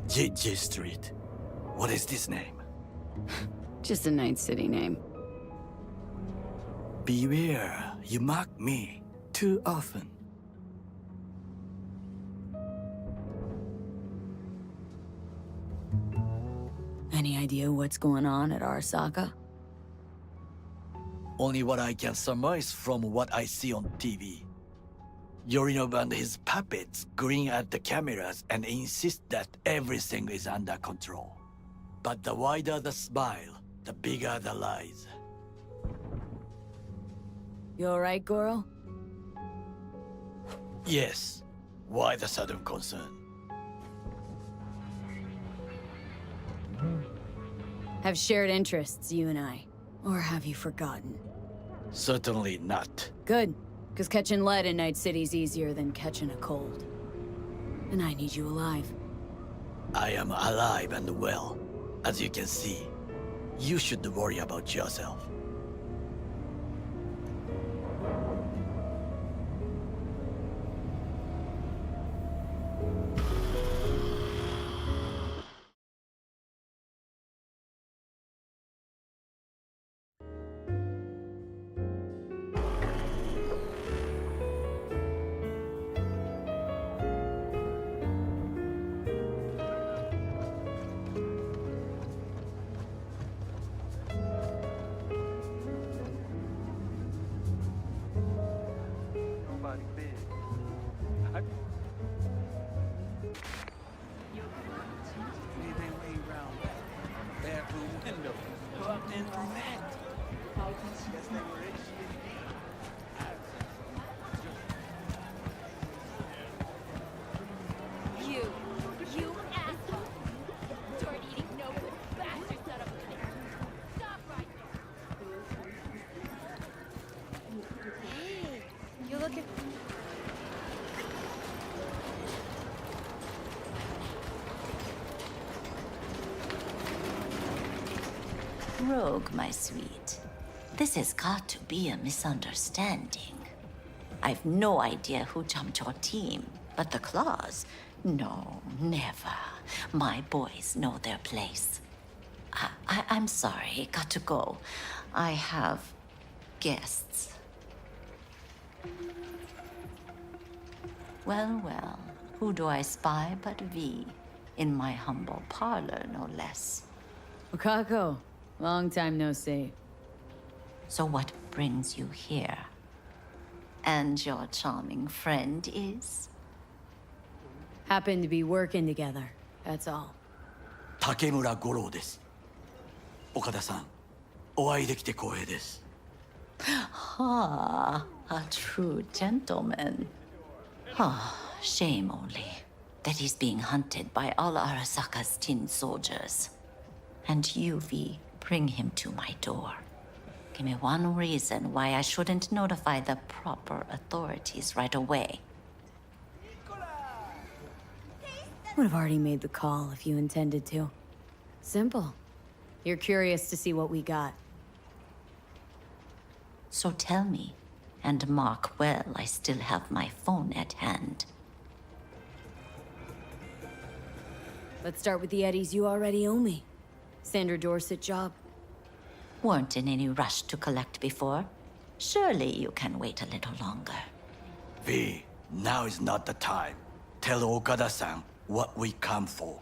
Jig Street. What is this name? Just a Night City name. Beware, you mock me too often. Any idea what's going on at Arasaka? Only what I can surmise from what I see on TV. Yorinobu and his puppets grin at the cameras and insist that everything is under control. But the wider the smile, the bigger the lies. You alright, Goro? Yes. Why the sudden concern? Have shared interests, you and I. Or have you forgotten? Certainly not. Good, because catching lead in Night City's easier than catching a cold. And I need you alive. I am alive and well, as you can see. You should worry about yourself. You asshole! Dirt-eating, no-good bastard son of a bitch! Stop right there! Hey, you look at... Rogue, my sweet. This has got to be a misunderstanding. I've no idea who jumped your team, but the Claws? No, never. My boys know their place. I'm sorry, got to go. I have guests. Well, well, who do I spy but V? In my humble parlor, no less. Wakako, long time no see. So what brings you here? And your charming friend is? Happen to be working together, that's all. Takemura Goro です。岡田さん、お会いできて光栄です。Ah, a true gentleman. Ah, shame only that he's being hunted by all Arasaka's tin soldiers. And you, V, bring him to my door. Give me one reason why I shouldn't notify the proper authorities right away. Would have already made the call if you intended to. Simple. You're curious to see what we got. So tell me, and mark well I still have my phone at hand. Let's start with the eddies you already owe me. Sandra Dorset job. Weren't in any rush to collect before. Surely you can wait a little longer. V, now is not the time. Tell Okada-san what we come for.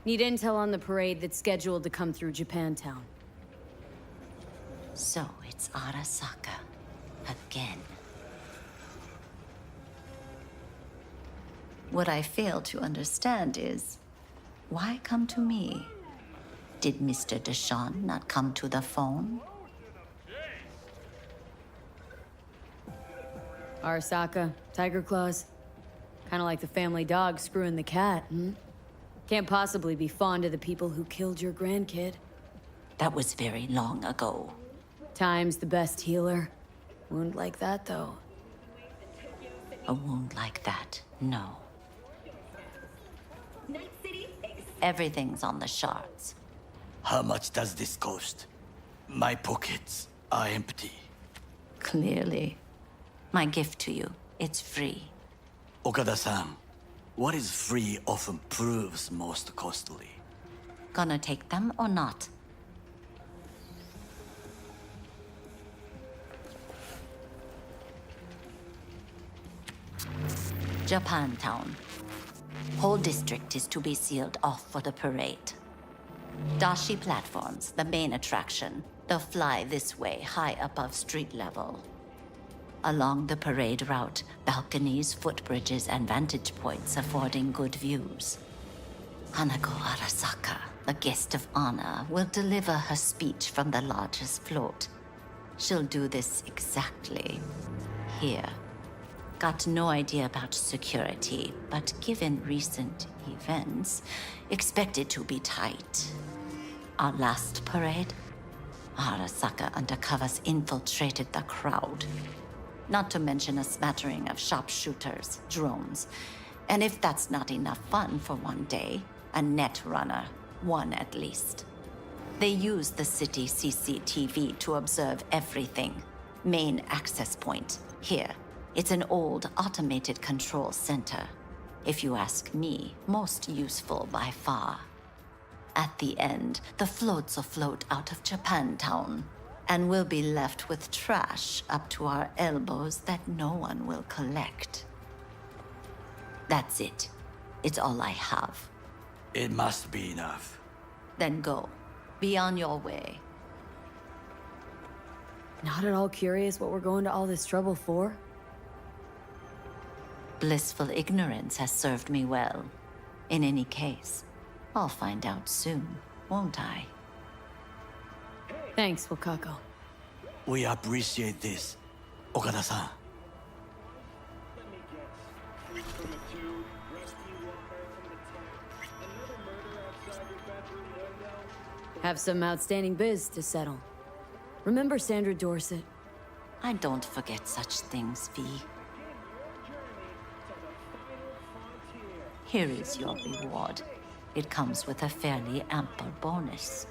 Need intel on the parade that's scheduled to come through Japantown. So it's Arasaka. Again. What I fail to understand is, why come to me? Did Mr. Deshawn not come to the phone? Arasaka, Tiger Claws. Kinda like the family dog screwing the cat, hmm? Can't possibly be fond of the people who killed your grandkid. That was very long ago. Time's the best healer. Wound like that, though. A wound like that, no. Everything's on the shards. How much does this cost? My pockets are empty. Clearly. My gift to you, it's free. Okada-san, what is free often proves most costly. Gonna take them or not? Japantown. Whole district is to be sealed off for the parade. Dashi platforms, the main attraction. They'll fly this way, high above street level. Along the parade route, balconies, footbridges, and vantage points affording good views. Hanako Arasaka, the guest of honor, will deliver her speech from the largest float. She'll do this exactly here. Got no idea about security, but given recent events, expect it to be tight. Our last parade? Arasaka undercovers infiltrated the crowd. Not to mention a smattering of sharpshooters, drones, and if that's not enough fun for one day, a net runner, one at least. They use the city CCTV to observe everything. Main access point, here. It's an old automated control center. If you ask me, most useful by far. At the end, the floats will float out of Japantown, and we'll be left with trash up to our elbows that no one will collect. That's it. It's all I have. It must be enough. Then go. Be on your way. Not at all curious what we're going to all this trouble for? Blissful ignorance has served me well. In any case, I'll find out soon, won't I? Thanks, Wakako. We appreciate this, Okada-san. Have some outstanding biz to settle. Remember Sandra Dorset? I don't forget such things, V. Here is your reward. It comes with a fairly ample bonus.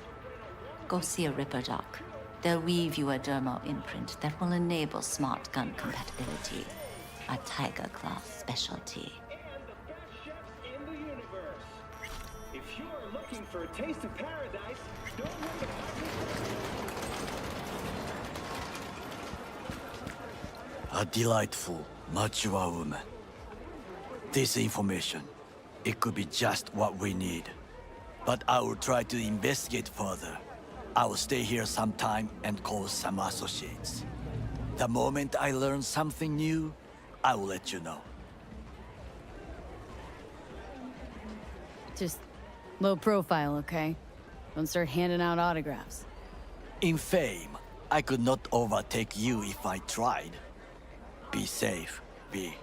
Go see a Ripper doc. They'll weave you a dermo imprint that will enable smart gun compatibility. A Tiger Claw specialty. If you're looking for a taste of paradise, don't wait A delightful, mature woman. This information, it could be just what we need. But I will try to investigate further. I will stay here some time and call some associates. The moment I learn something new, I will let you know. Just low profile, okay? Don't start handing out autographs. In fame, I could not overtake you if I tried. Be safe, V.